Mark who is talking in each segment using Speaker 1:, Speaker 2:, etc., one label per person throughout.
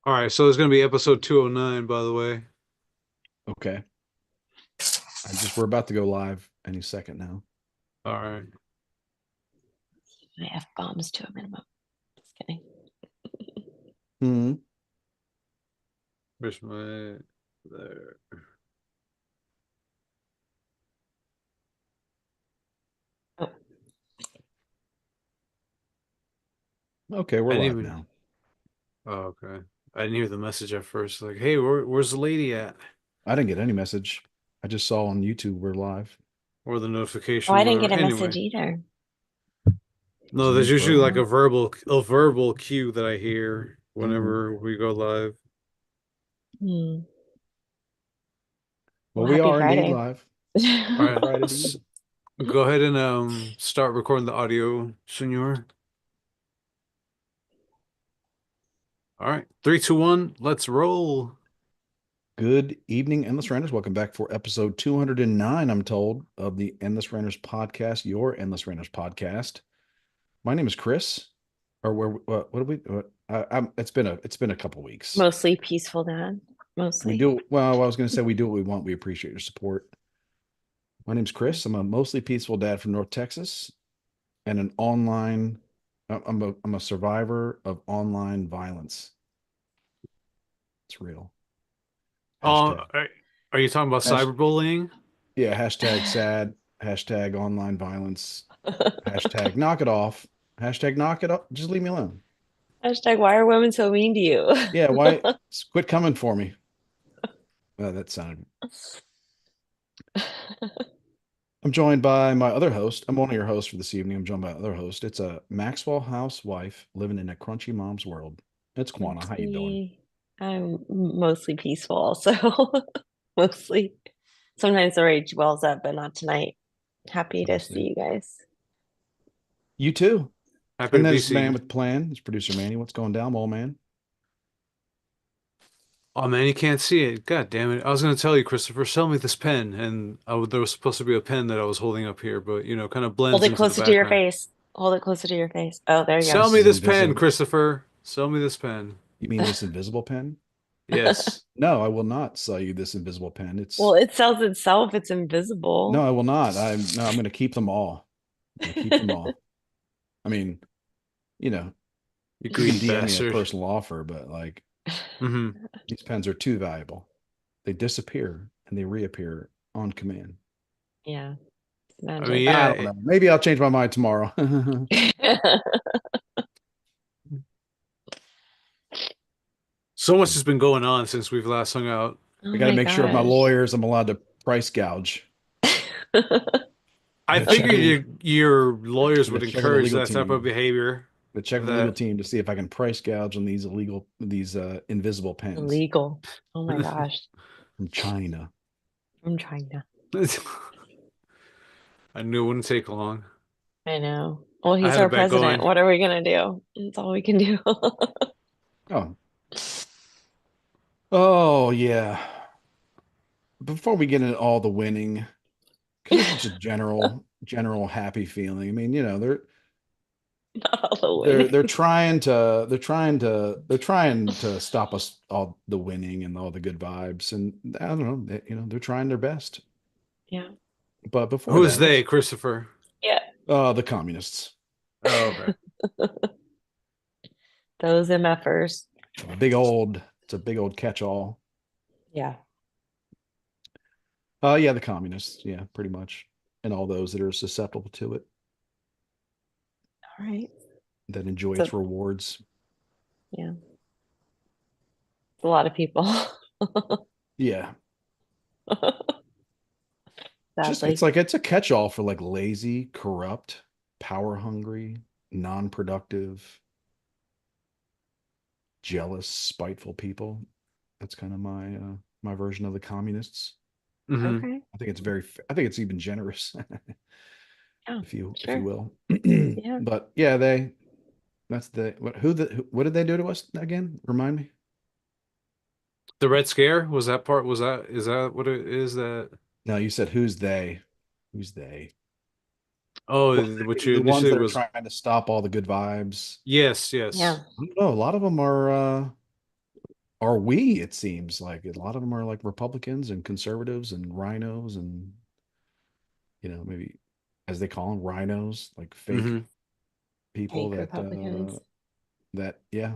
Speaker 1: All right, so it's going to be episode 209, by the way.
Speaker 2: Okay. We're about to go live any second now.
Speaker 1: All right.
Speaker 3: My F bombs to a minimum. Just kidding.
Speaker 2: Hmm.
Speaker 1: Where's my there?
Speaker 3: Oh,
Speaker 2: Okay,
Speaker 1: I
Speaker 2: we're
Speaker 1: didn't
Speaker 2: live
Speaker 1: even.
Speaker 2: now.
Speaker 1: Oh, okay. I didn't hear the message at first. Like, hey, where's the lady at?
Speaker 2: I didn't get any message. I just saw on YouTube we're live.
Speaker 1: Or the
Speaker 3: oh,
Speaker 1: notification,
Speaker 3: I didn't
Speaker 1: whatever.
Speaker 3: get a message
Speaker 1: Anyway,
Speaker 3: either.
Speaker 1: no,
Speaker 2: So
Speaker 1: there's
Speaker 2: maybe
Speaker 1: usually
Speaker 2: we're
Speaker 1: like
Speaker 2: on.
Speaker 1: a verbal cue that I hear
Speaker 2: Hmm.
Speaker 1: whenever we go live.
Speaker 3: Hmm.
Speaker 2: Well,
Speaker 3: Well,
Speaker 2: we
Speaker 3: happy
Speaker 2: are indeed
Speaker 3: Friday.
Speaker 2: live.
Speaker 1: All
Speaker 2: Happy
Speaker 1: right,
Speaker 2: Friday to
Speaker 1: let's
Speaker 2: you.
Speaker 1: go ahead and start recording the audio, senor. All right, three, two, one, let's roll.
Speaker 2: Good evening, Endless Ranters. Welcome back for episode 209, I'm told, of the Endless Ranters podcast, your Endless Ranters podcast. My name is Chris. Or where what do we it's been a couple weeks.
Speaker 3: Mostly peaceful, Dad.
Speaker 2: We
Speaker 3: Mostly.
Speaker 2: do well, I was gonna say we do what we want. We appreciate your support. My name's Chris. I'm a mostly peaceful dad from North Texas and an online. I'm a survivor of online violence. It's real.
Speaker 1: Oh,
Speaker 2: Hashtag.
Speaker 1: are you talking about
Speaker 2: Hash,
Speaker 1: cyberbullying?
Speaker 2: yeah. Hashtag sad. Hashtag online violence. Hashtag knock it off. Hashtag knock it up. Just leave me alone.
Speaker 3: Hashtag, why are women so mean to you?
Speaker 2: Yeah. Why? Quit coming for me. That sounded. I'm joined by my other host. I'm one of your hosts for this evening. I'm joined by other host. It's a Maxwell housewife living in a crunchy mom's world. It's Kwana. How you doing?
Speaker 3: Mostly, I'm mostly peaceful, so mostly. Sometimes the rage wells up, but not tonight. Happy to see
Speaker 2: Mostly.
Speaker 3: you guys.
Speaker 2: You too.
Speaker 1: Happy to
Speaker 2: And then
Speaker 1: be
Speaker 2: it's the man
Speaker 1: seen.
Speaker 2: with the plan. It's producer Manny. What's going down, old man?
Speaker 1: Oh man, you can't see it. God damn it. I was gonna tell you, Christopher, sell me this pen. And there was supposed to be a pen that I was holding up here, but kind of
Speaker 3: Hold
Speaker 1: blends
Speaker 3: it
Speaker 1: into the
Speaker 3: closer to your
Speaker 1: background.
Speaker 3: face. Hold it closer to your face. Oh, there you
Speaker 1: Sell
Speaker 2: This
Speaker 1: me
Speaker 2: is
Speaker 1: this pen,
Speaker 2: invisible.
Speaker 1: Christopher. Sell me this pen.
Speaker 2: You mean this invisible pen?
Speaker 3: go.
Speaker 1: Yes.
Speaker 2: No, I will not sell you this invisible pen.
Speaker 3: Well,
Speaker 2: It's
Speaker 3: it sells itself. It's
Speaker 2: no,
Speaker 3: invisible.
Speaker 2: I will not. I'm going to keep them all. I'm going to keep them all. I mean, you know,
Speaker 1: You
Speaker 2: you can
Speaker 1: greedy
Speaker 2: DM me a
Speaker 1: bastard.
Speaker 2: personal offer, but like
Speaker 1: Hmm.
Speaker 2: these pens are too valuable. They disappear and they reappear on command.
Speaker 3: Yeah, it's
Speaker 1: I mean,
Speaker 3: magic.
Speaker 1: yeah,
Speaker 2: I don't know. Maybe I'll change my mind tomorrow.
Speaker 1: so much has been going on since we've last hung out.
Speaker 3: Oh
Speaker 2: I got to
Speaker 3: my
Speaker 2: make sure with my
Speaker 3: gosh.
Speaker 2: lawyers I'm allowed to price gouge.
Speaker 1: I
Speaker 2: Got to check
Speaker 1: figured
Speaker 2: with
Speaker 1: your lawyers
Speaker 2: got to
Speaker 1: would
Speaker 2: check with the
Speaker 1: encourage
Speaker 2: legal
Speaker 1: that type of
Speaker 2: team.
Speaker 1: behavior.
Speaker 2: To check with the legal
Speaker 1: That
Speaker 2: team to see if I can price gouge on these invisible pens
Speaker 3: Illegal. Oh my gosh.
Speaker 2: from China.
Speaker 3: I'm trying to.
Speaker 1: I knew it wouldn't take long.
Speaker 3: I know. Well,
Speaker 1: I
Speaker 3: he's
Speaker 1: had a
Speaker 3: our
Speaker 1: bet
Speaker 3: president.
Speaker 1: going.
Speaker 3: What are we gonna do? That's all we can do.
Speaker 2: Oh, oh yeah. Before we get into all the winning, because it's just a general happy feeling. I mean,
Speaker 3: Not all the
Speaker 2: they're
Speaker 3: winning.
Speaker 2: trying to stop us all the winning and all the good vibes, and I don't know, they're trying their best.
Speaker 3: Yeah.
Speaker 2: But before
Speaker 1: Who's
Speaker 2: that,
Speaker 1: they, Christopher?
Speaker 3: Yeah.
Speaker 2: the communists,
Speaker 1: Oh, okay.
Speaker 3: Those MFers.
Speaker 2: it's a big old catch-all.
Speaker 3: Yeah.
Speaker 2: Yeah, the communists, yeah, pretty much, and all those that are susceptible to it,
Speaker 3: All right.
Speaker 2: that enjoy
Speaker 3: So
Speaker 2: its rewards.
Speaker 3: yeah, it's a lot of people.
Speaker 2: Yeah, just
Speaker 3: Sadly.
Speaker 2: it's a catch-all for like lazy, corrupt, power hungry, non-productive, jealous, spiteful people. That's kind of my version of the communists.
Speaker 1: Hmm.
Speaker 3: Okay.
Speaker 2: I think it's even generous,
Speaker 3: Yeah,
Speaker 2: if you
Speaker 3: sure.
Speaker 2: will.
Speaker 3: Yeah.
Speaker 2: But yeah, that's what did they do to us again? Remind me.
Speaker 1: The Red Scare was that part? Is that what it is? That
Speaker 2: No, you said who's they? Who's they? Well,
Speaker 1: what you
Speaker 2: the ones
Speaker 1: initially
Speaker 2: that are
Speaker 1: was?
Speaker 2: trying to stop all the good vibes.
Speaker 1: Yes, yes.
Speaker 3: Yeah.
Speaker 2: I don't know. A lot of them are. are we, it seems like a lot of them are like Republicans and conservatives and rhinos and, maybe as they call them, rhinos, like fake
Speaker 1: Hmm.
Speaker 2: people
Speaker 3: Fake Republicans.
Speaker 2: that now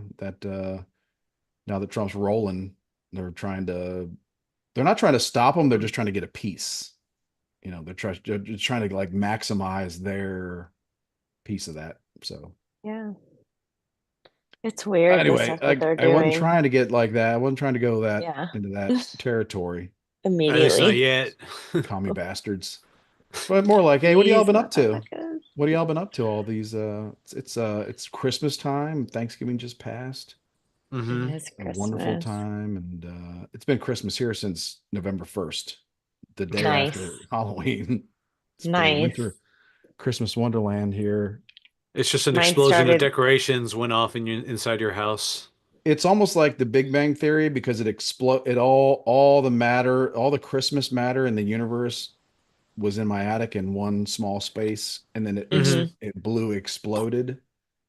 Speaker 2: that Trump's rolling, they're not trying to stop him, they're just trying to get a piece. They're just trying to like maximize their piece of that. So
Speaker 3: Yeah. It's weird the
Speaker 2: anyway,
Speaker 3: stuff that they're
Speaker 2: I wasn't
Speaker 3: doing.
Speaker 2: trying to get like that. I wasn't trying to go that
Speaker 3: Yeah.
Speaker 2: into that territory,
Speaker 1: At least not
Speaker 3: Immediately.
Speaker 1: yet.
Speaker 2: commie bastards. But more like, hey, what have y'all
Speaker 3: These
Speaker 2: been up to?
Speaker 3: motherfuckers.
Speaker 2: What have y'all been up to all these it's Christmas time, Thanksgiving just passed.
Speaker 3: It
Speaker 1: Hmm.
Speaker 3: is
Speaker 2: A wonderful
Speaker 3: Christmas.
Speaker 2: time, and it's been Christmas here since November 1st, the day
Speaker 3: Nice.
Speaker 2: after Halloween. It's been a
Speaker 3: Nice.
Speaker 2: winter Christmas wonderland here.
Speaker 1: It's just an
Speaker 3: Mine
Speaker 1: explosion of
Speaker 3: started,
Speaker 1: decorations went off inside your house.
Speaker 2: It's almost like the Big Bang Theory because all the matter, all the Christmas matter in the universe was in my attic in one small space, and then
Speaker 1: Hmm.
Speaker 2: it exploded,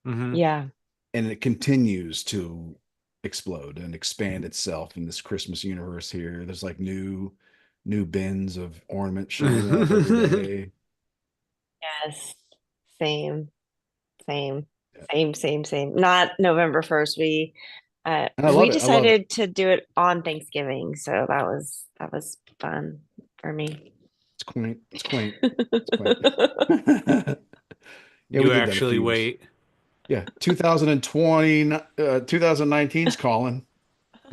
Speaker 1: Hmm.
Speaker 3: yeah.
Speaker 2: and it continues to explode and expand itself in this Christmas universe here. There's like new bins of ornaments showing up every day.
Speaker 3: Yes. Same. Same.
Speaker 2: Yeah.
Speaker 3: Same. Not November 1st.
Speaker 2: And I
Speaker 3: We
Speaker 2: love it. I love it.
Speaker 3: decided to do it on Thanksgiving, so that was fun for me.
Speaker 2: It's quaint. It's quaint. It's quaint. Yeah, we
Speaker 1: You
Speaker 2: did that a
Speaker 1: actually
Speaker 2: few years.
Speaker 1: wait.
Speaker 2: Yeah, 2020, 2019's calling.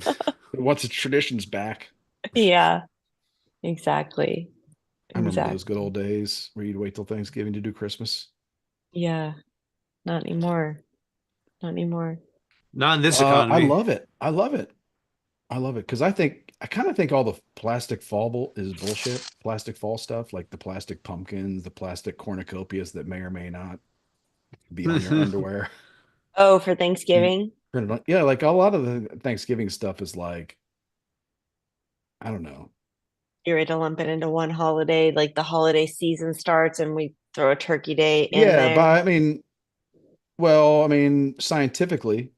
Speaker 2: It wants its traditions back.
Speaker 3: Yeah, exactly.
Speaker 2: I remember those good
Speaker 3: Exactly.
Speaker 2: old days where you'd wait till Thanksgiving to do Christmas.
Speaker 3: Yeah, not anymore. Not anymore.
Speaker 1: Not in this
Speaker 2: I
Speaker 1: economy.
Speaker 2: love it. I love it. I love it because I kind of think all the plastic is bullshit. Plastic fall stuff like the plastic pumpkins, the plastic cornucopias that may or may not be on your underwear.
Speaker 3: Oh, for
Speaker 2: Be
Speaker 3: Thanksgiving,
Speaker 2: printed on. Yeah, like a lot of the Thanksgiving stuff is like, I don't know.
Speaker 3: you're ready to lump it into one holiday, like the holiday season starts and we throw a turkey day in
Speaker 2: Yeah,
Speaker 3: there.
Speaker 2: but well, I mean, scientifically,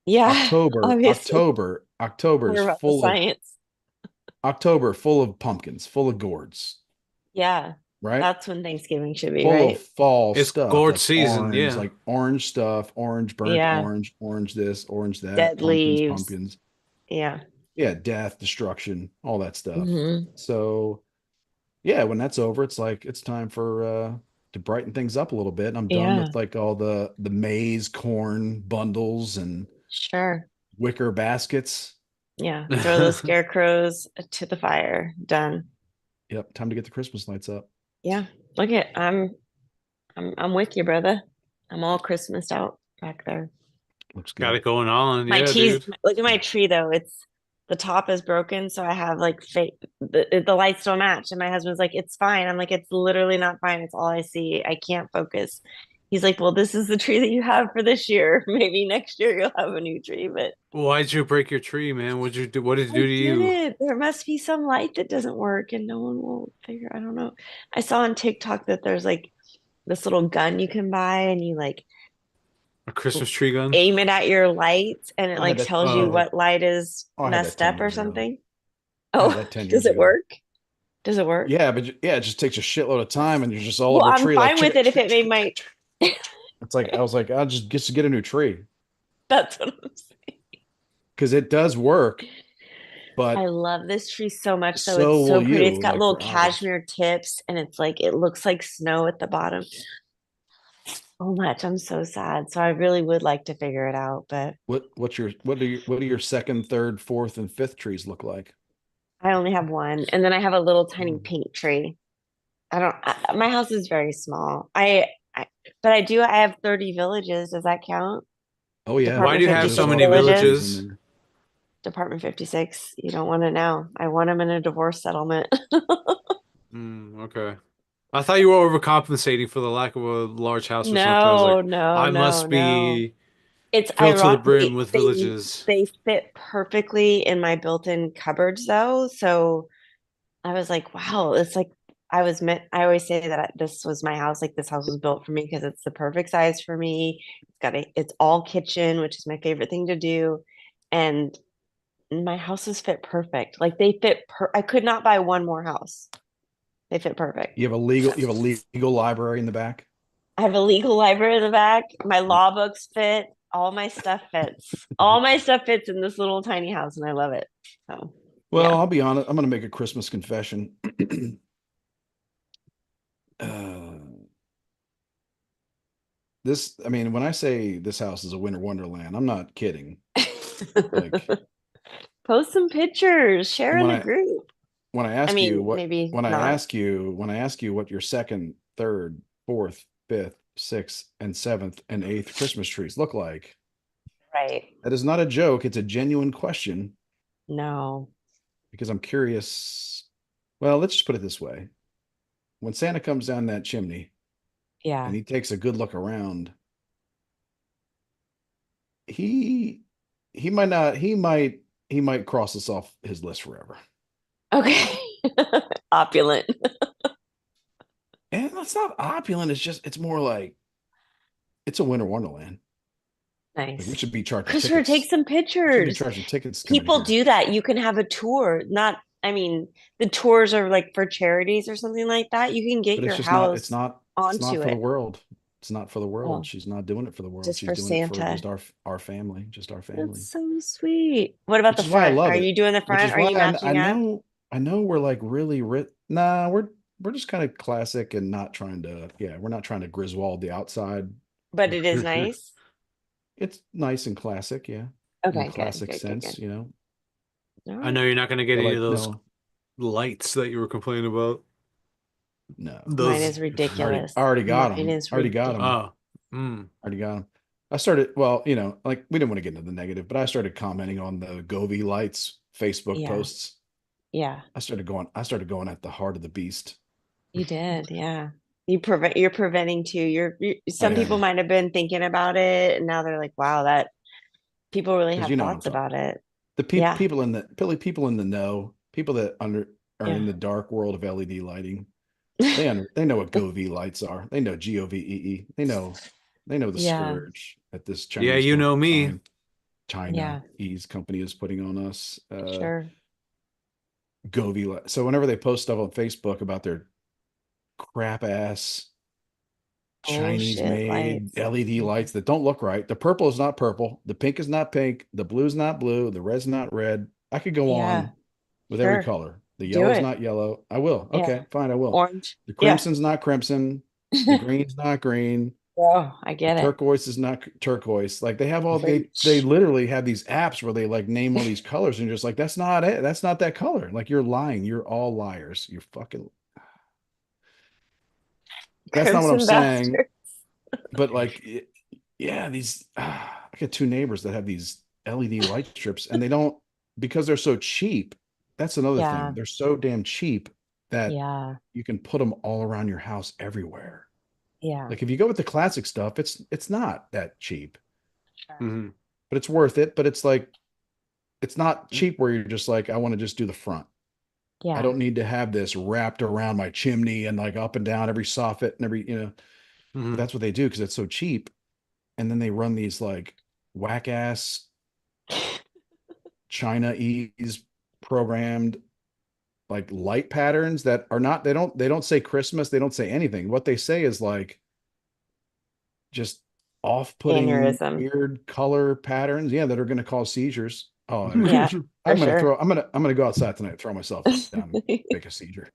Speaker 3: Yeah, obviously.
Speaker 2: October is
Speaker 3: We're about the science.
Speaker 2: October full of pumpkins, full of gourds,
Speaker 3: Yeah,
Speaker 2: right?
Speaker 3: that's when Thanksgiving should be,
Speaker 2: Full of
Speaker 3: right?
Speaker 2: fall
Speaker 1: It's
Speaker 2: stuff
Speaker 1: gourd season, yeah.
Speaker 2: like orange stuff, orange, burnt
Speaker 3: Yeah,
Speaker 2: orange, orange this, orange that,
Speaker 3: dead
Speaker 2: pumpkins,
Speaker 3: leaves.
Speaker 2: pumpkins.
Speaker 3: Yeah.
Speaker 2: Yeah, death, destruction, all that stuff.
Speaker 3: Hmm.
Speaker 2: So, yeah, when that's over, it's like it's time for to brighten things up a little bit. I'm done
Speaker 3: Yeah,
Speaker 2: with like all the maize corn bundles and
Speaker 3: sure.
Speaker 2: wicker baskets.
Speaker 3: Yeah, throw those scarecrows to the fire. Done.
Speaker 2: Yep, time to get the Christmas lights up.
Speaker 3: Yeah. Look at I'm with you, brother. I'm all Christmased out back there.
Speaker 2: Looks
Speaker 1: Got
Speaker 2: good.
Speaker 1: it going on,
Speaker 3: My
Speaker 1: yeah, dude.
Speaker 3: look at my tree though. It's the top is broken, so I have like fake the lights don't match. And my husband's like, it's fine. I'm like, it's literally not fine. It's all I see. I can't focus. He's like, well, this is the tree that you have for this year. Maybe next year you'll have a new tree, but
Speaker 1: Why'd you break your tree, man? What'd you do? What did it do
Speaker 3: I
Speaker 1: to you?
Speaker 3: didn't. There must be some light that doesn't work and no one will figure. I don't know. I saw on TikTok that there's like this little gun you can buy and you like
Speaker 1: A Christmas tree gun?
Speaker 3: aim it at your lights and it
Speaker 2: I had
Speaker 3: like
Speaker 2: that.
Speaker 3: tells
Speaker 2: I
Speaker 3: you
Speaker 2: had
Speaker 1: Oh,
Speaker 2: that.
Speaker 3: what light is
Speaker 2: Oh, I had that
Speaker 3: messed
Speaker 2: 10
Speaker 3: up or
Speaker 2: years ago.
Speaker 3: something.
Speaker 2: I had
Speaker 3: Oh,
Speaker 2: that 10
Speaker 3: does
Speaker 2: years
Speaker 3: it
Speaker 2: ago.
Speaker 3: work? Does it work?
Speaker 2: Yeah, but yeah, it just takes a shitload of time, and you're just all
Speaker 3: Well,
Speaker 2: over a
Speaker 3: I'm
Speaker 2: tree like
Speaker 3: fine with
Speaker 2: chicka,
Speaker 3: it if
Speaker 2: chicka,
Speaker 3: it made
Speaker 2: chicka,
Speaker 3: my
Speaker 2: chicka, chicka. It's like I was like, I'll just get a new tree
Speaker 3: that's what I'm saying.
Speaker 2: because it does work,
Speaker 3: I
Speaker 2: but
Speaker 3: love this tree so much though.
Speaker 2: so
Speaker 3: It's
Speaker 2: will
Speaker 3: so pretty. It's
Speaker 2: you,
Speaker 3: got
Speaker 2: like
Speaker 3: little
Speaker 2: for ours.
Speaker 3: cashmere tips and it's like it looks like snow at the bottom. So much. I'm so sad. So I really would like to figure it out, but
Speaker 2: What do your second, third, fourth, and fifth trees look like?
Speaker 3: I only have one. And then I have a little tiny
Speaker 2: Oh,
Speaker 3: pink tree. My house is very small. I but I have 30 villages. Does that count?
Speaker 2: oh yeah,
Speaker 1: why
Speaker 3: Department
Speaker 1: do you have
Speaker 2: there's a
Speaker 3: 56
Speaker 1: so
Speaker 2: lot
Speaker 1: many
Speaker 2: of other
Speaker 3: villages.
Speaker 2: trees in
Speaker 1: villages?
Speaker 2: there.
Speaker 3: Department 56. You don't want to know. I want them in a divorce settlement.
Speaker 1: Okay. I thought you were overcompensating for the lack of a large house or something. I was
Speaker 3: No,
Speaker 1: like,
Speaker 3: no,
Speaker 1: I
Speaker 3: no,
Speaker 1: must
Speaker 3: no.
Speaker 1: be
Speaker 3: It's
Speaker 1: filled to the
Speaker 3: ironic.
Speaker 1: brim with villages.
Speaker 3: They fit perfectly in my built-in cupboards though. So I was like, wow, it's like I always say that this was my house. Like this house was built for me because it's the perfect size for me. It's all kitchen, which is my favorite thing to do. And my houses fit perfect. Like they fit I could not buy one more house. They fit perfect.
Speaker 2: You have a legal library in the back.
Speaker 3: I have a legal library in the back. My law books fit. All my stuff fits. All my stuff fits in this little tiny house, and I love it. So,
Speaker 2: Well,
Speaker 3: yeah.
Speaker 2: I'll be honest. I'm going to make a Christmas confession. uh, I mean, when I say this house is a winter wonderland, I'm not kidding. Like,
Speaker 3: Post some pictures, share
Speaker 2: and
Speaker 3: in the group.
Speaker 2: when I
Speaker 3: I
Speaker 2: ask you
Speaker 3: mean,
Speaker 2: what
Speaker 3: maybe not,
Speaker 2: when I ask you what your second, third, fourth, fifth, sixth, and seventh and eighth Christmas trees look like,
Speaker 3: right?
Speaker 2: that is not a joke. It's a genuine question
Speaker 3: No.
Speaker 2: because I'm curious. Well, let's just put it this way. When Santa comes down that chimney and
Speaker 3: Yeah.
Speaker 2: he takes a good look around, he he might not he might cross us off his list forever.
Speaker 3: Okay. Opulent.
Speaker 2: And it's not opulent, it's more like it's a winter wonderland. Like we
Speaker 3: Nice.
Speaker 2: should be charging
Speaker 3: Christopher, take
Speaker 2: tickets.
Speaker 3: some
Speaker 2: We should be
Speaker 3: pictures.
Speaker 2: charging tickets coming
Speaker 3: People
Speaker 2: here.
Speaker 3: do that. You can have a tour. Not, I mean, the tours are like for charities or something like that. You can get
Speaker 2: But it's
Speaker 3: your
Speaker 2: just not
Speaker 3: house
Speaker 2: it's not
Speaker 3: onto
Speaker 2: for the
Speaker 3: it.
Speaker 2: world. It's not for the world.
Speaker 3: Oh,
Speaker 2: She's not doing it for the world.
Speaker 3: just
Speaker 2: She's
Speaker 3: for
Speaker 2: doing it for
Speaker 3: Santa.
Speaker 2: just our family, just our family.
Speaker 3: That's so sweet. What about
Speaker 2: Which
Speaker 3: the
Speaker 2: is why I
Speaker 3: front?
Speaker 2: love
Speaker 3: Are
Speaker 2: it.
Speaker 3: you doing the
Speaker 2: Which
Speaker 3: front?
Speaker 2: is
Speaker 3: Are
Speaker 2: why
Speaker 3: you matching up?
Speaker 2: I know we're like really nah, we're just kind of classic and not trying to we're not trying to Griswold the outside.
Speaker 3: But it is nice.
Speaker 2: It's nice and classic, yeah. In a
Speaker 3: Okay, good,
Speaker 2: classic
Speaker 3: good, good, good.
Speaker 2: sense, you know.
Speaker 3: All
Speaker 1: I
Speaker 3: right.
Speaker 1: know you're not going to get
Speaker 2: But
Speaker 1: any of
Speaker 2: like
Speaker 1: those
Speaker 2: no,
Speaker 1: lights that you were complaining about.
Speaker 2: no.
Speaker 3: Mine
Speaker 1: Those,
Speaker 3: is ridiculous.
Speaker 2: I already got
Speaker 3: Mine
Speaker 2: them.
Speaker 3: is
Speaker 2: I already got
Speaker 3: ridiculous.
Speaker 2: them.
Speaker 1: oh, mm,
Speaker 2: Already got them. I started, well, you know, like we didn't want to get into the negative, but I started commenting on the Govee lights Facebook
Speaker 3: Yeah,
Speaker 2: posts.
Speaker 3: yeah,
Speaker 2: I started going at the heart of the beast.
Speaker 3: you did. Yeah. You're preventing too.
Speaker 2: Oh
Speaker 3: Some
Speaker 2: yeah,
Speaker 3: people
Speaker 2: yeah.
Speaker 3: might have been thinking about it and now they're like, wow, that people really
Speaker 2: Because
Speaker 3: have
Speaker 2: you know what I'm
Speaker 3: thoughts
Speaker 2: talking
Speaker 3: about
Speaker 2: about.
Speaker 3: it.
Speaker 2: The
Speaker 3: Yeah,
Speaker 2: people in the know, people that are
Speaker 3: yeah.
Speaker 2: in the dark world of LED lighting, they know what Govee lights are. They know GOVEE. They know the
Speaker 3: Yeah,
Speaker 2: scourge that this
Speaker 1: yeah, you know me.
Speaker 3: yeah,
Speaker 2: Chinese company is putting on us.
Speaker 3: sure.
Speaker 2: Govee. So whenever they post stuff on Facebook about their crap ass Chinese
Speaker 3: Bullshit
Speaker 2: made
Speaker 3: lights.
Speaker 2: LED
Speaker 3: Yeah.
Speaker 2: lights that don't look right, the purple is not purple, the pink is not pink, the blue is not blue, the red's not red. I could go
Speaker 3: Yeah,
Speaker 2: on with every
Speaker 3: sure.
Speaker 2: color. The
Speaker 3: Do
Speaker 2: yellow's
Speaker 3: it.
Speaker 2: not yellow. I will.
Speaker 3: Yeah.
Speaker 2: Okay, fine, I will.
Speaker 3: Orange.
Speaker 2: The
Speaker 3: Yeah.
Speaker 2: crimson's not crimson. The green's not green.
Speaker 3: Oh, I
Speaker 2: The
Speaker 3: get it.
Speaker 2: turquoise is not turquoise. Like they have all they
Speaker 3: Preach.
Speaker 2: literally have these apps where they like name all these colors and you're just like, that's not it. That's not that color. Like you're lying. You're all liars. You're fucking that's not what I'm
Speaker 3: Crimson
Speaker 2: saying.
Speaker 3: bastard.
Speaker 2: But like yeah, these I got two neighbors that have these LED light strips and they don't because they're so cheap. That's another thing.
Speaker 3: Yeah.
Speaker 2: They're so damn cheap that
Speaker 3: Yeah.
Speaker 2: you can put them all around your house everywhere.
Speaker 3: Yeah.
Speaker 2: Like if you go with the classic stuff, it's not that cheap,
Speaker 3: Sure.
Speaker 1: Hmm.
Speaker 2: but it's worth it. But it's like it's not cheap where you're just like, I want to just do the front. I
Speaker 3: Yeah.
Speaker 2: don't need to have this wrapped around my chimney and like up and down every soffit and every, you know, but
Speaker 1: Hmm.
Speaker 2: that's what they do because it's so cheap. And then they run these like whack ass China ease programmed like light patterns that are not, they don't say Christmas. They don't say anything. What they say is like just off-putting
Speaker 3: Aneurysm.
Speaker 2: weird color patterns. Yeah. That are going to cause seizures. Oh,
Speaker 3: Yeah, for sure.
Speaker 2: I'm going to go outside tonight, throw myself down and make a seizure.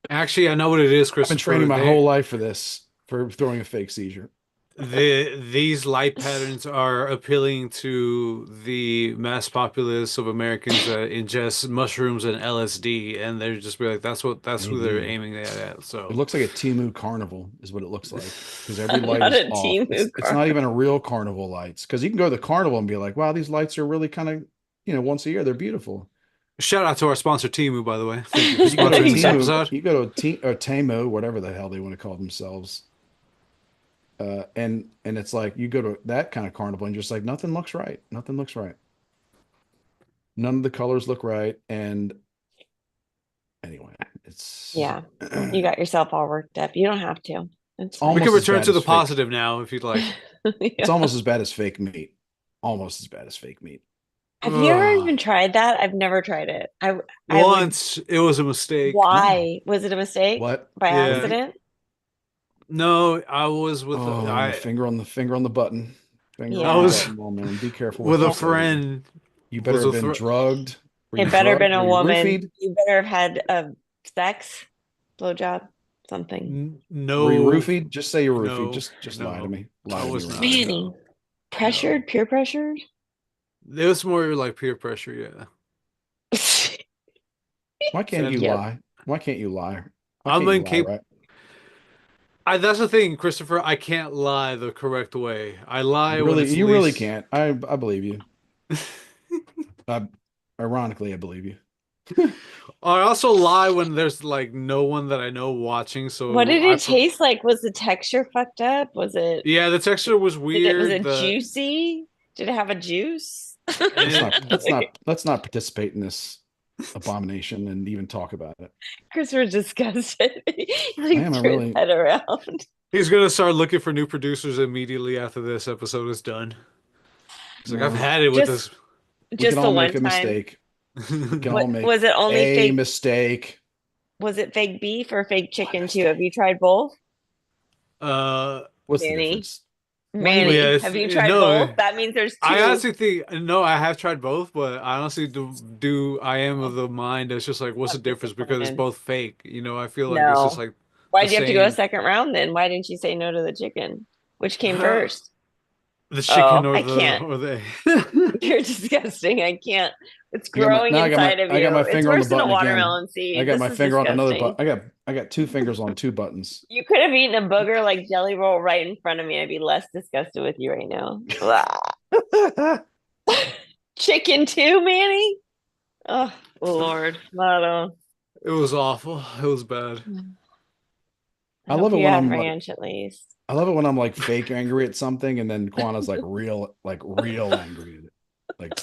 Speaker 1: Actually, I know what it is,
Speaker 2: I've been training
Speaker 1: Christopher.
Speaker 2: my whole life for this, for throwing a fake seizure.
Speaker 1: These light patterns are appealing to the mass populace of Americans that ingest mushrooms and LSD, and they're just be like, that's who they're
Speaker 2: Maybe.
Speaker 1: aiming at.
Speaker 2: It
Speaker 1: So,
Speaker 2: looks like a Timu carnival is what it looks like because every
Speaker 3: I'm
Speaker 2: light
Speaker 3: not
Speaker 2: is
Speaker 3: a
Speaker 2: off.
Speaker 3: Timu
Speaker 2: It's
Speaker 3: car.
Speaker 2: not even a real carnival lights because you can go to the carnival and be like, wow, these lights are really kind of, you know, once a year, they're beautiful.
Speaker 1: shout out to our sponsor, Timu, by the way. Thank you for
Speaker 2: But you go to
Speaker 1: sponsoring this
Speaker 3: Yeah.
Speaker 1: episode.
Speaker 2: Or Tamo, whatever the hell they want to call themselves. And it's like you go to that kind of carnival and you're just like, nothing looks right. Nothing looks right. None of the colors look right. And anyway,
Speaker 3: Yeah. You got yourself all worked up. You don't have to. It's
Speaker 1: We
Speaker 3: fine.
Speaker 1: can
Speaker 2: almost as
Speaker 1: return
Speaker 2: bad
Speaker 1: to
Speaker 2: as
Speaker 1: the
Speaker 2: fake.
Speaker 1: positive now if you'd like.
Speaker 2: It's
Speaker 3: Yeah.
Speaker 2: almost as bad as fake meat. Almost as bad as fake meat.
Speaker 3: Have you ever even
Speaker 1: Ugh.
Speaker 3: tried that? I've never tried it. I would.
Speaker 1: Once it was a mistake.
Speaker 2: No.
Speaker 3: Why? Was it a mistake
Speaker 2: What?
Speaker 3: by
Speaker 2: What do
Speaker 1: Yeah.
Speaker 2: you?
Speaker 3: accident?
Speaker 1: No, I was with
Speaker 2: Oh, the
Speaker 1: I
Speaker 2: finger on the button. Finger
Speaker 1: I
Speaker 2: on the
Speaker 3: Yeah.
Speaker 1: was
Speaker 2: button. Oh man, be careful
Speaker 1: with
Speaker 2: what you
Speaker 1: a
Speaker 3: Yeah.
Speaker 2: say.
Speaker 1: friend.
Speaker 2: You better
Speaker 1: Was
Speaker 2: have
Speaker 1: a
Speaker 2: been
Speaker 1: fr
Speaker 2: drugged. Were you
Speaker 3: It better been
Speaker 2: drugged?
Speaker 3: a
Speaker 2: Were you
Speaker 3: woman.
Speaker 2: roofied?
Speaker 3: You better have had a sex, blowjob, something.
Speaker 2: Were you
Speaker 1: No,
Speaker 2: roofied? Just say you're roofied.
Speaker 1: no,
Speaker 2: Just lie to
Speaker 1: no.
Speaker 2: me.
Speaker 1: I
Speaker 2: Lie to me
Speaker 1: was
Speaker 2: right
Speaker 1: not.
Speaker 2: now.
Speaker 3: Manny,
Speaker 1: No, no.
Speaker 3: pressured, peer pressured.
Speaker 1: It was more like peer pressure. Yeah.
Speaker 2: Why can't you
Speaker 1: And
Speaker 3: Yep.
Speaker 2: lie? Why can't you lie? Why
Speaker 1: I'm
Speaker 2: can't you lie,
Speaker 1: incapable.
Speaker 2: right?
Speaker 1: That's the thing, Christopher. I can't lie the correct way. I lie when it's
Speaker 2: You really
Speaker 1: least.
Speaker 2: can't. I believe you. I, ironically, I believe you.
Speaker 1: I also lie when there's like no one that I know watching.
Speaker 3: What
Speaker 1: So
Speaker 3: did it taste like? Was the texture fucked up?
Speaker 1: yeah, the texture was
Speaker 3: Was
Speaker 1: weird.
Speaker 3: it
Speaker 1: The
Speaker 3: juicy? Did it have a juice?
Speaker 2: Let's not
Speaker 1: it,
Speaker 2: let's not participate in this abomination and even talk about it.
Speaker 3: Chris was disgusted. He
Speaker 2: I
Speaker 3: like
Speaker 2: am. I'm
Speaker 3: threw his
Speaker 2: really.
Speaker 3: head around.
Speaker 1: he's gonna start looking for new producers immediately after this episode is done. He's like, I've
Speaker 2: Well,
Speaker 1: had it with
Speaker 3: Just
Speaker 1: this.
Speaker 2: we can
Speaker 3: just the
Speaker 2: all
Speaker 3: one
Speaker 2: make a
Speaker 3: time.
Speaker 2: mistake. We can all
Speaker 3: What
Speaker 2: make
Speaker 3: was it only
Speaker 2: a
Speaker 3: fake?
Speaker 2: mistake.
Speaker 3: Was it fake beef or fake
Speaker 2: One
Speaker 3: chicken too? Have
Speaker 2: mistake.
Speaker 3: you tried both?
Speaker 1: uh,
Speaker 2: What's the
Speaker 3: Manny.
Speaker 2: difference? Why you?
Speaker 3: Manny,
Speaker 1: yes,
Speaker 3: have you tried
Speaker 1: no.
Speaker 3: both? That means there's
Speaker 1: I
Speaker 3: two.
Speaker 1: honestly think no. I have tried both, but I honestly do. I am of
Speaker 3: Oh,
Speaker 1: the mind that's just like, what's the
Speaker 3: I'm
Speaker 1: difference? Because it's
Speaker 3: disappointed.
Speaker 1: both fake. I feel like it's just
Speaker 3: No.
Speaker 1: like the
Speaker 3: Why'd you have to go a
Speaker 1: same.
Speaker 3: second round then? Why didn't you say no to the chicken? Which came first?
Speaker 1: The chicken
Speaker 3: Oh,
Speaker 1: or
Speaker 3: I
Speaker 1: the
Speaker 3: can't.
Speaker 1: or the
Speaker 3: You're disgusting. I can't. It's
Speaker 2: I got my
Speaker 3: growing
Speaker 2: now.
Speaker 3: inside of
Speaker 2: I got my
Speaker 3: you. It's
Speaker 2: finger on the
Speaker 3: worse than a
Speaker 2: button again.
Speaker 3: watermelon
Speaker 2: I
Speaker 3: seed.
Speaker 2: got
Speaker 3: This
Speaker 2: my
Speaker 3: is
Speaker 2: finger on another
Speaker 3: disgusting.
Speaker 2: button. I got two fingers on two buttons.
Speaker 3: You could have eaten a booger like Jelly Roll right in front of me. I'd be less disgusted with you right now. Chicken too, Manny? Oh, Lord. Lotto.
Speaker 1: It was awful. It was bad.
Speaker 3: I
Speaker 2: I love
Speaker 3: hope
Speaker 2: it
Speaker 3: you
Speaker 2: when
Speaker 3: had
Speaker 2: I'm like
Speaker 3: ranch at least.
Speaker 2: I love it when I'm like fake angry at something, and then Quana's like real angry at it, like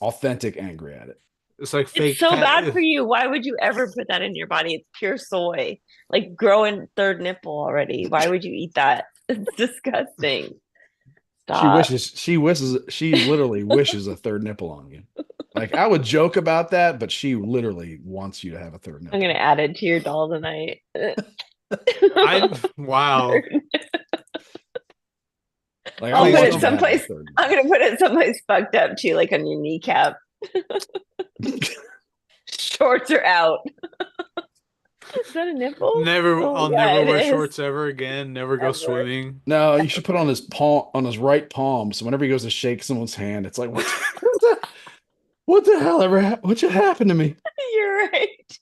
Speaker 2: authentic angry at it.
Speaker 1: It's like
Speaker 3: It's
Speaker 1: fake
Speaker 3: so
Speaker 1: pat.
Speaker 3: bad for you. Why would you ever put that in your body? It's pure soy. Like growing third nipple already. Why would you eat that? It's disgusting. Stop.
Speaker 2: She literally wishes a third nipple on you. Like I would joke about that, but she literally wants you to have a third
Speaker 3: I'm gonna
Speaker 2: nipple.
Speaker 3: add it to your doll tonight.
Speaker 1: I wow.
Speaker 2: Like I
Speaker 3: I'll put
Speaker 2: want
Speaker 3: it
Speaker 1: Please
Speaker 2: you to have a
Speaker 3: someplace.
Speaker 2: third
Speaker 3: I'm gonna put it someplace fucked up too, like on your kneecap.
Speaker 2: nipple.
Speaker 3: Shorts are out. Is that a nipple?
Speaker 1: never.
Speaker 3: Oh
Speaker 1: I'll
Speaker 3: my god,
Speaker 1: never
Speaker 3: it
Speaker 1: wear
Speaker 3: is.
Speaker 1: shorts ever again. Never go
Speaker 3: Ever.
Speaker 1: swimming.
Speaker 2: No, you should put on his palm on his right palm. So whenever he goes to shake someone's hand, it's like what the hell what just happened to me?
Speaker 3: You're right.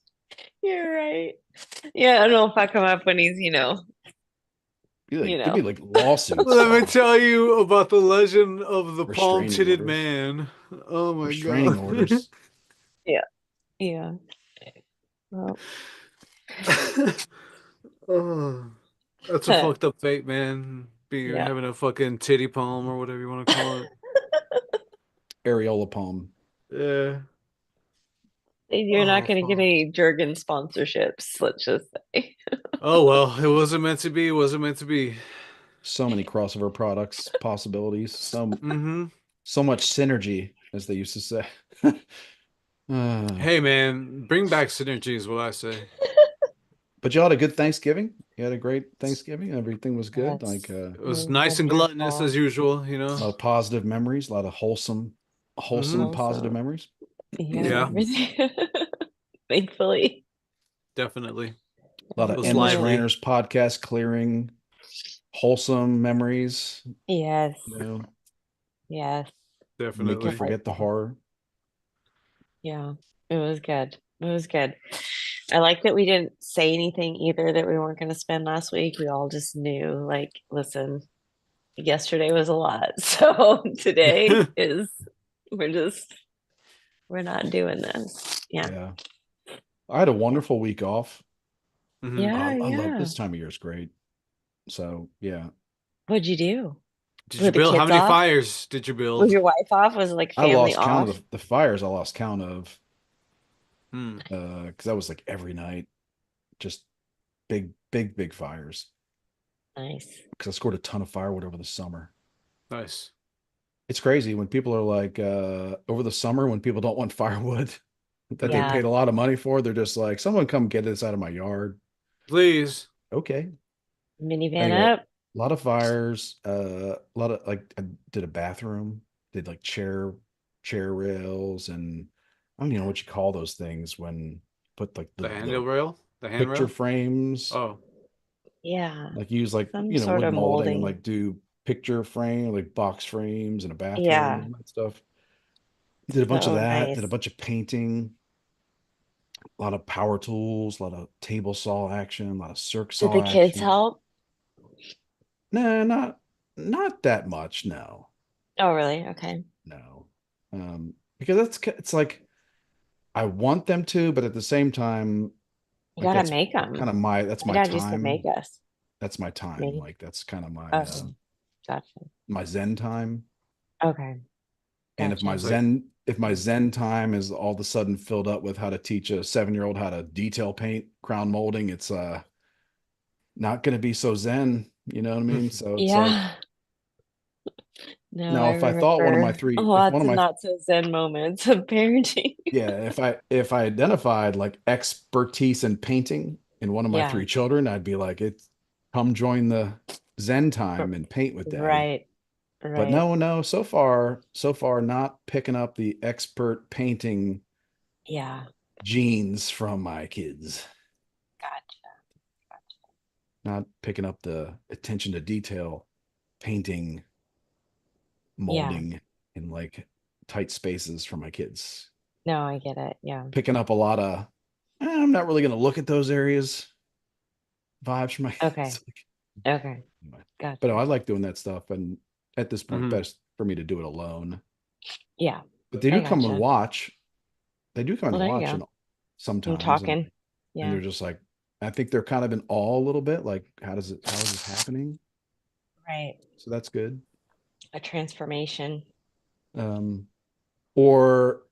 Speaker 3: You're right. Yeah, I don't know if I come up when he's,
Speaker 2: Give me like lawsuits
Speaker 1: Let me
Speaker 2: filed,
Speaker 1: tell you about the legend of the
Speaker 2: restraining
Speaker 1: palm-titted
Speaker 2: orders,
Speaker 1: man. Oh my
Speaker 2: restraining
Speaker 1: God.
Speaker 2: orders.
Speaker 3: Yeah. Yeah. Well,
Speaker 1: Oh, that's a fucked up fate, man. Being
Speaker 3: yeah.
Speaker 1: having a fucking titty palm or whatever you want to call it.
Speaker 2: Areola palm.
Speaker 1: Yeah.
Speaker 3: You're not
Speaker 1: Oh,
Speaker 3: going to get
Speaker 1: fuck.
Speaker 3: any Jergen sponsorships, let's just say.
Speaker 1: Oh well, it wasn't meant to be. It wasn't meant to be.
Speaker 2: So many crossover products possibilities.
Speaker 1: Mm-hmm.
Speaker 2: So much synergy, as they used to say. Uh,
Speaker 1: Hey man, bring back synergy is what I say.
Speaker 2: but y'all had a good Thanksgiving. You had a great Thanksgiving. Everything was good.
Speaker 3: Yes.
Speaker 1: It
Speaker 3: It
Speaker 1: was
Speaker 3: was
Speaker 1: nice and gluttonous
Speaker 3: wonderful.
Speaker 1: as usual,
Speaker 2: A lot of positive memories. A lot of
Speaker 1: Mm-hmm.
Speaker 2: wholesome, positive
Speaker 3: Also,
Speaker 2: memories.
Speaker 3: yeah,
Speaker 1: Yeah,
Speaker 3: everything. Thankfully.
Speaker 1: definitely.
Speaker 2: A lot
Speaker 1: It
Speaker 2: of
Speaker 1: was
Speaker 2: endless
Speaker 3: Yeah.
Speaker 1: lively.
Speaker 2: ranters podcast clearing wholesome memories.
Speaker 3: Yes.
Speaker 2: You know,
Speaker 3: Yes.
Speaker 2: make you
Speaker 1: Definitely.
Speaker 2: forget the
Speaker 3: Delightful.
Speaker 2: horror.
Speaker 3: Yeah. It was good. It was good. I like that we didn't say anything either that we weren't going to spend last week. We all just knew, like, listen, yesterday was a lot. So today is, we're just, we're not doing this. Yeah.
Speaker 2: Yeah, I had a wonderful week off.
Speaker 1: Hmm.
Speaker 3: Yeah.
Speaker 2: I love
Speaker 3: Yeah.
Speaker 2: this time of year is great. So yeah,
Speaker 3: What'd you do?
Speaker 1: Did you
Speaker 3: Were the
Speaker 1: build? How
Speaker 3: kids
Speaker 1: many
Speaker 3: off?
Speaker 1: fires did you
Speaker 3: Was
Speaker 1: build?
Speaker 3: your wife off? Was it like
Speaker 2: I
Speaker 3: family
Speaker 2: lost count
Speaker 3: off?
Speaker 2: of the fires. I lost count of
Speaker 1: Hmm.
Speaker 2: because that was like every night, just big fires.
Speaker 3: Nice.
Speaker 2: Because I scored a ton of firewood over the summer.
Speaker 1: Nice.
Speaker 2: it's crazy when people are like over the summer when people don't want firewood that they
Speaker 3: Yeah.
Speaker 2: paid a lot of money for, they're just like, someone come get this out of my yard.
Speaker 1: Please.
Speaker 2: Okay.
Speaker 3: Minivan
Speaker 2: Anyway,
Speaker 3: up.
Speaker 2: a lot of fires, a lot of like I did a bathroom, did like chair rails, and I don't even know what you call those things when put like
Speaker 1: The
Speaker 2: the
Speaker 1: handrail? The
Speaker 2: picture
Speaker 1: handrail?
Speaker 2: frames,
Speaker 1: Oh,
Speaker 3: Yeah.
Speaker 2: like use like
Speaker 3: Some sort
Speaker 2: wood
Speaker 3: of
Speaker 2: molding and
Speaker 3: molding.
Speaker 2: like do picture frame, like box frames in a bathroom
Speaker 3: Yeah.
Speaker 2: and that stuff. Did a bunch of
Speaker 3: So
Speaker 2: that, did a
Speaker 3: nice.
Speaker 2: bunch of painting, a lot of power tools, a lot of table saw action, a lot of circ
Speaker 3: Did the
Speaker 2: saw
Speaker 3: kids
Speaker 2: action.
Speaker 3: help?
Speaker 2: Nah, not that much, no.
Speaker 3: Oh, really? Okay.
Speaker 2: No. Because it's like I want them to, but at the same time,
Speaker 3: You
Speaker 2: like
Speaker 3: gotta make
Speaker 2: that's kind
Speaker 3: them.
Speaker 2: of
Speaker 3: My dad used to make us.
Speaker 2: that's my time.
Speaker 3: Me.
Speaker 2: Like that's kind of
Speaker 3: Okay. Gotcha.
Speaker 2: my Zen time.
Speaker 3: Okay.
Speaker 2: And if my
Speaker 3: Gotcha.
Speaker 1: it's like,
Speaker 2: Zen time is all of a sudden filled up with how to teach a 7-year-old how to detail paint crown molding, it's not going to be so Zen. You know what I mean? So it's like
Speaker 3: Yeah. No,
Speaker 2: now
Speaker 3: I
Speaker 2: if I thought one of my
Speaker 3: remember
Speaker 2: three, if one
Speaker 3: lots
Speaker 2: of
Speaker 3: of
Speaker 2: my
Speaker 3: not so zen moments of parenting.
Speaker 2: yeah, if I identified like expertise in painting in one of my
Speaker 3: Yeah.
Speaker 2: 3 children, I'd be like, it's come join the Zen
Speaker 3: R-
Speaker 2: time and paint with daddy.
Speaker 3: Right.
Speaker 2: But
Speaker 3: Right.
Speaker 2: no, so far not picking up the expert painting
Speaker 3: Yeah.
Speaker 2: genes from my kids.
Speaker 3: Gotcha.
Speaker 2: Not picking up the attention to detail, painting,
Speaker 3: Yeah.
Speaker 2: molding in like tight spaces for my kids.
Speaker 3: No, I get it. Yeah.
Speaker 2: Picking up a lot of, I'm not really going to look at those areas vibes from my
Speaker 3: Okay.
Speaker 2: kids.
Speaker 3: Okay.
Speaker 2: Anyway. But no,
Speaker 3: Gotcha.
Speaker 2: I like doing that stuff. And at this point,
Speaker 1: mhm.
Speaker 2: best for me to do it alone.
Speaker 3: Yeah.
Speaker 2: But they do
Speaker 3: I
Speaker 2: come and
Speaker 3: gotcha.
Speaker 2: watch. They do come
Speaker 3: Well,
Speaker 2: and
Speaker 3: there you
Speaker 2: watch
Speaker 3: go.
Speaker 2: and
Speaker 3: I'm
Speaker 2: sometimes
Speaker 3: talking.
Speaker 2: and
Speaker 3: Yeah.
Speaker 2: they're just like, I think they're kind of in awe a little bit. Like, how is this happening?
Speaker 3: Right.
Speaker 2: So that's good.
Speaker 3: A transformation.
Speaker 2: Um, or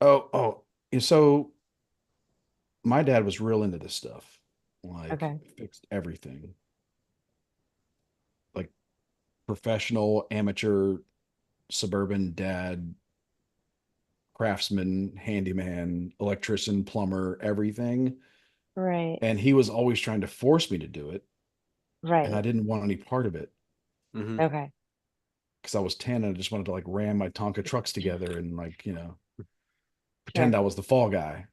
Speaker 2: oh, and so my dad was real into this stuff, like
Speaker 3: Okay.
Speaker 2: fixed everything, like professional, amateur, suburban dad, craftsman, handyman, electrician, plumber, everything.
Speaker 3: Right.
Speaker 2: And he was always trying to force me to do it, and I
Speaker 3: Right.
Speaker 2: didn't want any part of it
Speaker 1: Mhm.
Speaker 3: Okay.
Speaker 2: because I was 10 and I just wanted to like ram my Tonka trucks together and like pretend
Speaker 3: Sure.
Speaker 2: I was the fall guy,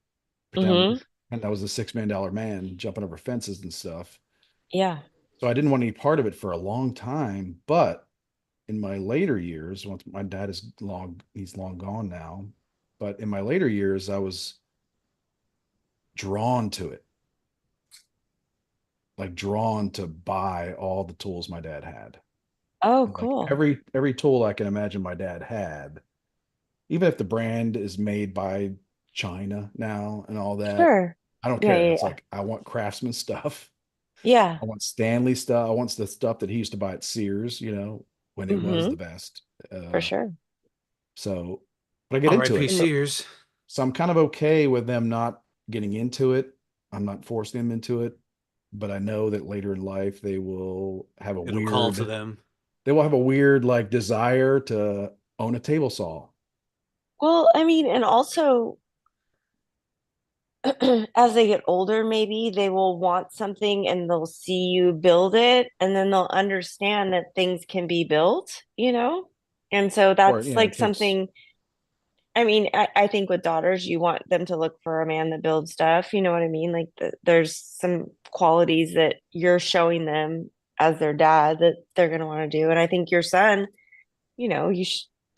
Speaker 3: Mm-hmm.
Speaker 2: pretend I was the $6 million man jumping over fences and stuff.
Speaker 3: Yeah.
Speaker 2: So I didn't want any part of it for a long time. But in my later years, once my dad is he's long gone now. But in my later years, I was drawn to it, like drawn to buy all the tools my dad had.
Speaker 3: Oh,
Speaker 2: And like
Speaker 3: cool.
Speaker 2: every tool I can imagine my dad had, even if the brand is made by China now and all that,
Speaker 3: Sure.
Speaker 2: I don't
Speaker 3: Yeah,
Speaker 2: care.
Speaker 3: yeah,
Speaker 2: It's
Speaker 3: yeah.
Speaker 2: like I want craftsman stuff.
Speaker 3: Yeah.
Speaker 2: I want Stanley stuff. I want the stuff that he used to buy at Sears, when it was
Speaker 3: Mm-hmm.
Speaker 2: the best.
Speaker 3: For sure.
Speaker 2: So, but I get into
Speaker 1: R.I.P.
Speaker 2: it.
Speaker 3: And the,
Speaker 1: Sears.
Speaker 2: So I'm kind of okay with them not getting into it. I'm not forcing them into it, but I know that later in life
Speaker 1: It'll call to them.
Speaker 2: they will have a weird like desire to own a table saw.
Speaker 3: well, I mean, and also as they get older, maybe they will want something and they'll see you build it, and then they'll understand that things can be built. And so
Speaker 2: Or
Speaker 3: that's
Speaker 2: yeah,
Speaker 3: like something. I mean, I think with daughters, you want them to look for a man that builds stuff. You know what I mean? Like there's some qualities that you're showing them as their dad that they're going to want to do. And I think your son, you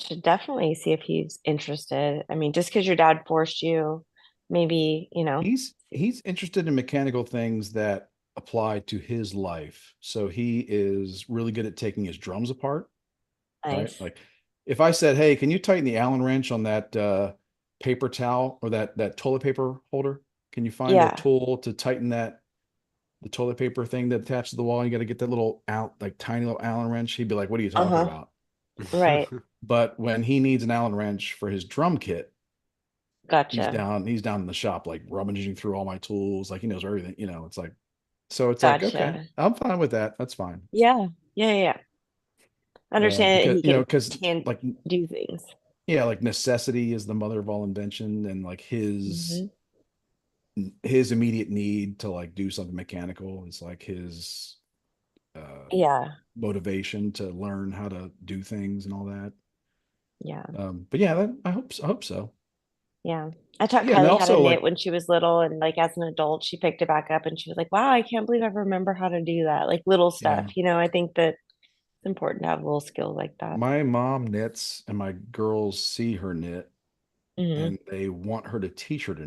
Speaker 3: should definitely see if he's interested. I mean, just because your dad forced you, maybe.
Speaker 2: he's interested in mechanical things that apply to his life. So he is really good at taking his drums apart, right?
Speaker 3: Nice.
Speaker 2: Like if I said, "Hey, can you tighten the Allen wrench on that paper towel or that toilet paper holder? Can you find a
Speaker 3: Yeah.
Speaker 2: tool to tighten the toilet paper thing that attaches to the wall? You got to get that little out like tiny little Allen wrench." He'd be like, "What are you talking
Speaker 3: Uh-huh.
Speaker 2: about?"
Speaker 3: Right.
Speaker 2: But when he needs an Allen wrench for his drum kit,
Speaker 3: Gotcha.
Speaker 2: he's down in the shop like rummaging through all my tools, like he knows everything. It's like so it's like, okay,
Speaker 3: Gotcha.
Speaker 2: I'm fine with that. That's fine.
Speaker 3: Yeah. Yeah. Yeah. Understand that
Speaker 2: because
Speaker 3: he can
Speaker 2: because
Speaker 3: can
Speaker 2: like
Speaker 3: do things.
Speaker 2: yeah, like necessity is the mother of all invention, and like
Speaker 3: Hmm.
Speaker 2: his immediate need to like do something mechanical is like his uh
Speaker 3: Yeah,
Speaker 2: motivation to learn how to do things and all that.
Speaker 3: yeah,
Speaker 2: But yeah, I hope so.
Speaker 3: yeah. I taught
Speaker 2: Yeah, and
Speaker 3: Kylie how to
Speaker 2: also
Speaker 3: knit
Speaker 2: like
Speaker 3: when she was little, and like as an adult, she picked it back up, and she was like, "Wow, I can't believe I remember how to do that." Like little
Speaker 2: yeah,
Speaker 3: stuff, I think that it's important to have little skills like that.
Speaker 2: my mom knits, and my girls see her knit,
Speaker 3: Hmm.
Speaker 2: and they want her to teach them to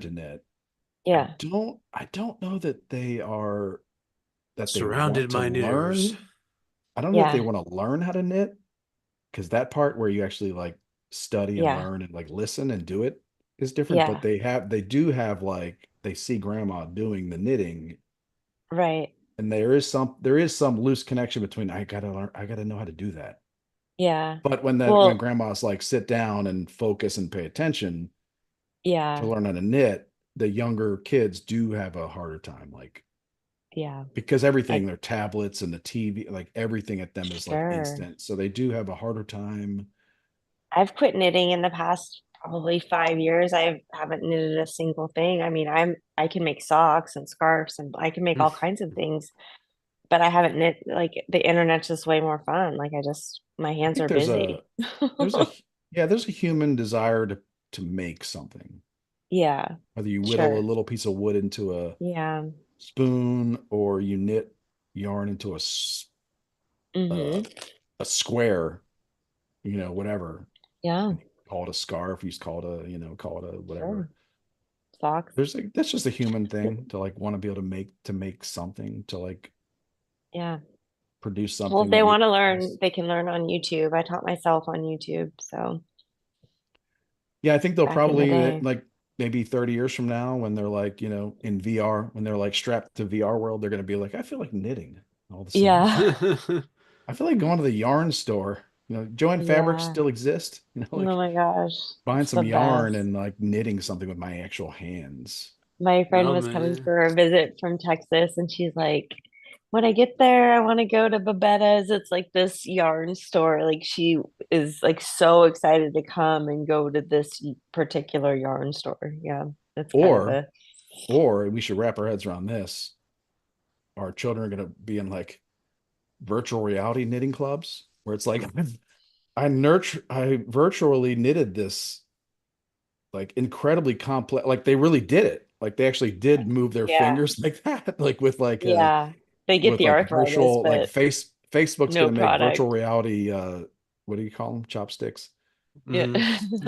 Speaker 2: knit.
Speaker 3: Yeah,
Speaker 2: I don't know that they want
Speaker 1: Surrounded
Speaker 2: to
Speaker 1: by knitters.
Speaker 2: learn. I don't know if they
Speaker 3: yeah,
Speaker 2: want to learn how to knit, because that part where you actually like study and
Speaker 3: yeah,
Speaker 2: learn and like listen and do it is different. But
Speaker 3: yeah.
Speaker 2: they do have like they see grandma doing the knitting,
Speaker 3: Right.
Speaker 2: and there is some loose connection between I gotta know how to do that.
Speaker 3: Yeah.
Speaker 2: But when
Speaker 3: Well,
Speaker 2: grandma's like sit down and focus and pay attention to
Speaker 3: yeah,
Speaker 2: learn how to knit, the younger kids do have a harder time, like
Speaker 3: yeah.
Speaker 2: because
Speaker 3: I
Speaker 2: everything, their tablets and the TV, like everything at them is like
Speaker 3: sure.
Speaker 2: instant. So they do have a harder time.
Speaker 3: I've quit knitting in the past probably 5 years. I haven't knitted a single thing. I mean, I can make socks and scarves and I can make all kinds of things, but I haven't knit like the internet's just way more fun. Like my
Speaker 2: I
Speaker 3: hands
Speaker 2: think
Speaker 3: are busy.
Speaker 2: there's a yeah, there's a human desire to make something.
Speaker 3: Yeah,
Speaker 2: Whether you whittle a
Speaker 3: sure.
Speaker 2: little piece of wood into a
Speaker 3: Yeah.
Speaker 2: spoon, or you knit yarn into uh,
Speaker 3: Hmm.
Speaker 2: a square, whatever.
Speaker 3: Yeah,
Speaker 2: And you call it a scarf, you just call it call it a whatever.
Speaker 3: sure. Socks.
Speaker 2: There's like that's just a human thing to like want to be able to make something, to like
Speaker 3: Yeah.
Speaker 2: produce
Speaker 3: Well, if
Speaker 2: something
Speaker 3: they
Speaker 2: that you
Speaker 3: want to learn,
Speaker 2: pass.
Speaker 3: they can learn on YouTube. I taught myself on YouTube, so
Speaker 2: Yeah, I think they'll
Speaker 3: back in the
Speaker 2: probably
Speaker 3: day.
Speaker 2: like maybe 30 years from now, when they're like, in VR, when they're like strapped to VR world, they're going to be like, I feel like knitting all of a sudden.
Speaker 3: Yeah.
Speaker 2: I feel like going to the yarn store. Joanne Fabrics
Speaker 3: Yeah.
Speaker 2: still exist.
Speaker 3: Oh
Speaker 2: Like
Speaker 3: my gosh.
Speaker 2: buying
Speaker 3: It's the
Speaker 2: some yarn
Speaker 3: best.
Speaker 2: and like knitting something with my actual hands.
Speaker 3: My friend
Speaker 1: Oh
Speaker 3: was coming
Speaker 1: man.
Speaker 3: for a visit from Texas and she's like, when I get there, I want to go to Babetta's. It's like this yarn store. Like she is like so excited to come and go to this particular yarn store. Yeah. That's kind of
Speaker 2: Or,
Speaker 3: a
Speaker 2: or we should wrap our heads around this. Our children are going to be in like virtual reality knitting clubs where it's like, I virtually knitted this like incredibly complex, like they really did it, like they actually did move their
Speaker 3: yeah.
Speaker 2: fingers like that, like with like
Speaker 3: Yeah. They get
Speaker 2: with
Speaker 3: the
Speaker 2: like
Speaker 3: arthritis,
Speaker 2: virtual, like
Speaker 3: but
Speaker 2: Facebook's
Speaker 3: no
Speaker 2: going to make virtual
Speaker 3: product.
Speaker 2: reality, what do you call them, chopsticks,
Speaker 3: Yeah.
Speaker 1: Hmm.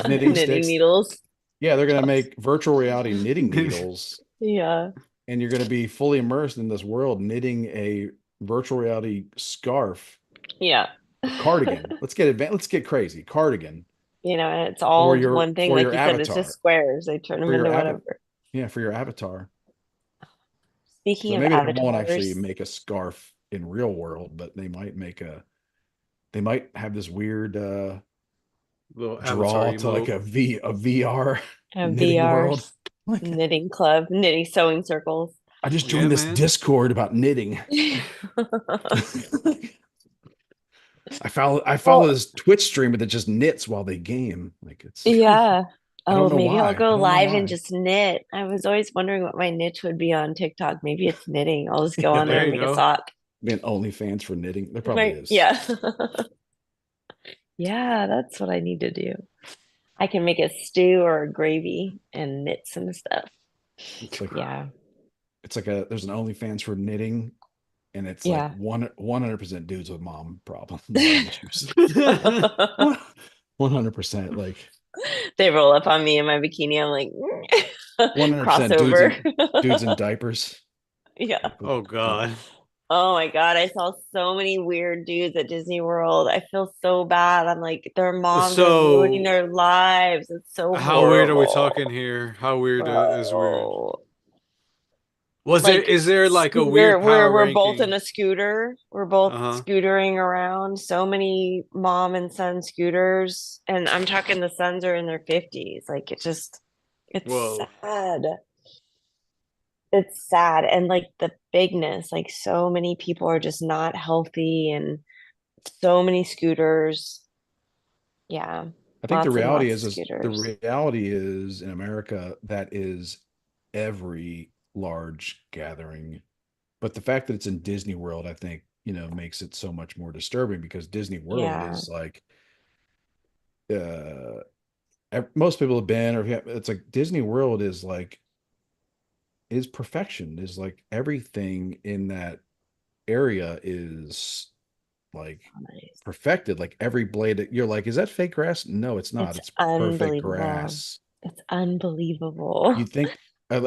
Speaker 2: knitting
Speaker 3: Knitting
Speaker 2: sticks.
Speaker 3: needles.
Speaker 2: Yeah, they're going to
Speaker 3: Chops.
Speaker 2: make virtual reality knitting needles,
Speaker 3: Yeah.
Speaker 2: and you're going to be fully immersed in this world knitting a virtual reality scarf
Speaker 3: Yeah.
Speaker 2: or cardigan. Let's get crazy, cardigan
Speaker 3: And it's all one thing.
Speaker 2: for
Speaker 3: Like
Speaker 2: your
Speaker 3: you said, it's just
Speaker 2: avatar,
Speaker 3: squares. They turn
Speaker 2: for
Speaker 3: them
Speaker 2: your
Speaker 3: into
Speaker 2: avatar.
Speaker 3: whatever.
Speaker 2: Yeah, for your avatar.
Speaker 3: Speaking
Speaker 2: So
Speaker 3: of
Speaker 2: maybe they won't actually
Speaker 3: avatars,
Speaker 2: make a scarf in real world, but they might have this weird
Speaker 1: Little avatar
Speaker 2: draw to like
Speaker 1: emote.
Speaker 2: a VR knitting
Speaker 3: VR
Speaker 2: world. Like,
Speaker 3: knitting club, knitting sewing circles.
Speaker 2: I just
Speaker 1: Yeah,
Speaker 2: joined this
Speaker 1: man.
Speaker 2: Discord about knitting. I follow
Speaker 3: Well,
Speaker 2: this Twitch streamer that just knits while they game. Like it's
Speaker 3: yeah.
Speaker 2: I don't
Speaker 3: Oh,
Speaker 2: know
Speaker 3: maybe I'll
Speaker 2: why. I
Speaker 3: go
Speaker 2: don't know
Speaker 3: live and
Speaker 2: why.
Speaker 3: just knit. I was always wondering what my niche would be on TikTok. Maybe it's knitting. I'll just go
Speaker 2: Yeah,
Speaker 3: on there
Speaker 2: there
Speaker 1: There
Speaker 3: and
Speaker 1: you
Speaker 3: make a
Speaker 1: go.
Speaker 3: sock.
Speaker 2: be an OnlyFans for knitting. There probably is.
Speaker 3: Yeah. Yeah, that's what I need to do. I can make a stew or a gravy and knit some stuff.
Speaker 2: It's like
Speaker 3: Yeah.
Speaker 2: there's an OnlyFans for knitting, and it's like
Speaker 3: Yeah.
Speaker 2: 100% dudes with mom issues. 100%, like
Speaker 3: They roll up on me in my bikini. I'm like,
Speaker 2: 100%
Speaker 3: crossover.
Speaker 2: dudes in diapers.
Speaker 3: Yeah.
Speaker 2: Like,
Speaker 1: Oh God.
Speaker 3: Oh my God. I saw so many weird dudes at Disney World. I feel so bad. I'm like, their moms are ruining
Speaker 1: So,
Speaker 3: their lives. It's so
Speaker 1: how weird are we
Speaker 3: horrible.
Speaker 1: talking here? How weird is weird?
Speaker 3: Bro. Like
Speaker 1: Is there like a
Speaker 3: scooter,
Speaker 1: weird power
Speaker 3: we're both in
Speaker 1: ranking?
Speaker 3: a scooter. We're both
Speaker 1: Uh-huh.
Speaker 3: scootering around. So many mom and son scooters. And I'm talking the sons are in their 50s. Like it's
Speaker 1: Whoa.
Speaker 3: sad. it's sad. And like the bigness, like so many people are just not healthy and so many scooters. Yeah,
Speaker 2: I think the
Speaker 3: lots and
Speaker 2: reality
Speaker 3: lots of
Speaker 2: is the
Speaker 3: scooters.
Speaker 2: reality is in America that is every large gathering. But the fact that it's in Disney World, I think, makes it so much more disturbing because Disney World
Speaker 3: Yeah,
Speaker 2: is like uh most people have been, or it's like Disney World is like is perfection, is like everything in that area is like
Speaker 3: nice.
Speaker 2: perfected. Like every blade, you're like, is that fake grass? No, it's not.
Speaker 3: It's
Speaker 2: It's perfect
Speaker 3: unbelievable.
Speaker 2: grass.
Speaker 3: It's unbelievable.
Speaker 2: You think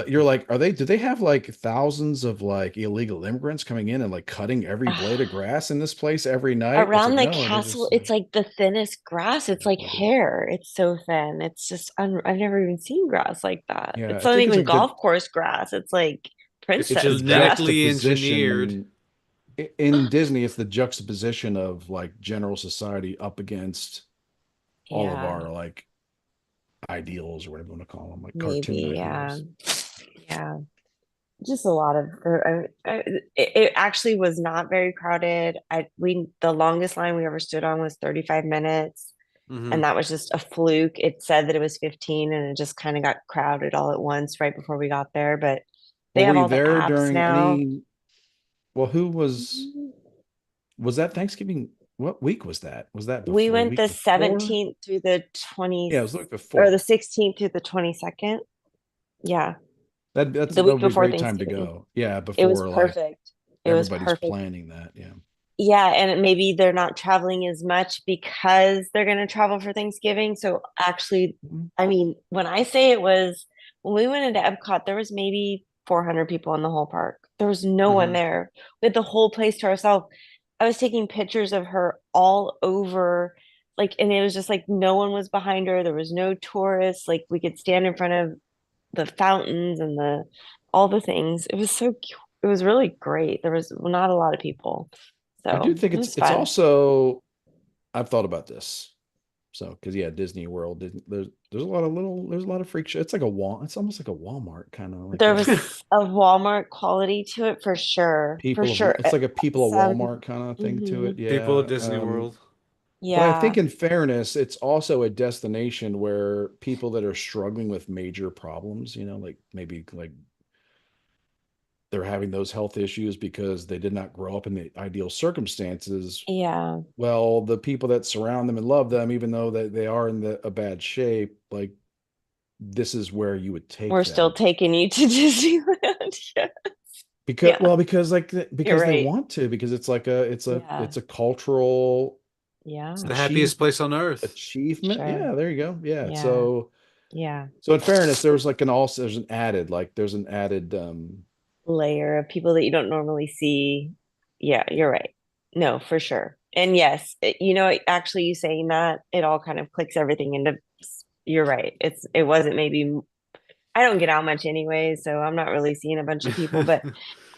Speaker 2: you're like, do they have like thousands of like illegal immigrants coming in and like cutting every blade of grass in this place every night? It's
Speaker 3: Around
Speaker 2: like,
Speaker 3: the
Speaker 2: no, they're
Speaker 3: castle,
Speaker 2: just
Speaker 3: it's like the thinnest grass. It's like hair. It's so thin. It's just I've never even seen grass like that.
Speaker 2: yeah,
Speaker 3: It's
Speaker 2: I
Speaker 3: not
Speaker 2: think it's
Speaker 3: even
Speaker 2: like the
Speaker 3: golf course grass. It's like
Speaker 1: It's
Speaker 2: it's the
Speaker 3: princess grass.
Speaker 1: genetically engineered.
Speaker 2: juxtaposition in Disney, it's the juxtaposition of like general society up against all of
Speaker 3: Yeah,
Speaker 2: our like ideals or whatever you want to call them, like cartoon
Speaker 3: maybe. Yeah,
Speaker 2: ideals.
Speaker 3: yeah. Just a lot of. It actually was not very crowded. The longest line we ever stood on was 35 minutes.
Speaker 1: Hmm.
Speaker 3: And that was just a fluke. It said that it was 15 and it just kind of got crowded all at once right before we got there. But they
Speaker 2: Well, were
Speaker 3: have
Speaker 2: you
Speaker 3: all the
Speaker 2: there
Speaker 3: apps
Speaker 2: during
Speaker 3: now.
Speaker 2: any? Well, who was that Thanksgiving? What week was that? Was that
Speaker 3: We
Speaker 2: before the
Speaker 3: went
Speaker 2: week
Speaker 3: the
Speaker 2: before?
Speaker 3: 17th through the 20
Speaker 2: Yeah, it was the week
Speaker 3: or the
Speaker 2: before.
Speaker 3: 16th through the 22nd. Yeah,
Speaker 2: That
Speaker 3: the week
Speaker 2: would be a
Speaker 3: before
Speaker 2: great time to
Speaker 3: Thanksgiving.
Speaker 2: go. Yeah,
Speaker 3: It was
Speaker 2: before like
Speaker 3: perfect. It was
Speaker 2: everybody's
Speaker 3: perfect.
Speaker 2: planning that. Yeah.
Speaker 3: Yeah, and maybe they're not traveling as much because they're going to travel for Thanksgiving. So actually,
Speaker 2: Mhm.
Speaker 3: I mean, when I say it was when we went into Epcot, there was maybe 400 people in the whole park. There was no one
Speaker 1: Hmm.
Speaker 3: there. We had the whole place to ourselves. I was taking pictures of her all over, like, and it was just like no one was behind her. There was no tourists. Like we could stand in front of the fountains and the all the things. It was so cute. It was really great. There was not a lot of people.
Speaker 2: I do
Speaker 3: So
Speaker 2: think
Speaker 3: it
Speaker 2: it's
Speaker 3: was
Speaker 2: it's
Speaker 3: fun.
Speaker 2: also I've thought about this. So, because yeah, Disney World, there's a lot of there's a lot of freak show. It's like a wall. It's almost like a Walmart kind of like
Speaker 3: There was a Walmart quality to it for sure. For
Speaker 2: people of
Speaker 3: sure.
Speaker 2: it's like a people of
Speaker 3: Some
Speaker 2: Walmart kind of thing to it.
Speaker 3: mhm.
Speaker 1: People at
Speaker 2: Yeah.
Speaker 1: Disney World.
Speaker 2: But I think
Speaker 3: Yeah.
Speaker 2: in fairness, it's also a destination where people that are struggling with major problems, like maybe like they're having those health issues because they did not grow up in the ideal circumstances.
Speaker 3: Yeah.
Speaker 2: Well, the people that surround them and love them, even though they are in a bad shape, like this is where you would
Speaker 3: We're
Speaker 2: take
Speaker 3: still
Speaker 2: them
Speaker 3: taking you to Disneyland. Yeah.
Speaker 2: because
Speaker 3: Yeah. You're
Speaker 2: because they
Speaker 3: right.
Speaker 2: want to, because it's like
Speaker 3: Yeah.
Speaker 2: it's a cultural
Speaker 1: It's
Speaker 3: Yeah.
Speaker 1: the happiest place on earth.
Speaker 2: achievement.
Speaker 3: Sure.
Speaker 2: Yeah, there you go. Yeah.
Speaker 3: Yeah. Yeah.
Speaker 2: So in fairness, there was like there's an added
Speaker 3: Layer of people that you don't normally see. Yeah, you're right. No, for sure. And yes, actually you saying that, it all kind of clicks everything into you're right. It wasn't maybe I don't get out much anyway, so I'm not really seeing a bunch of people, but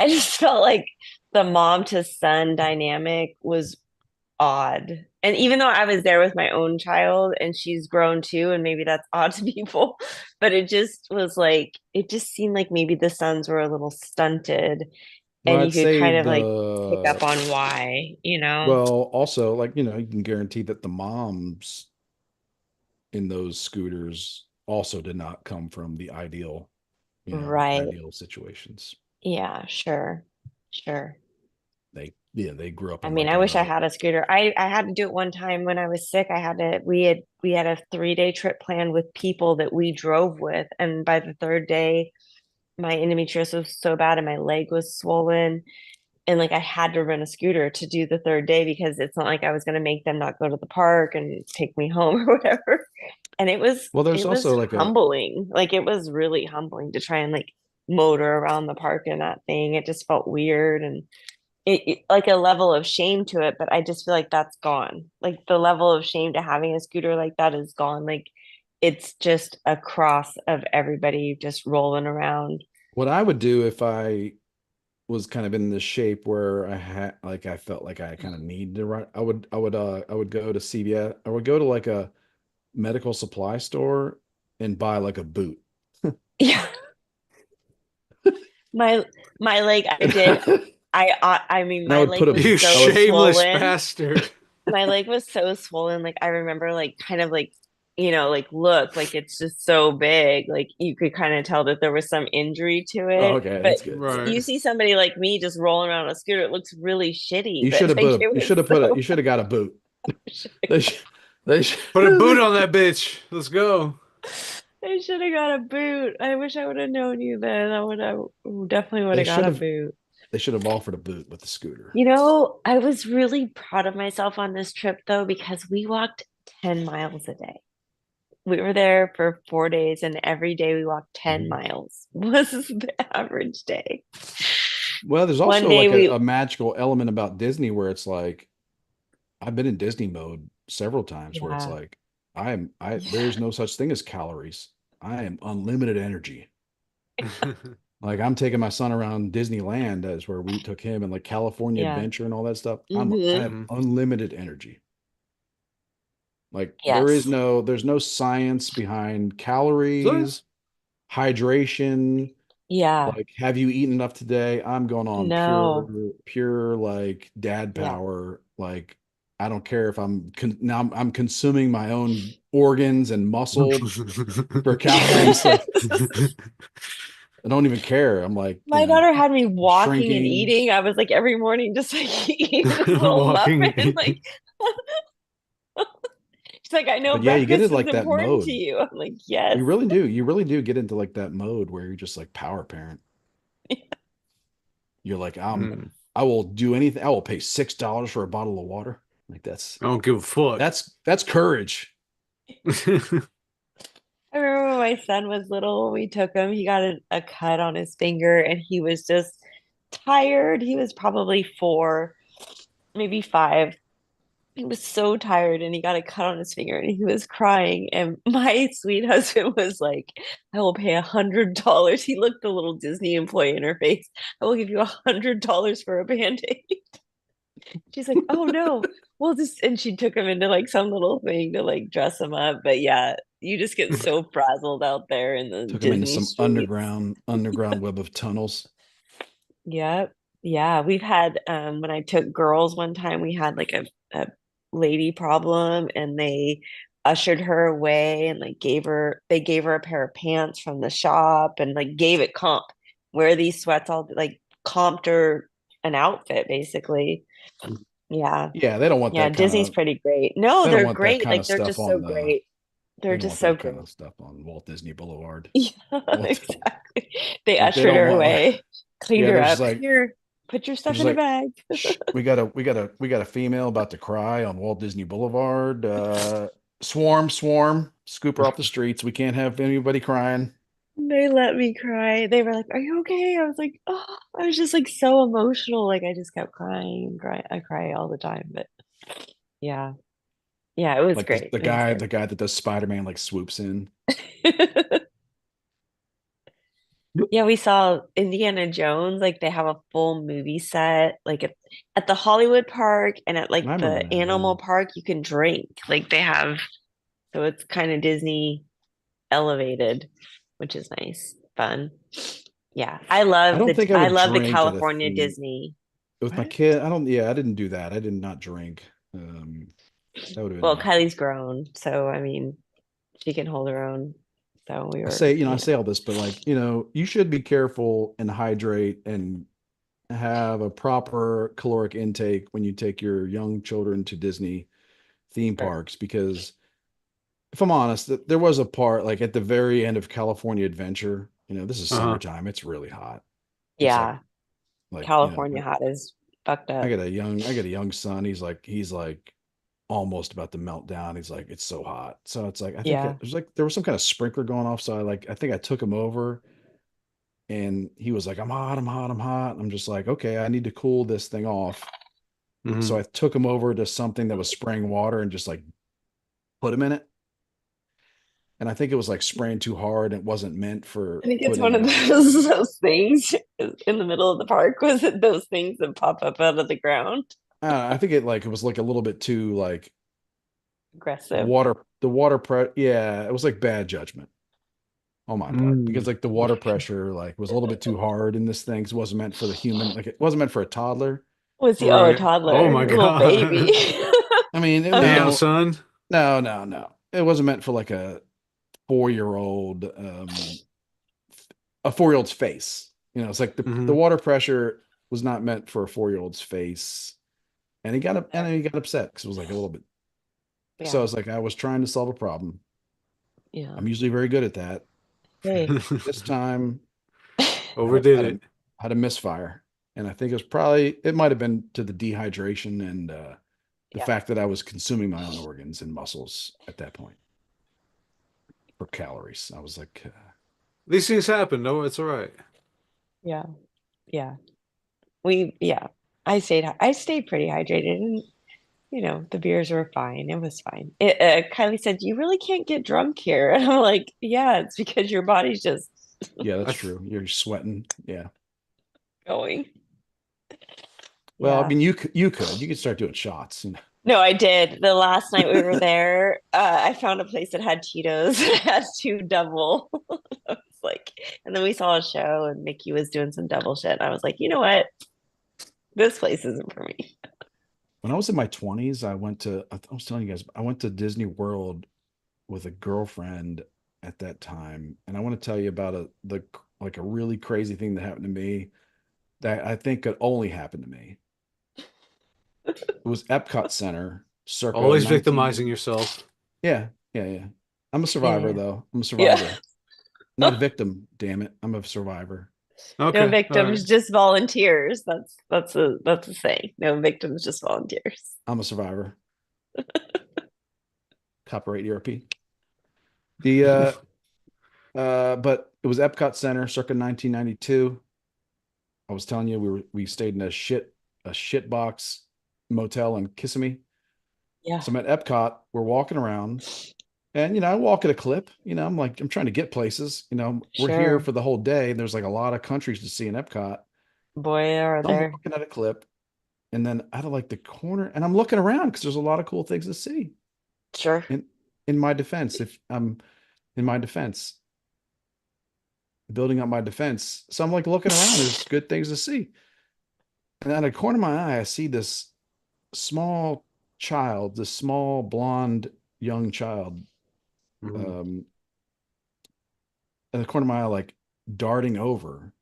Speaker 3: I just felt like the mom to son dynamic was odd. And even though I was there with my own child and she's grown too, and maybe that's odd to people, but it just was like, it just seemed like maybe the sons were a little stunted
Speaker 2: well,
Speaker 3: and you
Speaker 2: I'd
Speaker 3: could
Speaker 2: say
Speaker 3: kind of like pick up on why.
Speaker 2: well, also like, you can guarantee that the moms in those scooters also did not come from the ideal,
Speaker 3: Right.
Speaker 2: ideal situations.
Speaker 3: Yeah, sure. Sure.
Speaker 2: They grew up
Speaker 3: I
Speaker 2: in
Speaker 3: mean,
Speaker 2: like
Speaker 3: I wish I
Speaker 2: a
Speaker 3: had a scooter. I had to do it one time when I was sick. We had a 3-day trip planned with people that we drove with, and by the third day, my endometriosis was so bad and my leg was swollen, and like I had to rent a scooter to do the third day because it's not like I was going to make them not go to the park and take me home or whatever. And it was
Speaker 2: well, there's
Speaker 3: it was
Speaker 2: also like a
Speaker 3: humbling. Like it was really humbling to try and like motor around the park in that thing. It just felt weird and like a level of shame to it, but I just feel like that's gone. Like the level of shame to having a scooter like that is gone. Like it's just a cross of everybody just rolling around.
Speaker 2: what I would do if I was kind of in this shape where I felt like I kind of need to run. I would go to CVS. I would go to like a medical supply store and buy like a boot.
Speaker 3: Yeah. My my leg, I did. I mean,
Speaker 2: And I
Speaker 3: my
Speaker 2: would put
Speaker 3: leg
Speaker 2: a,
Speaker 3: was
Speaker 1: You
Speaker 2: I
Speaker 3: so
Speaker 2: would,
Speaker 1: shameless
Speaker 3: swollen.
Speaker 1: bastard.
Speaker 3: My leg was so swollen. Like I remember, like kind of like like look, like it's just so big. Like you could kind of tell that there was some injury to
Speaker 2: oh,
Speaker 3: it.
Speaker 2: okay,
Speaker 3: But
Speaker 2: that's good.
Speaker 1: Right.
Speaker 3: you see somebody like me just rolling around on a scooter, it looks really shitty.
Speaker 2: You
Speaker 3: But
Speaker 2: should have
Speaker 3: like
Speaker 2: put a,
Speaker 3: it
Speaker 2: you
Speaker 3: was
Speaker 2: should have put a,
Speaker 3: so.
Speaker 2: you should have got a boot. They should, they should,
Speaker 1: Put a boot on that bitch. Let's go.
Speaker 3: I should have got a boot. I wish I would have known you then. I would have definitely would
Speaker 2: they
Speaker 3: have got
Speaker 2: should
Speaker 3: a
Speaker 2: have,
Speaker 3: boot.
Speaker 2: they should have offered a boot with the scooter.
Speaker 3: I was really proud of myself on this trip though, because we walked 10 miles a day. We were there for 4 days, and every day we walked 10
Speaker 2: Mhm.
Speaker 3: miles was the average day.
Speaker 2: Well, there's
Speaker 3: One
Speaker 2: also
Speaker 3: day
Speaker 2: like a
Speaker 3: we,
Speaker 2: magical element about Disney where it's like I've been in Disney mode several times where it's
Speaker 3: yeah,
Speaker 2: like there
Speaker 3: yeah,
Speaker 2: is no such thing as calories. I am unlimited energy. Like I'm taking my son around Disneyland as where we took him and like California
Speaker 3: yeah.
Speaker 2: Adventure and all that stuff. I
Speaker 3: Hmm.
Speaker 2: have
Speaker 1: Mhm.
Speaker 2: unlimited energy. Like
Speaker 3: Yes.
Speaker 2: there's no science behind
Speaker 1: So,
Speaker 2: calories, hydration.
Speaker 3: Yeah.
Speaker 2: Like, have you eaten enough today? I'm going on
Speaker 3: No.
Speaker 2: pure like dad
Speaker 3: Yeah.
Speaker 2: power. Like, I don't care if now I'm consuming my own organs and muscle for calories. Like, I don't even care. I'm like,
Speaker 3: My daughter had me walking and
Speaker 2: shrinking.
Speaker 3: eating. I was like every morning just like eating this little
Speaker 1: walking.
Speaker 3: muffin. Like she's like, I know
Speaker 2: But yeah, you get
Speaker 3: breakfast
Speaker 2: into
Speaker 3: is
Speaker 2: like that
Speaker 3: important to
Speaker 2: mode.
Speaker 3: you. I'm like, yes.
Speaker 2: You really do. You really do get into like that mode where you're just like power parent. You're like,
Speaker 1: Mm.
Speaker 2: I will do anything. I will pay $6 for a bottle of water. Like
Speaker 1: I don't give a fuck.
Speaker 2: that's courage.
Speaker 3: I remember when my son was little, we took him, he got a cut on his finger and he was just tired. He was probably 4, maybe 5. He was so tired and he got a cut on his finger and he was crying. And my sweet husband was like, I will pay $100. He looked a little Disney employee in her face. I will give you $100 for a band-aid. She's like, oh no, we'll just, and she took him into like some little thing to like dress him up. But yeah, you just get so frazzled out there in the
Speaker 2: Took him into
Speaker 3: Disney
Speaker 2: some
Speaker 3: streets.
Speaker 2: underground web of tunnels.
Speaker 3: Yep. Yeah. We've had when I took girls one time, we had like a lady problem and they ushered her away and like they gave her a pair of pants from the shop and like gave it comp. Wear these sweats all like comped her an outfit basically. Yeah.
Speaker 2: Yeah, they don't want
Speaker 3: Yeah,
Speaker 2: that kind
Speaker 3: Disney's
Speaker 2: of
Speaker 3: pretty great. No,
Speaker 2: they don't
Speaker 3: they're
Speaker 2: want that
Speaker 3: great.
Speaker 2: kind
Speaker 3: Like
Speaker 2: of
Speaker 3: they're
Speaker 2: stuff
Speaker 3: just so
Speaker 2: on the
Speaker 3: great.
Speaker 2: they
Speaker 3: They're
Speaker 2: don't
Speaker 3: just
Speaker 2: want
Speaker 3: so
Speaker 2: that kind of
Speaker 3: great.
Speaker 2: stuff on Walt Disney Boulevard.
Speaker 3: Yeah,
Speaker 2: Walt,
Speaker 3: exactly. They
Speaker 2: like they
Speaker 3: ushered
Speaker 2: don't
Speaker 3: her
Speaker 2: want
Speaker 3: away, cleaned
Speaker 2: yeah,
Speaker 3: her
Speaker 2: they're just
Speaker 3: up.
Speaker 2: like
Speaker 3: Here, put your
Speaker 2: they're
Speaker 3: stuff
Speaker 2: just
Speaker 3: in a
Speaker 2: like
Speaker 3: bag.
Speaker 2: Shh, we got a female about to cry on Walt Disney Boulevard. Swarm, scoop her off the streets. We can't have anybody crying.
Speaker 3: They let me cry. They were like, "Are you okay?" I was like, "Oh," I was just like so emotional. Like I just kept crying and crying. I cry all the time, but yeah, yeah, it was
Speaker 2: Like the,
Speaker 3: great.
Speaker 2: the
Speaker 3: It was
Speaker 2: guy,
Speaker 3: great.
Speaker 2: the guy that does Spider-Man like swoops in.
Speaker 3: Yeah, we saw Indiana Jones. Like they have a full movie set. Like at the Hollywood Park and at like
Speaker 2: I remember
Speaker 3: the
Speaker 2: that, yeah.
Speaker 3: animal park, you can drink. Like they have, so it's kind of Disney elevated, which is nice, fun. Yeah,
Speaker 2: I don't think I
Speaker 3: I
Speaker 2: would
Speaker 3: love the
Speaker 2: drink at a
Speaker 3: California
Speaker 2: theme
Speaker 3: Disney.
Speaker 2: with my
Speaker 3: What?
Speaker 2: kid. I didn't do that. I did not drink. That would have been
Speaker 3: Well,
Speaker 2: awkward.
Speaker 3: Kylie's grown, so I mean, she can hold her own. So we were,
Speaker 2: I say all this, but like, you should be careful and hydrate and have a proper caloric intake when you take your young children to Disney theme
Speaker 3: sure.
Speaker 2: parks because if I'm honest, there was a part like at the very end of California Adventure, this is
Speaker 1: Uh-huh.
Speaker 2: summertime, it's really hot. It's
Speaker 3: Yeah,
Speaker 2: like,
Speaker 3: California hot is fucked
Speaker 2: I
Speaker 3: up.
Speaker 2: got a young son. He's like almost about to melt down. He's like, it's so hot. So it's like, I think
Speaker 3: Yeah,
Speaker 2: there was some kind of sprinkler going off. So I think I took him over and he was like, I'm hot, I'm hot, I'm hot. I'm just like, okay, I need to cool this thing off. So
Speaker 1: Hmm.
Speaker 2: I took him over to something that was spraying water and just like put him in it. And I think it was like spraying too hard. It wasn't meant
Speaker 3: I
Speaker 2: for
Speaker 3: think it's one
Speaker 2: putting
Speaker 3: of those things in the middle of the park. Was it those things that pop up out of the ground?
Speaker 2: I think it was like a little bit too like
Speaker 3: Aggressive.
Speaker 2: yeah, it was like bad judgment. on my part because
Speaker 1: Mm.
Speaker 2: like the water pressure like was a little bit too hard in this thing. 'Cause it wasn't meant for the human. Like it wasn't meant for a toddler.
Speaker 3: Was he? Oh, a
Speaker 1: Right. Oh
Speaker 3: toddler,
Speaker 1: my
Speaker 3: a little baby.
Speaker 1: God.
Speaker 2: I mean,
Speaker 1: Damn,
Speaker 3: Oh,
Speaker 1: son.
Speaker 2: no. It wasn't meant for like a 4-year-old, a 4-year-old's face. You know, it's like the
Speaker 1: Hmm.
Speaker 2: water pressure was not meant for a 4-year-old's face. And and then he got upset because it was like a little bit. So
Speaker 3: yeah,
Speaker 2: it's like I was trying to solve a problem.
Speaker 3: yeah.
Speaker 2: I'm usually very good at that.
Speaker 3: Hey,
Speaker 2: This time
Speaker 1: Overdid
Speaker 2: had a
Speaker 1: it.
Speaker 2: had a misfire. And I think it might have been to the dehydration and the
Speaker 3: yeah,
Speaker 2: fact that I was consuming my own organs and muscles at that point for calories. I was like,
Speaker 1: These things happen. No, it's all right.
Speaker 3: yeah, yeah. Yeah. I stayed pretty hydrated, and the beers were fine. It was fine. Kylie said, "You really can't get drunk here," and I'm like, "Yeah, it's because your body's just
Speaker 2: yeah, that's
Speaker 1: I th
Speaker 2: true. You're sweating. Yeah.
Speaker 3: going."
Speaker 2: Well, I
Speaker 3: Yeah.
Speaker 2: mean, you could start doing shots. You know?
Speaker 3: No, I did. The last night we were there, I found a place that had Cheetos. It has two double. I was like, and then we saw a show, and Mickey was doing some double shit. And I was like, you know what? This place isn't for me.
Speaker 2: When I was in my 20s, I was telling you guys, I went to Disney World with a girlfriend at that time, and I want to tell you about like a really crazy thing that happened to me that I think could only happen to me. It was Epcot Center, circa
Speaker 1: always victimizing
Speaker 2: 19.
Speaker 1: yourself.
Speaker 2: Yeah, yeah. I'm a survivor
Speaker 3: Yeah.
Speaker 2: though. I'm a
Speaker 3: Yeah.
Speaker 2: survivor, not a victim. Damn it, I'm a survivor.
Speaker 3: No
Speaker 1: Okay. All right.
Speaker 3: victims, just volunteers. That's a saying. No victims, just volunteers.
Speaker 2: I'm a survivor. Copyright ERP. The but it was Epcot Center, circa 1992. I was telling you we stayed in a shit box motel in Kissimmee.
Speaker 3: Yeah,
Speaker 2: So I'm at Epcot. We're walking around, and I walk at a clip. I'm trying to get places. We're here
Speaker 3: sure.
Speaker 2: for the whole day. And there's like a lot of countries to see in Epcot.
Speaker 3: Boy, are
Speaker 2: So I'm
Speaker 3: there.
Speaker 2: walking at a clip, and then out of like the corner, and I'm looking around because there's a lot of cool things to see.
Speaker 3: Sure.
Speaker 2: In in my defense, if I'm in my defense, building up my defense, so I'm like looking around. There's good things to see, and out of the corner of my eye, I see this small child, this small blonde young child,
Speaker 1: Mhm.
Speaker 2: um, in the corner of my eye, like darting over.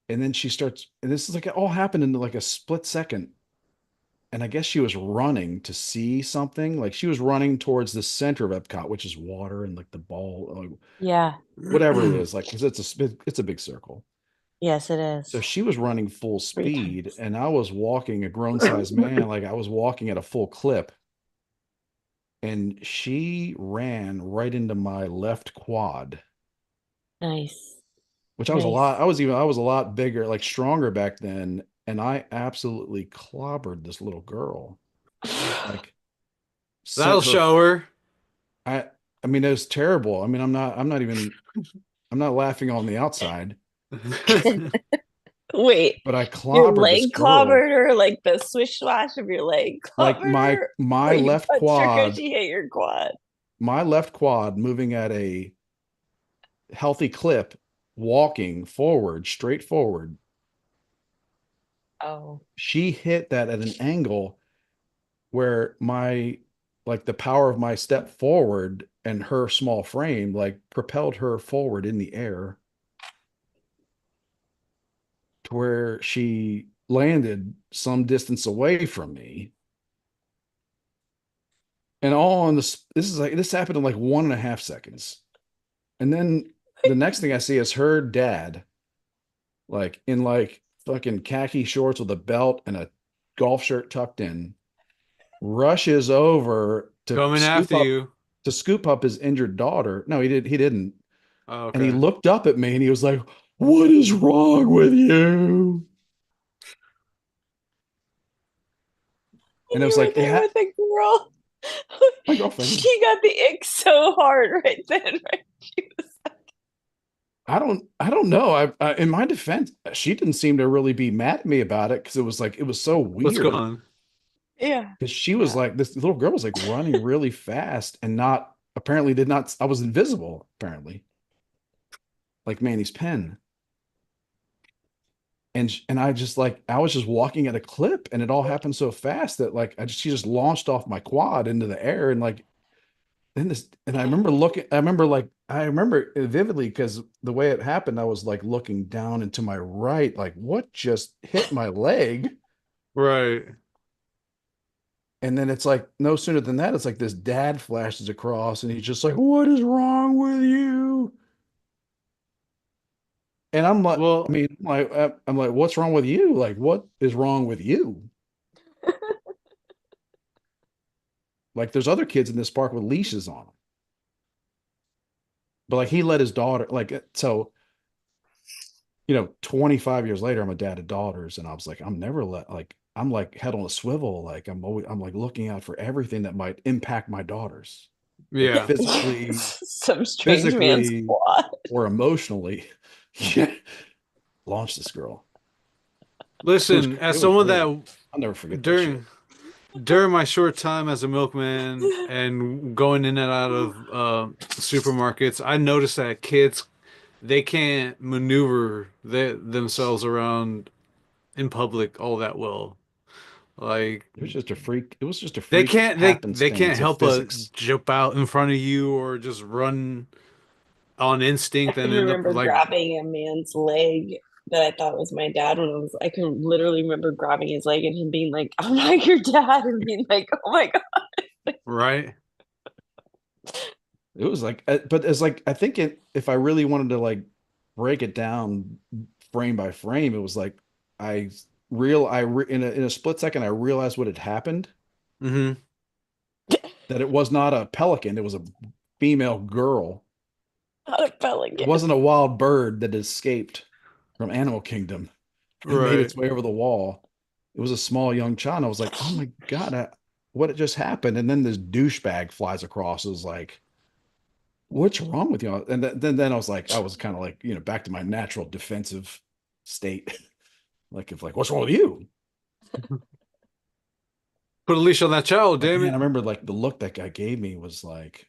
Speaker 2: And then she starts, and this is like it all happened in like a split second. And I guess she was running to see something. Like she was running towards the center of Epcot, which is water and like the ball,
Speaker 3: Yeah.
Speaker 2: whatever it is, like because it's a big circle.
Speaker 3: Yes, it
Speaker 2: So
Speaker 3: is.
Speaker 2: she was running full
Speaker 3: Three
Speaker 2: speed,
Speaker 3: times.
Speaker 2: and I was walking a grown sized man, like I was walking at a full clip, and she ran right into my left quad,
Speaker 3: Nice.
Speaker 2: which
Speaker 3: Nice.
Speaker 2: I was a lot bigger, like stronger back then, and I absolutely clobbered this little girl, like
Speaker 1: That'll
Speaker 2: sent her.
Speaker 1: show her.
Speaker 2: I I mean, it was terrible. I mean, I'm not laughing on the outside,
Speaker 3: Wait,
Speaker 2: but I
Speaker 3: your
Speaker 2: clobbered this
Speaker 3: leg
Speaker 2: girl.
Speaker 3: clobbered her, like the swish swash of your leg
Speaker 2: Like
Speaker 3: clobbered her, or you punched her because she hit your quad?
Speaker 2: my left quad moving at a healthy clip, walking forward, straight forward.
Speaker 3: Oh,
Speaker 2: She hit that at an angle where like the power of my step forward and her small frame like propelled her forward in the air to where she landed some distance away from me. And all in this happened in like 1.5 seconds. And then the next thing I see is her dad, like in like fucking khaki shorts with a belt and a golf shirt tucked in, rushes over
Speaker 1: Coming after you.
Speaker 2: to scoop up his injured daughter. No, he didn't.
Speaker 1: Oh,
Speaker 2: And he
Speaker 1: okay.
Speaker 2: looked up at me and he was like, "What is wrong with you?" And
Speaker 3: and
Speaker 2: I was
Speaker 3: you were
Speaker 2: like,
Speaker 3: there
Speaker 2: "Yeah,
Speaker 3: with a girl.
Speaker 2: my girlfriend." Yeah.
Speaker 3: She got the ick so hard right then, right? She was
Speaker 2: I don't know. In my defense, she didn't seem to really be mad at me about it because it was so
Speaker 1: What's going
Speaker 2: weird.
Speaker 1: on?
Speaker 3: yeah,
Speaker 2: Because she was
Speaker 3: yeah.
Speaker 2: like, this little girl was like running really fast and not apparently did not. I was invisible. Apparently, like Manny's pen. And I just like I was just walking at a clip, and it all happened so fast that like she just launched off my quad into the air, and like then this and I remember looking. I remember it vividly because the way it happened, I was like looking down and to my right, like what just hit my leg.
Speaker 1: Right.
Speaker 2: And then it's like no sooner than that, it's like this dad flashes across, and he's just like, "What is wrong with you?" And I'm like, I
Speaker 1: Well,
Speaker 2: mean, I'm like, "What's wrong with you? Like, what is wrong with you?" Like, there's other kids in this park with leashes on them, but like he let his daughter, like, so 25 years later, I'm a dad of daughters, and I was like, I'm never let like I'm like head on a swivel, like I'm like looking out for everything that might impact my daughters, like
Speaker 1: yeah.
Speaker 3: Some strange man's
Speaker 2: physically
Speaker 3: quad.
Speaker 2: or emotionally. Yeah, launch this girl.
Speaker 1: Listen,
Speaker 2: It
Speaker 1: as
Speaker 2: was
Speaker 1: someone
Speaker 2: great.
Speaker 1: that
Speaker 2: I'll never forget that shit.
Speaker 1: during during my short time as a milkman and going in and out of supermarkets, I noticed that kids they can't maneuver themselves around in public all that well. Like
Speaker 2: It was just a freak. It was just a
Speaker 1: they
Speaker 2: freak
Speaker 1: can't they can't
Speaker 2: happenstance of
Speaker 1: help but
Speaker 2: physics.
Speaker 1: jump out in front of you or just run on
Speaker 3: I
Speaker 1: instinct
Speaker 3: can
Speaker 1: and end up
Speaker 3: remember
Speaker 1: like
Speaker 3: grabbing a man's leg that I thought was my dad I can literally remember grabbing his leg and him being like, I'm not your dad, and being like, oh my God.
Speaker 1: right.
Speaker 2: It was like, but it's like I think if I really wanted to like break it down frame by frame, it was like I in a split second I realized what had happened.
Speaker 1: Hmm.
Speaker 2: That it was not a pelican; it was a female girl.
Speaker 3: Not a
Speaker 2: It
Speaker 3: pelican.
Speaker 2: wasn't a wild bird that escaped from Animal Kingdom and made
Speaker 1: Right.
Speaker 2: its way over the wall. It was a small young child. I was like, oh my God, what had just happened? And then this douchebag flies across. It was like, what's wrong with you? And then I was kind of like, back to my natural defensive state. Like, if like, what's wrong with you?
Speaker 1: Put a leash on that child,
Speaker 2: But
Speaker 1: damn
Speaker 2: man, I
Speaker 1: it.
Speaker 2: remember like the look that guy gave me was like,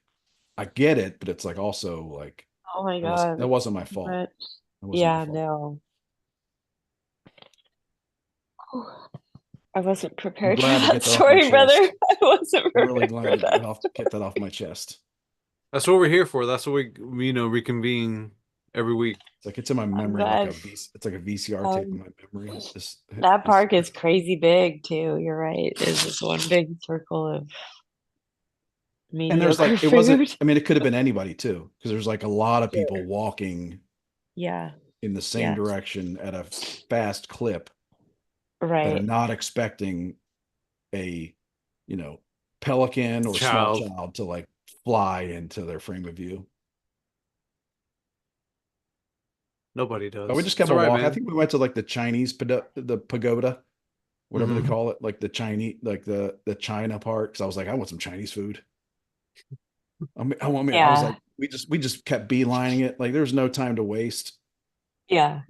Speaker 2: I get it, but it's like also like,
Speaker 3: Oh my
Speaker 2: that
Speaker 3: God.
Speaker 2: wasn't my fault.
Speaker 3: But
Speaker 2: That wasn't my
Speaker 3: yeah,
Speaker 2: fault.
Speaker 3: no. I wasn't
Speaker 2: I'm
Speaker 3: prepared for
Speaker 2: glad to
Speaker 3: that
Speaker 2: get that off my
Speaker 3: story, brother.
Speaker 2: chest.
Speaker 3: I wasn't
Speaker 2: I'm really
Speaker 3: prepared
Speaker 2: glad
Speaker 3: for
Speaker 2: to
Speaker 3: that
Speaker 2: get that off my chest.
Speaker 1: That's what we're here for. That's what we reconvene every week.
Speaker 2: It's like it's in my
Speaker 3: I'm
Speaker 2: memory, like
Speaker 3: glad.
Speaker 2: it's like a VCR tape in
Speaker 3: Um,
Speaker 2: my memory.
Speaker 3: that
Speaker 2: This
Speaker 3: park is crazy big too. You're right. It's just one big circle of
Speaker 2: and there's
Speaker 3: mediocre
Speaker 2: like it wasn't.
Speaker 3: food.
Speaker 2: I mean, it could have been anybody too, because there's like a lot of people
Speaker 3: Sure.
Speaker 2: walking
Speaker 3: Yeah.
Speaker 2: in the same
Speaker 3: Yeah.
Speaker 2: direction at a fast clip that are
Speaker 3: Right.
Speaker 2: not expecting a, you know, pelican or small
Speaker 1: Child.
Speaker 2: child to like fly into their frame of view.
Speaker 1: Nobody
Speaker 2: But we
Speaker 1: does.
Speaker 2: just
Speaker 1: It's
Speaker 2: kept
Speaker 1: all
Speaker 2: on
Speaker 1: right,
Speaker 2: walking. I
Speaker 1: man.
Speaker 2: think we went to like the pagoda, whatever they
Speaker 1: Hmm.
Speaker 2: call it, like the Chinese, like the China part. Because I was like, I want some Chinese food. I was
Speaker 3: Yeah.
Speaker 2: like, we just kept beelining it. Like there was no time to waste.
Speaker 3: Yeah.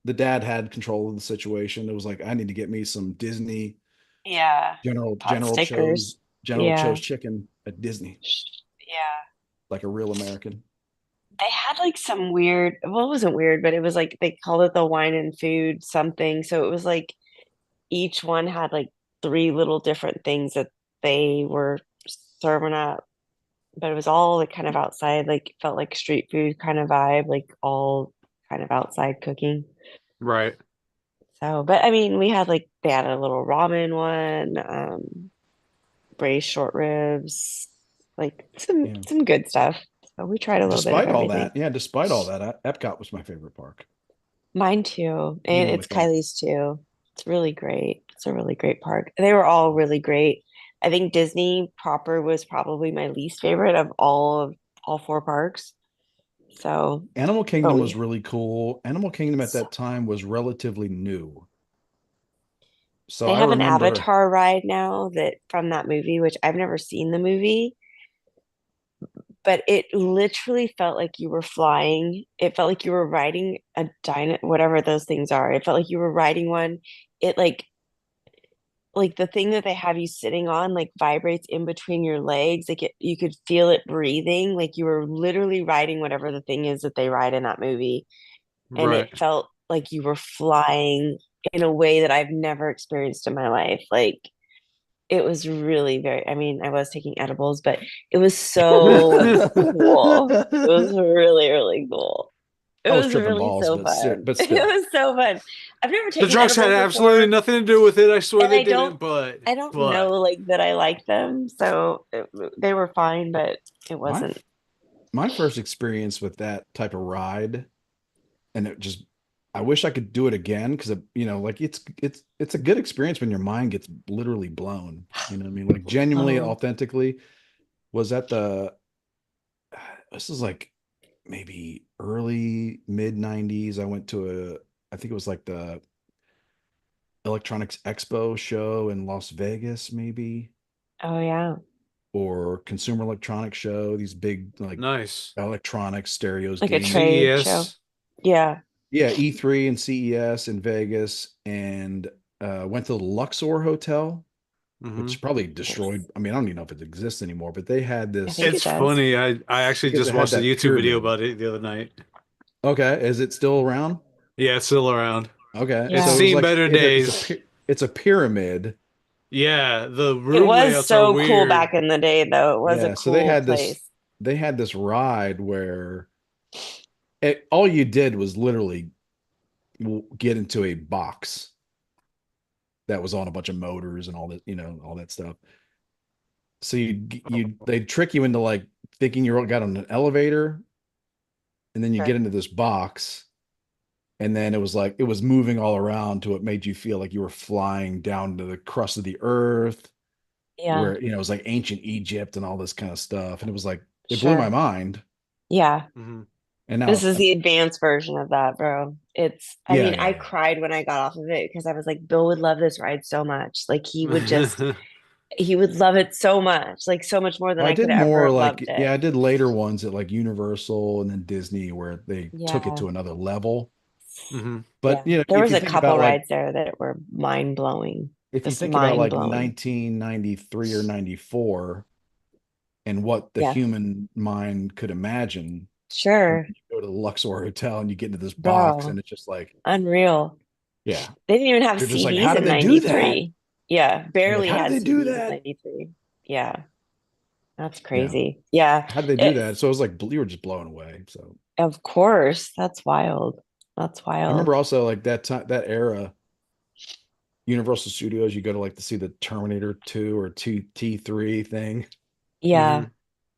Speaker 2: The dad had control of the situation. It was like, I need to get me some Disney
Speaker 3: Yeah.
Speaker 2: General
Speaker 3: Pot
Speaker 2: General
Speaker 3: stickers.
Speaker 2: Cho's General
Speaker 3: Yeah.
Speaker 2: Cho's chicken at Disney,
Speaker 3: Yeah.
Speaker 2: like a real American.
Speaker 3: They had like some weird, well, it wasn't weird, but it was like they called it the wine and food something. So it was like each one had like three little different things that they were serving up, but it was all like kind of outside, like felt like street food kind of vibe, like all kind of outside cooking.
Speaker 1: Right.
Speaker 3: So, but I mean, we had like they had a little ramen one, braised short ribs, like
Speaker 2: Yeah.
Speaker 3: some good stuff. So we tried a little bit of
Speaker 2: Despite all
Speaker 3: everything.
Speaker 2: that, yeah, despite all that, Epcot was my favorite park,
Speaker 3: Mine too. And
Speaker 2: even
Speaker 3: it's
Speaker 2: with that.
Speaker 3: Kylie's too. It's really great. It's a really great park. They were all really great. I think Disney proper was probably my least favorite of all four parks. So,
Speaker 2: Animal
Speaker 3: but
Speaker 2: Kingdom was
Speaker 3: we
Speaker 2: really cool. Animal Kingdom at that time was relatively new. So
Speaker 3: they
Speaker 2: I
Speaker 3: have an
Speaker 2: remember,
Speaker 3: Avatar ride now that from that movie, which I've never seen the movie, but it literally felt like you were flying. It felt like you were riding a whatever those things are. It felt like you were riding one. It like the thing that they have you sitting on like vibrates in between your legs. Like you could feel it breathing. Like you were literally riding whatever the thing is that they ride in that movie. And
Speaker 1: Right.
Speaker 3: it felt like you were flying in a way that I've never experienced in my life. Like it was really I mean, I was taking edibles, but it was so cool. It was really, really cool. It
Speaker 2: I was
Speaker 3: was
Speaker 2: tripping
Speaker 3: really
Speaker 2: balls,
Speaker 3: so
Speaker 2: but
Speaker 3: fun.
Speaker 2: but
Speaker 3: It
Speaker 2: still.
Speaker 3: was so fun. I've never
Speaker 1: The
Speaker 3: taken
Speaker 1: drugs had
Speaker 3: edibles
Speaker 1: absolutely
Speaker 3: before,
Speaker 1: nothing to do with it. I swear
Speaker 3: and
Speaker 1: they didn't,
Speaker 3: I don't know like that I like them, so they were fine, but it
Speaker 2: My
Speaker 3: wasn't.
Speaker 2: my first experience with that type of ride, and it just, I wish I could do it again because like it's a good experience when your mind gets literally blown. You know what I mean? Like genuinely,
Speaker 3: Oh,
Speaker 2: authentically, was at the this is like maybe early mid 90s. I went to I think it was like the Electronics Expo show in Las Vegas, maybe,
Speaker 3: oh yeah,
Speaker 2: or Consumer Electronics Show, these big like
Speaker 1: nice.
Speaker 2: electronics, stereos,
Speaker 3: like a
Speaker 2: gaming.
Speaker 3: trade show.
Speaker 1: CES.
Speaker 3: Yeah,
Speaker 2: Yeah, E3 and CES in Vegas, and went to the Luxor Hotel,
Speaker 1: Hmm.
Speaker 2: which probably
Speaker 3: nice.
Speaker 2: destroyed. I mean, I don't even know if it exists anymore, but they had
Speaker 3: I think
Speaker 2: this
Speaker 3: it
Speaker 1: It's
Speaker 3: does.
Speaker 1: funny. I actually
Speaker 2: because
Speaker 1: just
Speaker 2: it had
Speaker 1: watched a
Speaker 2: that
Speaker 1: YouTube video
Speaker 2: pyramid.
Speaker 1: about it the other night.
Speaker 2: Okay, is it still around?
Speaker 1: Yeah, it's still around.
Speaker 2: Okay,
Speaker 1: It's
Speaker 2: so it
Speaker 3: Yeah.
Speaker 2: was
Speaker 1: seen
Speaker 2: like
Speaker 1: better days.
Speaker 2: it's a pyramid.
Speaker 1: Yeah, the
Speaker 3: It
Speaker 1: room
Speaker 3: was
Speaker 1: layouts are
Speaker 3: so cool
Speaker 1: weird.
Speaker 3: back in the day, though. It was a
Speaker 2: Yeah, so
Speaker 3: cool place.
Speaker 2: they had this ride where all you did was literally get into a box that was on a bunch of motors and all that, all that stuff. So they'd trick you into like thinking you got on an elevator, and then you get
Speaker 3: Sure.
Speaker 2: into this box, and then it was like it was moving all around to it made you feel like you were flying down to the crust of the earth,
Speaker 3: Yeah,
Speaker 2: where it was like ancient Egypt and all this kind of stuff. And it was like it blew my
Speaker 3: sure.
Speaker 2: mind.
Speaker 3: Yeah.
Speaker 1: Hmm.
Speaker 2: And
Speaker 3: This
Speaker 2: now,
Speaker 3: is the advanced version of that, bro. I
Speaker 2: yeah,
Speaker 3: mean,
Speaker 2: yeah,
Speaker 3: I
Speaker 2: yeah.
Speaker 3: cried when I got off of it because I was like, Bill would love this ride so much. Like, he would love it so much, like, so much more than
Speaker 2: Well, I
Speaker 3: I could
Speaker 2: did
Speaker 3: ever
Speaker 2: more
Speaker 3: have loved
Speaker 2: like,
Speaker 3: it.
Speaker 2: yeah, I did later ones at like Universal and then Disney where they took it
Speaker 3: Yeah.
Speaker 2: to another level.
Speaker 1: Hmm.
Speaker 2: But
Speaker 3: Yeah. There
Speaker 2: if
Speaker 3: was
Speaker 2: you
Speaker 3: a
Speaker 2: think
Speaker 3: couple
Speaker 2: about like
Speaker 3: rides there that were mind blowing,
Speaker 2: if you
Speaker 3: just
Speaker 2: think about
Speaker 3: mind
Speaker 2: like
Speaker 3: blowing.
Speaker 2: 1993 or 94 and what the
Speaker 3: Yeah.
Speaker 2: human mind could imagine, and
Speaker 3: Sure.
Speaker 2: you go to the Luxor Hotel and you get into this box and
Speaker 3: Bro,
Speaker 2: it's just like,
Speaker 3: unreal.
Speaker 2: yeah,
Speaker 3: They didn't even have
Speaker 2: you're just like, how
Speaker 3: CDs
Speaker 2: did
Speaker 3: in
Speaker 2: they do that?
Speaker 3: 93. Yeah.
Speaker 2: You're like,
Speaker 3: Barely
Speaker 2: how did
Speaker 3: had
Speaker 2: they do
Speaker 3: CDs in
Speaker 2: that?
Speaker 3: 93. Yeah. That's
Speaker 2: Yeah,
Speaker 3: crazy. Yeah.
Speaker 2: how did they do
Speaker 3: It,
Speaker 2: that? So it was like you were just blown away. So
Speaker 3: of course. That's wild. That's
Speaker 2: I
Speaker 3: wild.
Speaker 2: remember also like that time, that era, Universal Studios, you go to like to see the Terminator 2 or 2 T3 thing.
Speaker 3: Yeah.
Speaker 1: Hmm.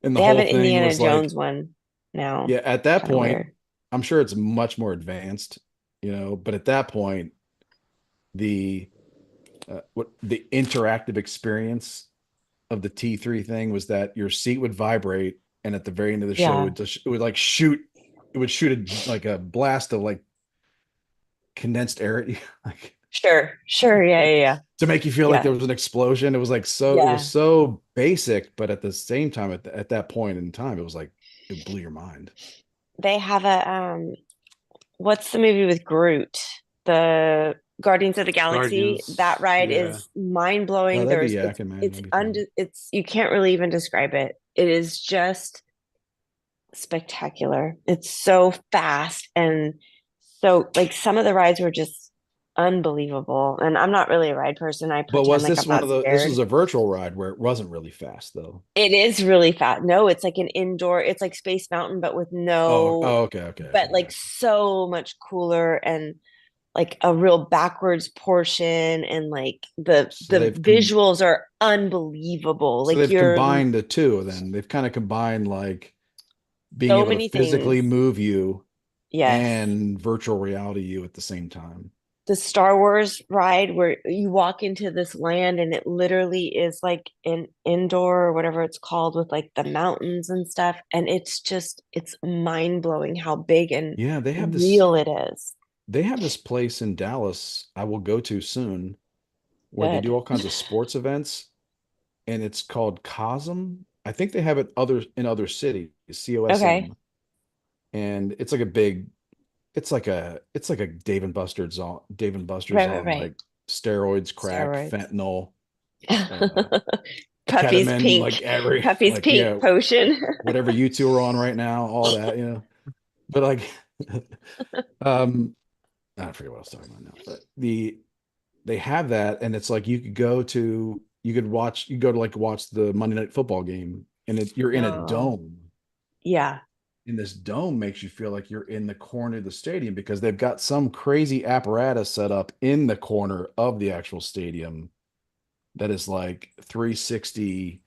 Speaker 2: And the
Speaker 3: They have
Speaker 2: whole
Speaker 3: an
Speaker 2: thing
Speaker 3: Indiana
Speaker 2: was like,
Speaker 3: Jones one now.
Speaker 2: yeah, at that
Speaker 3: Kind of
Speaker 2: point,
Speaker 3: weird.
Speaker 2: I'm sure it's much more advanced, but at that point, the what the interactive experience of the T3 thing was that your seat would vibrate, and at the very end of the show,
Speaker 3: Yeah.
Speaker 2: it would like shoot, it would shoot like a blast of like condensed air at you, like
Speaker 3: Sure. Sure. Yeah. Yeah.
Speaker 2: to make you feel like
Speaker 3: Yeah.
Speaker 2: there was an explosion. It was like it was
Speaker 3: Yeah.
Speaker 2: so basic, but at the same time, at that point in time, it was like it blew your mind.
Speaker 3: They have what's the movie with Groot? The Guardians of the Galaxy. That
Speaker 1: Guardians.
Speaker 3: ride
Speaker 1: Yeah.
Speaker 3: is mind
Speaker 2: Oh,
Speaker 3: blowing.
Speaker 2: that'd be, yeah, I can imagine
Speaker 3: It's
Speaker 2: that'd be fun.
Speaker 3: it's you can't really even describe it. It is just spectacular. It's so fast and so like some of the rides were just unbelievable. And I'm not really a ride person. I
Speaker 2: But
Speaker 3: pretend
Speaker 2: was
Speaker 3: like
Speaker 2: this
Speaker 3: I'm
Speaker 2: one
Speaker 3: not
Speaker 2: of the? This
Speaker 3: scared.
Speaker 2: was a virtual ride where it wasn't really fast though.
Speaker 3: It is really fast. No, it's like an indoor, it's like Space Mountain, but with
Speaker 2: Oh,
Speaker 3: no,
Speaker 2: oh, okay, okay,
Speaker 3: but
Speaker 2: okay.
Speaker 3: like so much cooler and like a real backwards portion and like
Speaker 2: So
Speaker 3: the visuals are unbelievable. Like
Speaker 2: they've
Speaker 3: you're
Speaker 2: combined the two. Then they've kind of combined like being
Speaker 3: so
Speaker 2: able to
Speaker 3: many
Speaker 2: physically
Speaker 3: things.
Speaker 2: move you
Speaker 3: Yes.
Speaker 2: and virtual reality you at the same time.
Speaker 3: The Star Wars ride where you walk into this land and it literally is like an indoor or whatever it's called with like the mountains and stuff. And it's mind blowing how big and
Speaker 2: Yeah,
Speaker 3: real it is.
Speaker 2: they have this place in Dallas I will go to soon where they do
Speaker 3: Good.
Speaker 2: all kinds of sports events, and it's called Cosm. I think they have it in other cities,
Speaker 3: Okay.
Speaker 2: COSM. And it's like a big, it's like a Dave and Buster's on
Speaker 3: Right, right, right.
Speaker 2: like steroids, crack,
Speaker 3: Steroids.
Speaker 2: fentanyl, uh,
Speaker 3: Puffy's
Speaker 2: ketamine,
Speaker 3: pink,
Speaker 2: like every,
Speaker 3: Puffy's
Speaker 2: like, yeah,
Speaker 3: pink potion.
Speaker 2: whatever you two are on right now, all that, but like, um, I forget what I was talking about now, but they have that, and it's like you go to like watch the Monday Night Football game, and you're in a
Speaker 3: Oh,
Speaker 2: dome,
Speaker 3: yeah,
Speaker 2: and this dome makes you feel like you're in the corner of the stadium because they've got some crazy apparatus set up in the corner of the actual stadium that is like 360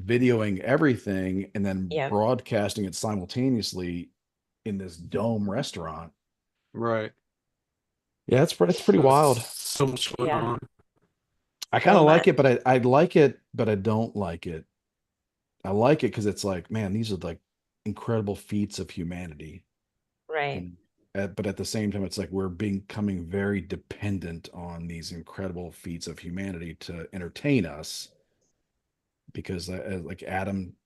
Speaker 2: videoing everything and then
Speaker 3: yeah,
Speaker 2: broadcasting it simultaneously in this dome restaurant.
Speaker 1: Right.
Speaker 2: Yeah, it's pretty
Speaker 1: There's
Speaker 2: wild.
Speaker 1: so much going
Speaker 3: yeah.
Speaker 1: on.
Speaker 2: I kind
Speaker 3: So
Speaker 2: of like
Speaker 3: much.
Speaker 2: it, but I like it, but I don't like it. I like it because it's like, man, these are like incredible feats of humanity.
Speaker 3: Right.
Speaker 2: And but at the same time, it's like we're becoming very dependent on these incredible feats of humanity to entertain us because, like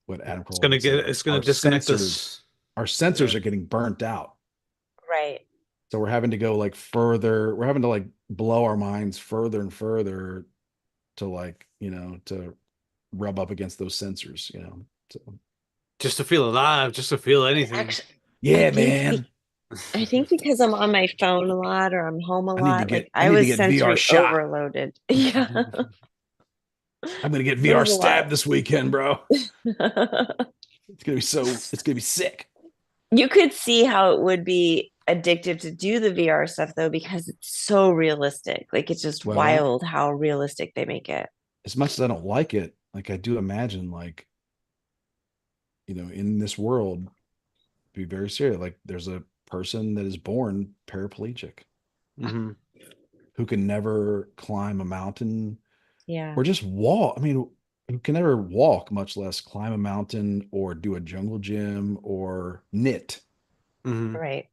Speaker 2: what Adam Carolla said,
Speaker 1: It's gonna disconnect us.
Speaker 2: our sensors
Speaker 1: Yeah.
Speaker 2: are getting burnt out.
Speaker 3: Right.
Speaker 2: So we're having to go like further. We're having to like blow our minds further and further to like, to rub up against those sensors. So,
Speaker 1: Just to feel alive, just to feel
Speaker 3: And
Speaker 1: anything.
Speaker 3: actually, I
Speaker 2: yeah,
Speaker 3: think
Speaker 2: man.
Speaker 3: I think because I'm on my phone a lot or I'm home a lot, like
Speaker 2: I
Speaker 3: I
Speaker 2: need to
Speaker 3: was
Speaker 2: get VR
Speaker 3: sensory
Speaker 2: shot.
Speaker 3: overloaded. Yeah.
Speaker 2: I'm gonna get
Speaker 3: It
Speaker 2: VR
Speaker 3: was a lot.
Speaker 2: stabbed this weekend, bro. It's gonna be sick.
Speaker 3: You could see how it would be addictive to do the VR stuff though, because it's so realistic. Like it's just
Speaker 2: Well,
Speaker 3: wild how realistic they make it.
Speaker 2: as much as I don't like it, like I do imagine, like, in this world, be very serious. Like there's a person that is born paraplegic
Speaker 1: Hmm.
Speaker 2: who can never climb a mountain
Speaker 3: Yeah.
Speaker 2: or just walk. I mean, who can never walk, much less climb a mountain or do a jungle gym or knit.
Speaker 1: Hmm.
Speaker 3: Right.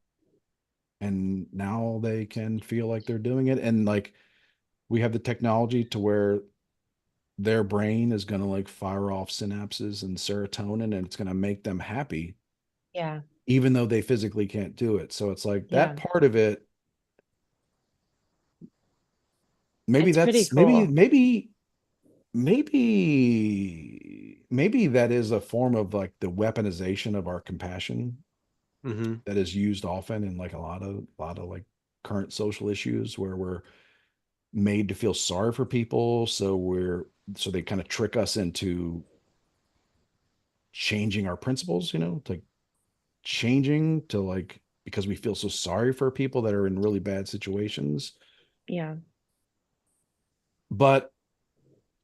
Speaker 2: And now they can feel like they're doing it. And like we have the technology to where their brain is going to like fire off synapses and serotonin and it's going to make them happy
Speaker 3: Yeah.
Speaker 2: even though they physically can't do it. So it's like that
Speaker 3: Yeah.
Speaker 2: part of it, maybe
Speaker 3: It's pretty
Speaker 2: that's maybe
Speaker 3: cool.
Speaker 2: maybe maybe that is a form of like the weaponization of our compassion
Speaker 1: Hmm.
Speaker 2: that is used often in like a lot of like current social issues where we're made to feel sorry for people, so they kind of trick us into changing our principles, like changing to like because we feel so sorry for people that are in really bad situations.
Speaker 3: Yeah.
Speaker 2: But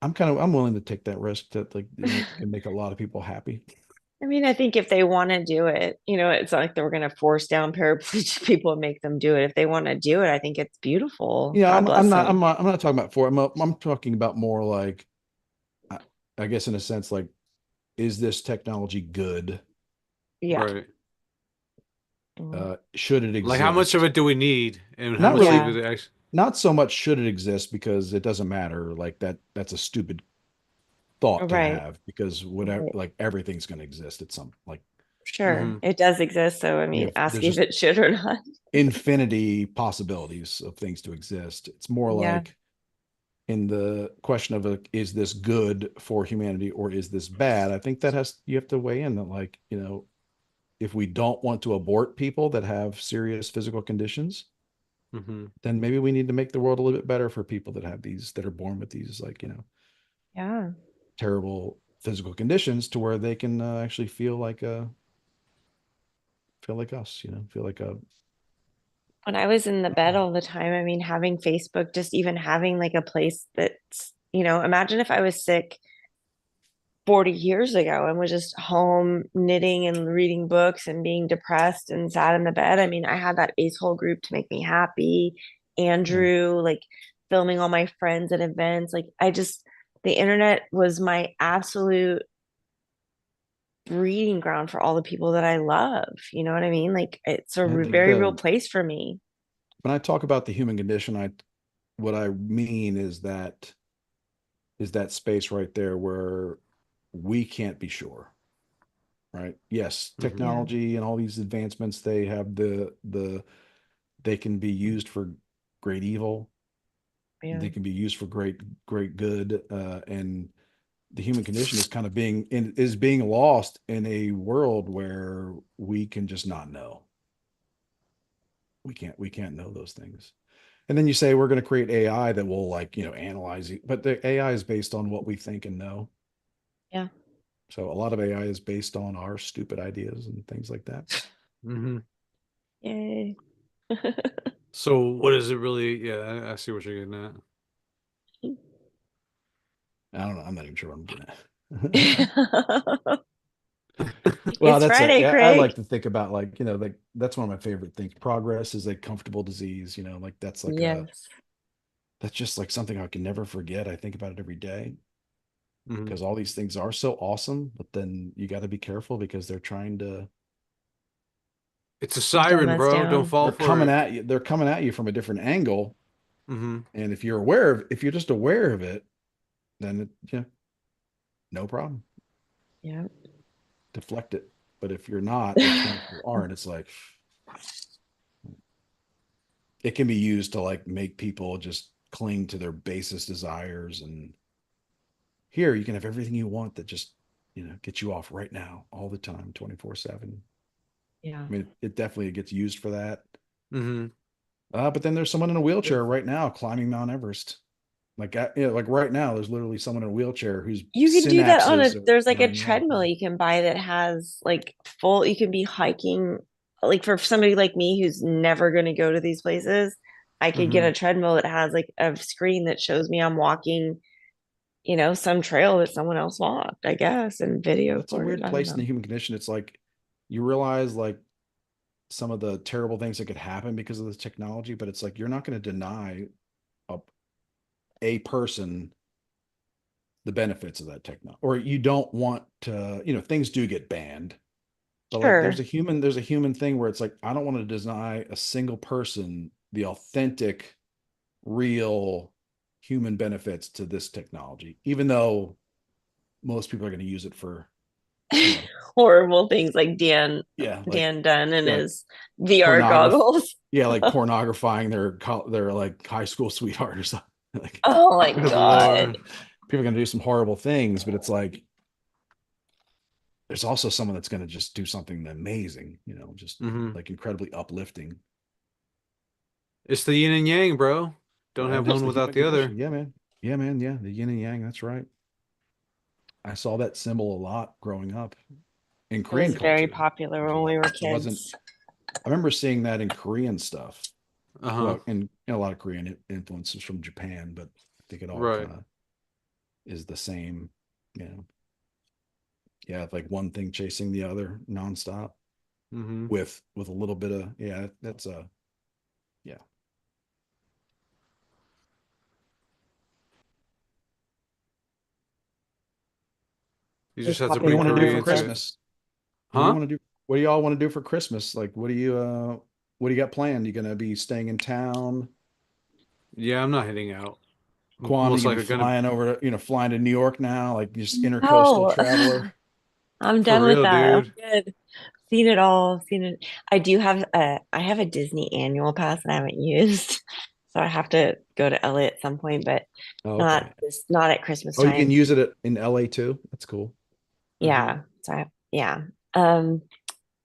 Speaker 2: I'm willing to take that risk that like can make a lot of people happy.
Speaker 3: I mean, I think if they want to do it, it's not like they're going to force down paraplegic people and make them do it. If they want to do it, I think it's beautiful.
Speaker 2: Yeah,
Speaker 3: God bless them.
Speaker 2: I'm not talking about I'm talking about more like I, I guess in a sense like is this technology good?
Speaker 3: Yeah.
Speaker 1: Right.
Speaker 3: Mhm.
Speaker 2: Should it
Speaker 1: Like, how much of
Speaker 2: exist?
Speaker 1: it do we need, and how
Speaker 2: Not
Speaker 1: much of
Speaker 3: Yeah.
Speaker 2: really,
Speaker 1: it actually?
Speaker 2: not so much should it exist because it doesn't matter. Like that's a stupid thought to
Speaker 3: Right.
Speaker 2: have because whatever,
Speaker 3: Right.
Speaker 2: like everything's going to exist at some like
Speaker 3: Sure.
Speaker 1: Hmm.
Speaker 3: It does exist. So, I mean, ask
Speaker 2: there's
Speaker 3: if
Speaker 2: just
Speaker 3: it should or not.
Speaker 2: infinity possibilities of things to exist. It's more
Speaker 3: Yeah.
Speaker 2: like in the question of like, is this good for humanity or is this bad? I think you have to weigh in that like, if we don't want to abort people that have serious physical conditions,
Speaker 1: Hmm.
Speaker 2: then maybe we need to make the world a little bit better for people that are born with these like,
Speaker 3: Yeah.
Speaker 2: terrible physical conditions to where they can actually feel like us, feel like a
Speaker 3: When I was in the bed
Speaker 2: oh,
Speaker 3: all the time, I mean, having Facebook, just even having like a place that's, imagine if I was sick 40 years ago and was just home knitting and reading books and being depressed and sat in the bed. I mean, I had that ace hole group to make me happy.
Speaker 2: yeah.
Speaker 3: Andrew, like filming all my friends at events. Like, the internet was my absolute breeding ground for all the people that I love. You know what I mean? Like, it's a
Speaker 2: I think
Speaker 3: very real
Speaker 2: the
Speaker 3: place for me.
Speaker 2: when I talk about the human condition, what I mean is that space right there where we can't be sure, right? Yes,
Speaker 1: Hmm.
Speaker 3: Yeah.
Speaker 2: technology and all these advancements, they have they can be used for great evil,
Speaker 3: Yeah.
Speaker 2: they can be used for great good. And the human condition is kind of being lost in a world where we can just not know. We can't know those things. And then you say we're going to create AI that will analyze it, but the AI is based on what we think and know.
Speaker 3: Yeah.
Speaker 2: So a lot of AI is based on our stupid ideas and things like that.
Speaker 1: Mm-hmm.
Speaker 3: Yay.
Speaker 1: So what is it really? Yeah, I see what you're getting at.
Speaker 2: I don't know. I'm not even sure what I'm getting at. Well,
Speaker 3: It's
Speaker 2: that's
Speaker 3: Friday,
Speaker 2: I
Speaker 3: Craig.
Speaker 2: like to think about that's one of my favorite things. Progress is a comfortable disease, like
Speaker 3: Yes.
Speaker 2: that's just like something I can never forget. I think about it every day
Speaker 1: Mm-hmm.
Speaker 2: because all these things are so awesome, but then you got to be careful because they're trying to
Speaker 1: It's a
Speaker 3: Dumb
Speaker 1: siren,
Speaker 3: us
Speaker 1: bro. Don't
Speaker 3: down.
Speaker 1: fall
Speaker 2: they're
Speaker 1: for
Speaker 2: coming
Speaker 1: it.
Speaker 2: at you. They're coming at you from a different angle.
Speaker 1: Mm-hmm.
Speaker 2: And if you're just aware of it, then no problem.
Speaker 3: Yeah.
Speaker 2: Deflect it. But if you're not, which most people aren't, it's like it can be used to like make people just cling to their basest desires. And here you can have everything you want that just get you off right now, all the time, 24/7.
Speaker 3: Yeah.
Speaker 2: I mean, it definitely gets used for that.
Speaker 1: Mm-hmm.
Speaker 2: But then there's someone in a wheelchair right now climbing Mount Everest. Like right now, there's literally someone in a wheelchair whose
Speaker 3: You can do that on
Speaker 2: synapses are
Speaker 3: there's like a
Speaker 2: firing off.
Speaker 3: treadmill you can buy that has like you can be hiking. Like for somebody like me who's never going to go to these places, I could get
Speaker 1: Mm-hmm.
Speaker 3: a treadmill that has like a screen that shows me I'm walking, some trail that someone else walked, I guess, and video
Speaker 2: That's a
Speaker 3: for it.
Speaker 2: weird
Speaker 3: I don't
Speaker 2: place in the
Speaker 3: know.
Speaker 2: human condition. It's like you realize like some of the terrible things that could happen because of this technology, but it's like you're not going to deny a, a person the benefits of that technology, or you don't want to, things do get banned, but like
Speaker 3: Sure.
Speaker 2: there's a human thing where it's like I don't want to deny a single person the authentic, real human benefits to this technology, even though most people are going to use it for, you know,
Speaker 3: Horrible things like
Speaker 2: yeah,
Speaker 3: Dan Dunn and
Speaker 2: like
Speaker 3: his VR
Speaker 2: pornography,
Speaker 3: goggles.
Speaker 2: yeah, like pornographizing their like high school sweetheart or something. Like
Speaker 3: Oh my
Speaker 1: Good
Speaker 3: God.
Speaker 1: Lord.
Speaker 2: people are going to do some horrible things, but it's like there's also someone that's going to just do something amazing, just
Speaker 1: Mm-hmm.
Speaker 2: like incredibly uplifting.
Speaker 1: It's the yin and yang, bro. Don't have
Speaker 2: And it's
Speaker 1: one
Speaker 2: the
Speaker 1: without
Speaker 2: human
Speaker 1: the other.
Speaker 2: condition. Yeah, man. Yeah, man. Yeah, the yin and yang. That's right. I saw that symbol a lot growing up in
Speaker 3: It was
Speaker 2: Korean
Speaker 3: very
Speaker 2: culture.
Speaker 3: popular when we
Speaker 2: Actually,
Speaker 3: were
Speaker 2: it wasn't.
Speaker 3: kids.
Speaker 2: I remember seeing that in Korean stuff.
Speaker 1: Uh-huh.
Speaker 2: Well, in a lot of Korean influences from Japan, but I think it all
Speaker 1: Right.
Speaker 2: kind of is the same. Yeah, like one thing chasing the other nonstop
Speaker 1: Mm-hmm.
Speaker 2: with a little bit of That's yeah.
Speaker 1: You
Speaker 3: It was
Speaker 1: just have to
Speaker 2: What do you
Speaker 1: bring
Speaker 3: popular
Speaker 2: want to
Speaker 3: when
Speaker 2: do
Speaker 3: we
Speaker 2: for
Speaker 3: were
Speaker 1: Korean to it.
Speaker 3: kids.
Speaker 2: Christmas? What do you
Speaker 1: Huh?
Speaker 2: want to do? What do y'all want to do for Christmas? Like, what do you got planned? You gonna be staying in town?
Speaker 1: Yeah, I'm not heading out.
Speaker 2: Quan, are you
Speaker 1: Most
Speaker 2: gonna be
Speaker 1: likely gonna
Speaker 2: flying over flying to New York now? Like just intercoastal
Speaker 3: No,
Speaker 2: traveler?
Speaker 3: I'm
Speaker 1: for
Speaker 3: done with
Speaker 1: real,
Speaker 3: that. I'm
Speaker 1: dude.
Speaker 3: good. Seen it all. Seen it. I have a Disney annual pass that I haven't used. So I have to go to LA at some point, but
Speaker 2: Oh, okay.
Speaker 3: not at Christmas
Speaker 2: Oh, you can
Speaker 3: time.
Speaker 2: use it in LA too. That's cool.
Speaker 1: Mm-hmm.
Speaker 3: Yeah. Yeah. Um,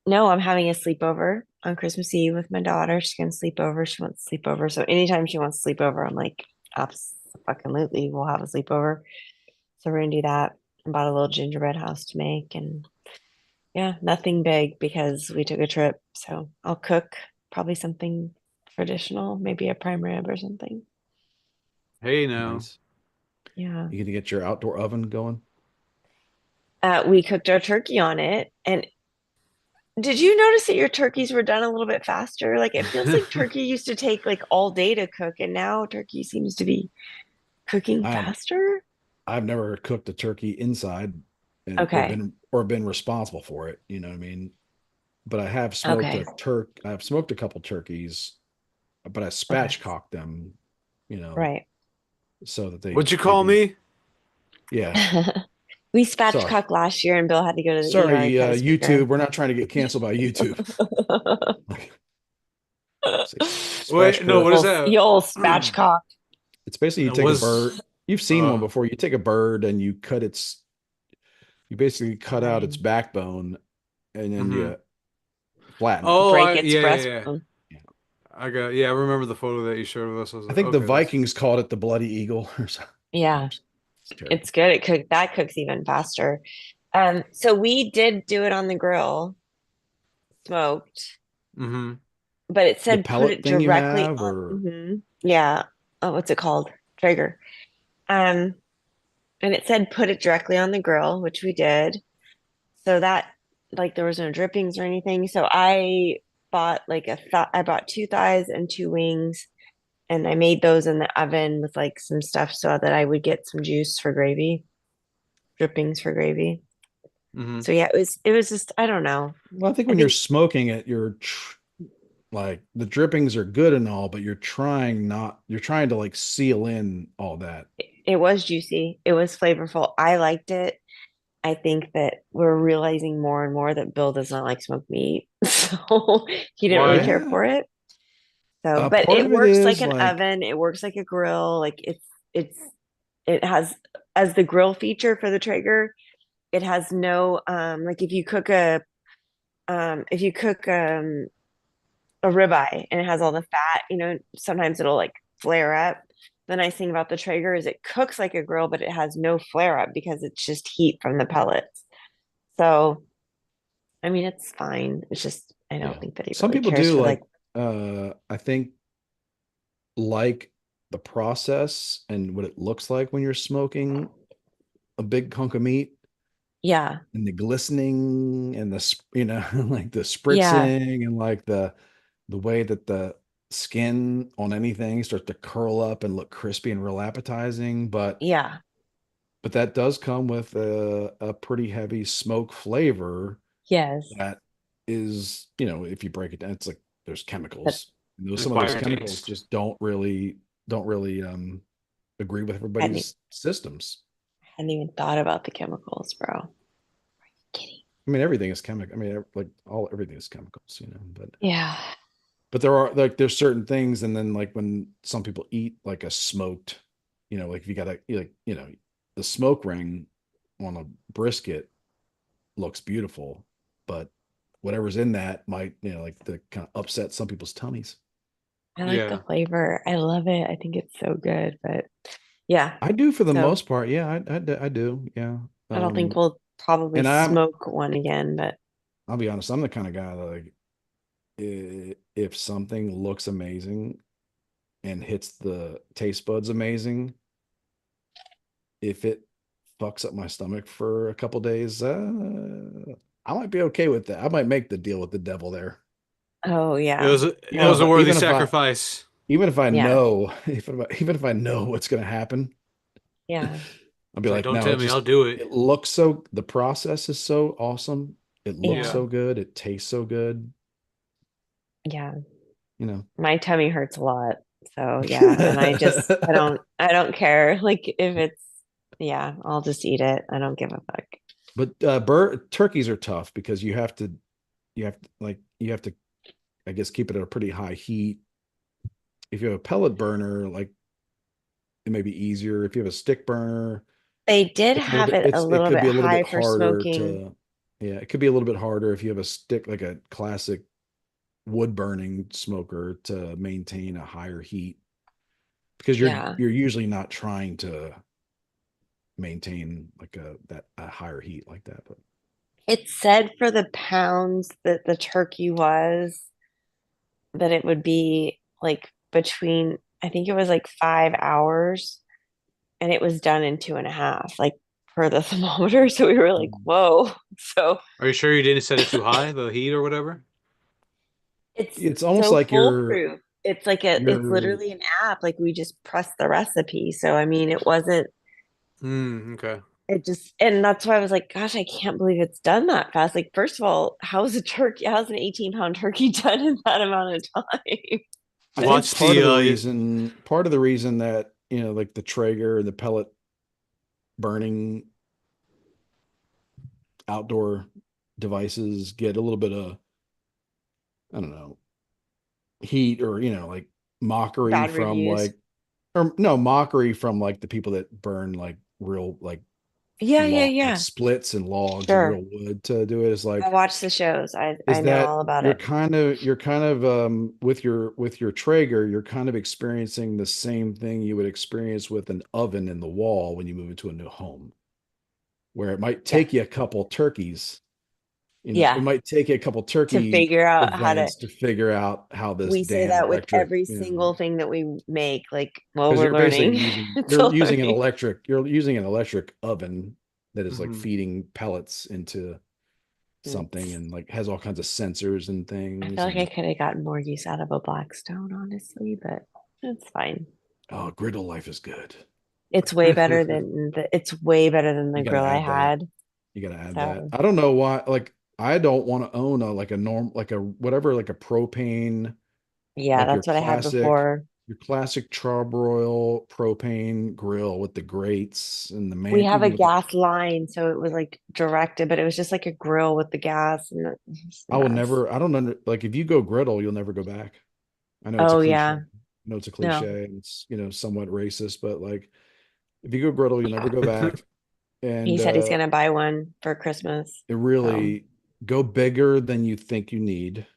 Speaker 3: no, I'm having a sleepover on Christmas Eve with my daughter. She's gonna sleep over. She wants to sleep over. So anytime she wants to sleep over, I'm like, absolutely, we'll have a sleepover. So we're gonna do that. I bought a little gingerbread house to make, and yeah, nothing big because we took a trip. So I'll cook probably something traditional, maybe a prime rib or something.
Speaker 1: Hey now.
Speaker 2: Nice.
Speaker 3: Yeah.
Speaker 2: You gonna get your outdoor oven going?
Speaker 3: We cooked our turkey on it. And did you notice that your turkeys were done a little bit faster? Like it feels like turkey used to take like all day to cook, and now turkey seems to be cooking
Speaker 2: I
Speaker 3: faster.
Speaker 2: I've never cooked a turkey inside and
Speaker 3: Okay.
Speaker 2: or been responsible for it. You know what I mean? But
Speaker 3: Okay.
Speaker 2: I've smoked a couple turkeys, but I
Speaker 3: Okay.
Speaker 2: spatchcocked them, you know,
Speaker 3: Right.
Speaker 2: so that
Speaker 1: What'd you
Speaker 2: they
Speaker 1: call
Speaker 2: do.
Speaker 1: me?
Speaker 2: Yeah.
Speaker 3: We
Speaker 2: Sorry.
Speaker 3: spatchcocked last year and Bill had to go to the ER. He
Speaker 2: Sorry,
Speaker 3: cut his
Speaker 2: YouTube.
Speaker 3: finger.
Speaker 2: We're not trying to get canceled by YouTube. Like, say
Speaker 1: Wait, no,
Speaker 2: spatchcook.
Speaker 1: what is that?
Speaker 3: You'll spatchcock.
Speaker 2: It's basically you
Speaker 1: It
Speaker 2: take a
Speaker 1: was
Speaker 2: bird. You've seen one
Speaker 1: uh
Speaker 2: before. You take a bird and you basically cut out its
Speaker 3: Fine.
Speaker 2: backbone and then
Speaker 1: mhm.
Speaker 2: you flatten it.
Speaker 1: Oh,
Speaker 3: Break its
Speaker 1: yeah, yeah, yeah.
Speaker 3: breastbone.
Speaker 2: Yeah.
Speaker 1: I remember the photo that you showed us. I was
Speaker 2: I
Speaker 1: like,
Speaker 2: think the
Speaker 1: okay, that's
Speaker 2: Vikings called it the Bloody Eagle or something.
Speaker 3: Yeah,
Speaker 2: It's terrible.
Speaker 3: it's good. That cooks even faster. So we did do it on the grill, smoked,
Speaker 1: mm-hmm.
Speaker 3: but it
Speaker 2: The
Speaker 3: said put
Speaker 2: pellet
Speaker 3: it
Speaker 2: thing you
Speaker 3: directly
Speaker 2: have,
Speaker 3: on.
Speaker 2: or
Speaker 3: Yeah. Oh, what's it called? Traeger. Um, and it said put it directly on the grill, which we did. So that like there was no drippings or anything. So I bought like I bought two thighs and two wings, and I made those in the oven with like some stuff so that I would get some juice for gravy, drippings for gravy.
Speaker 1: Mm-hmm.
Speaker 3: So yeah, it was just I don't know.
Speaker 2: well, I think
Speaker 3: I
Speaker 2: when you're
Speaker 3: think
Speaker 2: smoking it, like the drippings are good and all, but you're trying to like seal in all that.
Speaker 3: it was juicy. It was flavorful. I liked it. I think that we're realizing more and more that Bill does not like smoked meat. So he didn't really
Speaker 1: Why?
Speaker 3: care
Speaker 2: Yeah.
Speaker 3: for it. So, but
Speaker 2: Part
Speaker 3: it
Speaker 2: of it
Speaker 3: works like
Speaker 2: is
Speaker 3: an
Speaker 2: like,
Speaker 3: oven. It works like a grill. Like it's it has as the grill feature for the Traeger, it has no like if you cook a ribeye and it has all the fat, sometimes it'll like flare up. The nice thing about the Traeger is it cooks like a grill, but it has no flare up because it's just heat from the pellets. So, I mean, it's fine. It's just I don't
Speaker 2: yeah.
Speaker 3: think that he
Speaker 2: Some
Speaker 3: really
Speaker 2: people
Speaker 3: cares
Speaker 2: do
Speaker 3: for like,
Speaker 2: I think like the process and what it looks like when you're smoking a big hunk of meat
Speaker 3: yeah,
Speaker 2: and the glistening and like the
Speaker 3: yeah,
Speaker 2: spritzing and like the way that the skin on anything starts to curl up and look crispy and real appetizing,
Speaker 3: yeah,
Speaker 2: but that does come with a pretty heavy smoke flavor
Speaker 3: yes.
Speaker 2: that is, if you break it down, it's like there's
Speaker 3: But
Speaker 2: chemicals. And those
Speaker 1: An
Speaker 2: some of those
Speaker 1: acquired
Speaker 2: chemicals
Speaker 1: taste.
Speaker 2: just don't really agree with
Speaker 3: I hadn't,
Speaker 2: everybody's systems.
Speaker 3: hadn't even thought about the chemicals, bro. Kidding.
Speaker 2: I mean, everything is chemical. I mean, like everything is chemicals,
Speaker 3: Yeah.
Speaker 2: but there's certain things, and then like when some people eat like a smoked, like if you got the smoke ring on a brisket looks beautiful, but whatever's in that might, like the kind of upset some people's tummies.
Speaker 3: I like the
Speaker 1: Yeah.
Speaker 3: flavor. I love it. I think it's so good. But yeah.
Speaker 2: I do for the
Speaker 3: So
Speaker 2: most part. Yeah, I do. Yeah.
Speaker 3: I don't think we'll probably
Speaker 2: And
Speaker 3: smoke one again, but
Speaker 2: I'll be honest, I'm the kind of guy that like if something looks amazing and hits the taste buds amazing, if it fucks up my stomach for a couple days, I might be okay with that. I might make the deal with the devil there.
Speaker 3: oh
Speaker 1: It
Speaker 3: yeah.
Speaker 1: was it
Speaker 2: Even
Speaker 3: No,
Speaker 1: was
Speaker 2: if
Speaker 1: a
Speaker 2: I,
Speaker 1: worthy
Speaker 2: even if I,
Speaker 1: sacrifice.
Speaker 2: even if I
Speaker 3: yeah.
Speaker 2: know, even if I know what's going to happen,
Speaker 3: Yeah.
Speaker 2: I'll be
Speaker 1: It's like,
Speaker 2: like,
Speaker 1: don't
Speaker 2: no,
Speaker 1: tell me, I'll do it.
Speaker 2: it looks the process is so awesome. It looks
Speaker 3: Yeah.
Speaker 1: Yeah.
Speaker 2: so good. It tastes so good.
Speaker 3: Yeah.
Speaker 2: You know,
Speaker 3: My tummy hurts a lot. So yeah. And I don't care. Like if it's, yeah, I'll just eat it. I don't give a fuck.
Speaker 2: but turkeys are tough because you have to, I guess, keep it at a pretty high heat. If you have a pellet burner, like it may be easier. If you have a stick burner,
Speaker 3: They did
Speaker 2: it's a little
Speaker 3: have
Speaker 2: bit
Speaker 3: it a
Speaker 2: it
Speaker 3: little
Speaker 2: could
Speaker 3: bit
Speaker 2: be a little bit
Speaker 3: high for
Speaker 2: harder
Speaker 3: smoking.
Speaker 2: to, yeah, it could be a little bit harder if you have a stick, like a classic wood burning smoker, to maintain a higher heat because you're
Speaker 3: Yeah.
Speaker 2: you're usually not trying to maintain like a higher heat like that. But
Speaker 3: It said for the pounds that the turkey was, that it would be like between, I think it was like 5 hours, and it was done in 2.5, like per the thermometer. So we were like, whoa. So
Speaker 1: Are you sure you didn't set it too high, the heat or whatever?
Speaker 3: it's
Speaker 2: it's almost
Speaker 3: so
Speaker 2: like
Speaker 3: foolproof. It's
Speaker 2: you're
Speaker 3: literally an app. Like we just pressed the recipe. So I mean, it wasn't,
Speaker 1: Okay.
Speaker 3: and that's why I was like, gosh, I can't believe it's done that fast. Like, first of all, how's an 18-pound turkey done in that amount of time?
Speaker 2: I think
Speaker 1: Watch the
Speaker 2: part of the reason that, like the Traeger and the pellet burning outdoor devices get a little bit of, I don't know, heat or, like mockery
Speaker 3: Bad
Speaker 2: from
Speaker 3: reviews.
Speaker 2: like or no, mockery from like the people that burn like real like
Speaker 3: Yeah, yeah,
Speaker 2: log, like
Speaker 3: yeah.
Speaker 2: splits and logs and real
Speaker 3: Sure.
Speaker 2: wood to do it. Is
Speaker 3: I
Speaker 2: like,
Speaker 3: watch the shows. I
Speaker 2: is
Speaker 3: know
Speaker 2: that
Speaker 3: all about it.
Speaker 2: you're kind of with your Traeger, you're kind of experiencing the same thing you would experience with an oven in the wall when you move into a new home, where it might
Speaker 3: Yeah.
Speaker 2: take you a couple turkeys. It
Speaker 3: Yeah.
Speaker 2: might take you a couple
Speaker 3: To
Speaker 2: turkey
Speaker 3: figure out how to
Speaker 2: events to figure out how this
Speaker 3: we say
Speaker 2: damn
Speaker 3: that with
Speaker 2: electric,
Speaker 3: every single thing that we make, like, well,
Speaker 2: because
Speaker 3: we're
Speaker 2: you're basically
Speaker 3: learning.
Speaker 2: using
Speaker 3: It's a learning.
Speaker 2: you're using an electric oven that is like
Speaker 1: Hmm.
Speaker 2: feeding pellets into something,
Speaker 3: It's,
Speaker 2: and like has all kinds of sensors and
Speaker 3: I feel
Speaker 2: things.
Speaker 3: like I
Speaker 2: And
Speaker 3: could have gotten more use out of a Blackstone, honestly, but it's fine.
Speaker 2: oh, griddle life is good.
Speaker 3: It's way better than the
Speaker 2: You got to
Speaker 3: grill I
Speaker 2: add that.
Speaker 3: had.
Speaker 2: You got to add that.
Speaker 3: So
Speaker 2: I don't know why. Like, I don't want to own a like a norm like a whatever like a propane,
Speaker 3: yeah,
Speaker 2: like
Speaker 3: that's what I had before.
Speaker 2: your classic charbroil propane grill with the grates and the
Speaker 3: We
Speaker 2: man,
Speaker 3: have a
Speaker 2: even with the,
Speaker 3: gas line, so it was like directed, but it was just like a grill with the gas and it's a
Speaker 2: I will
Speaker 3: mess.
Speaker 2: never, I don't under, like if you go griddle, you'll never go back. I know it's a
Speaker 3: Oh
Speaker 2: cliche.
Speaker 3: yeah.
Speaker 2: I know it's a
Speaker 3: No.
Speaker 2: cliche and it's, somewhat racist, but like if you go griddle, you'll never go back.
Speaker 3: He
Speaker 2: And
Speaker 3: said he's gonna buy one for Christmas.
Speaker 2: it
Speaker 3: So
Speaker 2: really go bigger than you think you need,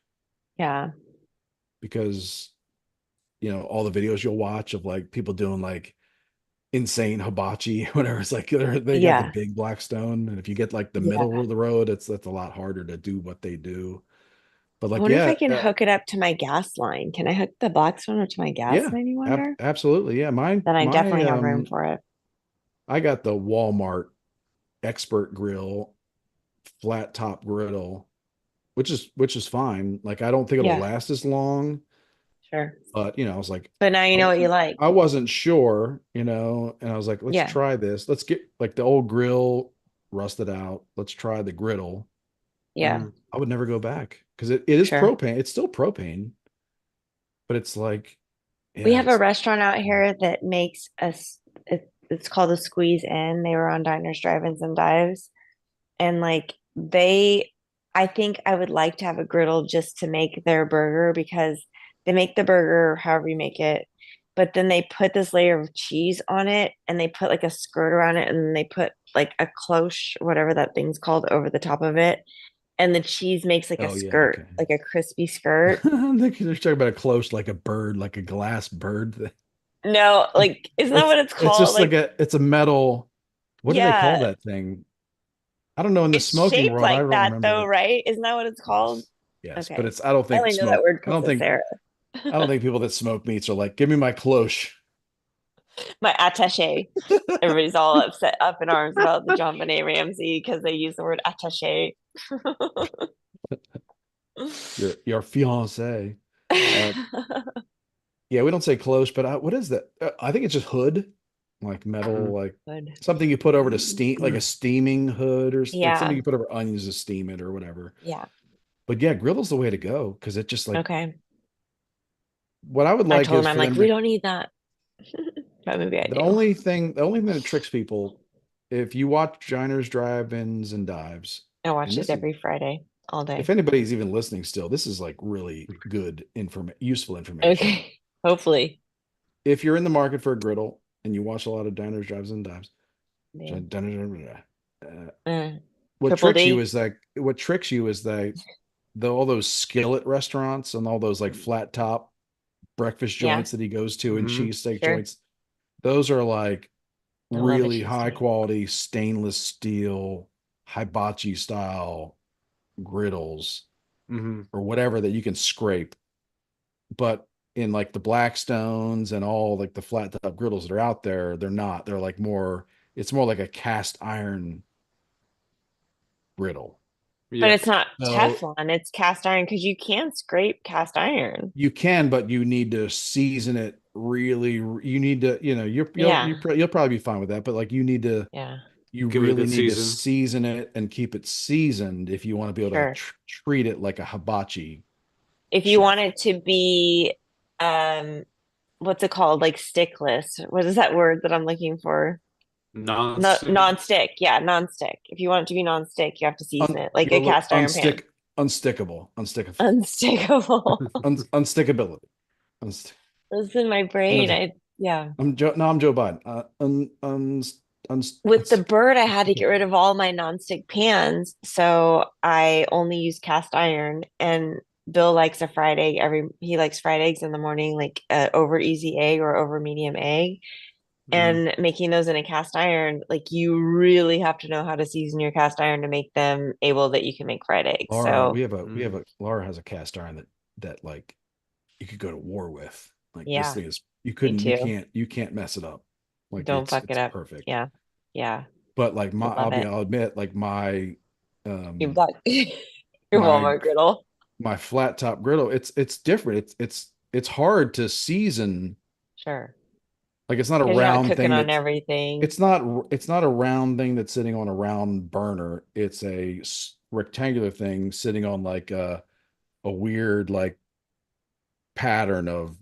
Speaker 3: yeah.
Speaker 2: because, all the videos you'll watch of like people doing like insane hibachi, whatever. It's like they got the
Speaker 3: Yeah.
Speaker 2: big black stone. And if you get like the
Speaker 3: Yeah.
Speaker 2: middle of the road, that's a lot harder to do what they do. But
Speaker 3: I
Speaker 2: like,
Speaker 3: wonder if I
Speaker 2: yeah,
Speaker 3: can hook it up to my gas line. Can I hook the Blackstone up to my gas
Speaker 2: yeah,
Speaker 3: line, you wonder?
Speaker 2: absolutely. Yeah.
Speaker 3: Then I definitely have room for it.
Speaker 2: I got the Walmart expert grill, flat top griddle, which is fine. Like, I don't think it'll
Speaker 3: Yeah,
Speaker 2: last as long,
Speaker 3: sure.
Speaker 2: but I was like,
Speaker 3: But now you know what you like.
Speaker 2: I wasn't sure, and I was like, let's
Speaker 3: Yeah,
Speaker 2: try this. Let's get like the old grill rusted out. Let's try the griddle.
Speaker 3: yeah,
Speaker 2: I would never go back because it is
Speaker 3: sure.
Speaker 2: propane. It's still propane, but it's like,
Speaker 3: We
Speaker 2: yeah,
Speaker 3: have a
Speaker 2: it's
Speaker 3: restaurant out here that makes us, it's called a Squeeze In. They were on Diners, Drive-Ins, and Dives. And like I think I would like to have a griddle just to make their burger because they make the burger however you make it, but then they put this layer of cheese on it and they put like a skirt around it and then they put like a cloche, whatever that thing's called, over the top of it. And the cheese makes like a
Speaker 2: oh yeah,
Speaker 3: skirt,
Speaker 2: okay.
Speaker 3: like a crispy skirt.
Speaker 2: I'm thinking they're talking about a close like a bird, like a glass bird.
Speaker 3: No, like, isn't that what it's
Speaker 2: It's
Speaker 3: called?
Speaker 2: just like
Speaker 3: Like,
Speaker 2: it's a metal. What do they call
Speaker 3: yeah,
Speaker 2: that thing? I don't know. In the
Speaker 3: it's
Speaker 2: smoking
Speaker 3: shaped
Speaker 2: world, I
Speaker 3: like
Speaker 2: don't
Speaker 3: that though,
Speaker 2: remember.
Speaker 3: right? Isn't that what it's called?
Speaker 2: Yes, but
Speaker 3: Okay.
Speaker 2: it's. I don't
Speaker 3: I
Speaker 2: think
Speaker 3: only know that
Speaker 2: smoke.
Speaker 3: word
Speaker 2: I
Speaker 3: because
Speaker 2: don't
Speaker 3: of
Speaker 2: think.
Speaker 3: Sarah.
Speaker 2: I don't think people that smoke meats are like, give me my cloche.
Speaker 3: My attache. Everybody's all upset up in arms about the John Benet Ramsey because they use the word attache.
Speaker 2: Your fiance. Uh, yeah, we don't say cloche, but what is that? I think it's just hood, like metal,
Speaker 1: Mhm.
Speaker 2: like
Speaker 3: Good.
Speaker 2: something you put over to steam, like a steaming hood, or like something
Speaker 3: Yeah.
Speaker 2: you put over onions to steam it or whatever.
Speaker 3: Yeah.
Speaker 2: But yeah, griddle's the way to go because it just like
Speaker 3: Okay.
Speaker 2: what I would
Speaker 3: I
Speaker 2: like
Speaker 3: told
Speaker 2: is
Speaker 3: him, I'm
Speaker 2: for
Speaker 3: like,
Speaker 2: them
Speaker 3: we
Speaker 2: to.
Speaker 3: don't need that. But maybe I do.
Speaker 2: The only thing that tricks people, if you watch Diners, Drive-Ins, and Dives,
Speaker 3: I watch
Speaker 2: and
Speaker 3: it
Speaker 2: this is,
Speaker 3: every Friday, all
Speaker 2: if
Speaker 3: day.
Speaker 2: anybody's even listening still, this is like really good useful information.
Speaker 3: Okay. Hopefully.
Speaker 2: If you're in the market for a griddle and you watch a lot of Diners, Drives, and Dives,
Speaker 3: Yeah.
Speaker 2: uh,
Speaker 3: Uh, Triple D.
Speaker 2: what tricks you is that all those skillet restaurants and all those like flat top breakfast
Speaker 3: Yeah.
Speaker 2: joints that he goes to and
Speaker 1: Mhm.
Speaker 2: cheesesteak
Speaker 3: Sure.
Speaker 2: joints, those are like
Speaker 3: I love a
Speaker 2: really high
Speaker 3: cheesesteak.
Speaker 2: quality stainless steel hibachi style griddles
Speaker 1: Mhm.
Speaker 2: or whatever that you can scrape. But in like the Blackstones and all like the flat top griddles that are out there, they're not. They're like more, it's more like a cast iron griddle.
Speaker 3: But
Speaker 1: Yeah.
Speaker 3: it's not
Speaker 2: So
Speaker 3: Teflon, it's cast iron because you can scrape cast iron.
Speaker 2: you can, but you need to season it really. You need to,
Speaker 3: Yeah.
Speaker 2: you'll probably be fine with that. But like
Speaker 3: Yeah.
Speaker 2: you
Speaker 1: Give it a
Speaker 2: really
Speaker 1: good
Speaker 2: need to
Speaker 1: season.
Speaker 2: season it and keep it seasoned if you want to be able to
Speaker 3: Sure.
Speaker 2: treat it like a hibachi
Speaker 3: If you want
Speaker 2: chef.
Speaker 3: it to be um what's it called? Like stickless. What is that word that I'm looking for? No,
Speaker 1: Non-stick.
Speaker 3: non-stick. Yeah, non-stick. If you want it to be non-stick, you have to season it like a cast iron pan.
Speaker 2: Unstickable,
Speaker 3: Unstickable.
Speaker 2: unstickability. Unst-
Speaker 3: This is in my
Speaker 2: one of
Speaker 3: brain.
Speaker 2: the
Speaker 3: I Yeah.
Speaker 2: I'm Joe. No, I'm Joe Biden.
Speaker 3: With the bird, I had to get rid of all my nonstick pans, so I only use cast iron. And Bill likes a fried egg he likes fried eggs in the morning, like over easy egg or over medium egg.
Speaker 1: Mhm.
Speaker 3: And making those in a cast iron, like you really have to know how to season your cast iron to make them able that you can make fried eggs.
Speaker 2: Laura,
Speaker 3: So
Speaker 1: Mhm.
Speaker 2: Laura has a cast iron that like you could go to war with. Like this
Speaker 3: yeah,
Speaker 2: thing is
Speaker 3: me too.
Speaker 2: you can't mess it up. Like
Speaker 3: Don't fuck it
Speaker 2: it's
Speaker 3: up.
Speaker 2: perfect.
Speaker 3: Yeah. Yeah.
Speaker 2: But like
Speaker 3: I love it.
Speaker 2: I'll admit like
Speaker 3: You've got your
Speaker 2: my
Speaker 3: Walmart griddle.
Speaker 2: my flat top griddle, it's different. It's hard to season.
Speaker 3: Sure.
Speaker 2: Like it's not a
Speaker 3: Because you're not
Speaker 2: round
Speaker 3: cooking
Speaker 2: thing
Speaker 3: on
Speaker 2: that's
Speaker 3: everything.
Speaker 2: it's not a round thing that's sitting on a round burner. It's a rectangular thing sitting on like a weird like pattern of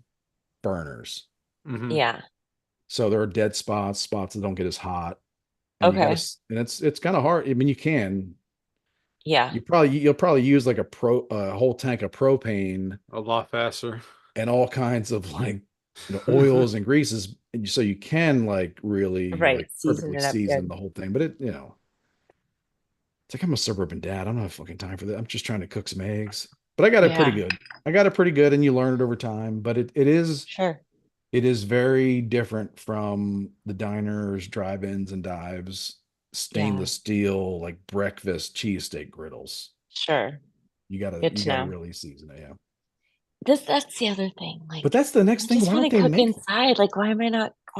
Speaker 2: burners.
Speaker 1: Mhm.
Speaker 3: Yeah.
Speaker 2: So there are dead spots that don't get as hot, and you got
Speaker 3: Okay.
Speaker 2: to, and it's kind of hard. I mean,
Speaker 3: Yeah.
Speaker 2: you'll probably use like a whole tank of propane
Speaker 1: A lot faster.
Speaker 2: and all kinds of like oils and greases, and so you can like really
Speaker 3: Right.
Speaker 2: like
Speaker 3: Season
Speaker 2: perfectly
Speaker 3: it up
Speaker 2: season
Speaker 3: good.
Speaker 2: the whole thing. But it's like I'm a suburban dad. I don't have fucking time for that. I'm just trying to cook some eggs. But I got it pretty
Speaker 3: Yeah.
Speaker 2: good. I got it pretty good, and you learn it over time. But
Speaker 3: Sure.
Speaker 2: it is very different from the diners, drive-ins, and dives,
Speaker 3: Yeah.
Speaker 2: stainless steel, like breakfast cheesesteak griddles.
Speaker 3: Sure. Good
Speaker 2: You
Speaker 3: to
Speaker 2: gotta
Speaker 3: know.
Speaker 2: really season it, yeah.
Speaker 3: That's the other thing.
Speaker 2: But
Speaker 3: Like,
Speaker 2: that's the next
Speaker 3: I
Speaker 2: thing.
Speaker 3: just
Speaker 2: Why
Speaker 3: want
Speaker 2: don't
Speaker 3: to
Speaker 2: they
Speaker 3: cook
Speaker 2: make
Speaker 3: inside. Like, why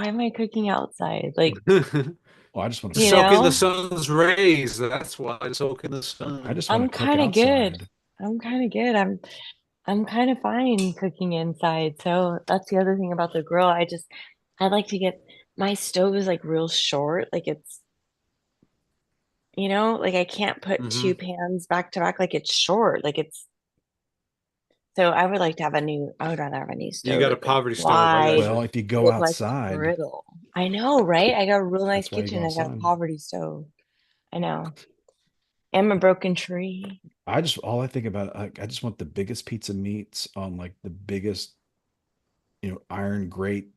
Speaker 3: am I cooking outside? Like,
Speaker 2: Oh, I just want to
Speaker 3: you
Speaker 2: cook.
Speaker 1: Soak in the
Speaker 3: know,
Speaker 1: sun's rays. That's why. Soak in the
Speaker 2: I
Speaker 1: sun.
Speaker 2: just want to
Speaker 3: I'm
Speaker 2: cook
Speaker 3: kind of good.
Speaker 2: outside.
Speaker 3: I'm kind of good. I'm kind of fine cooking inside. So that's the other thing about the grill. I like to get my stove is like real short. Like it's, like I can't put two
Speaker 1: Hmm.
Speaker 3: pans back to back. Like it's short. So I would rather have a new
Speaker 1: You
Speaker 3: stove
Speaker 1: got a
Speaker 3: that's like
Speaker 1: poverty stove. I got
Speaker 3: wide
Speaker 1: you.
Speaker 2: Well, if you go
Speaker 3: with like a
Speaker 2: outside,
Speaker 3: griddle. I know, right? I got a real nice
Speaker 2: that's why you go
Speaker 3: kitchen. I got a
Speaker 2: outside.
Speaker 3: poverty stove. I know. And a broken tree.
Speaker 2: All I think about, like, I just want the biggest pizza meats on like the biggest, iron grate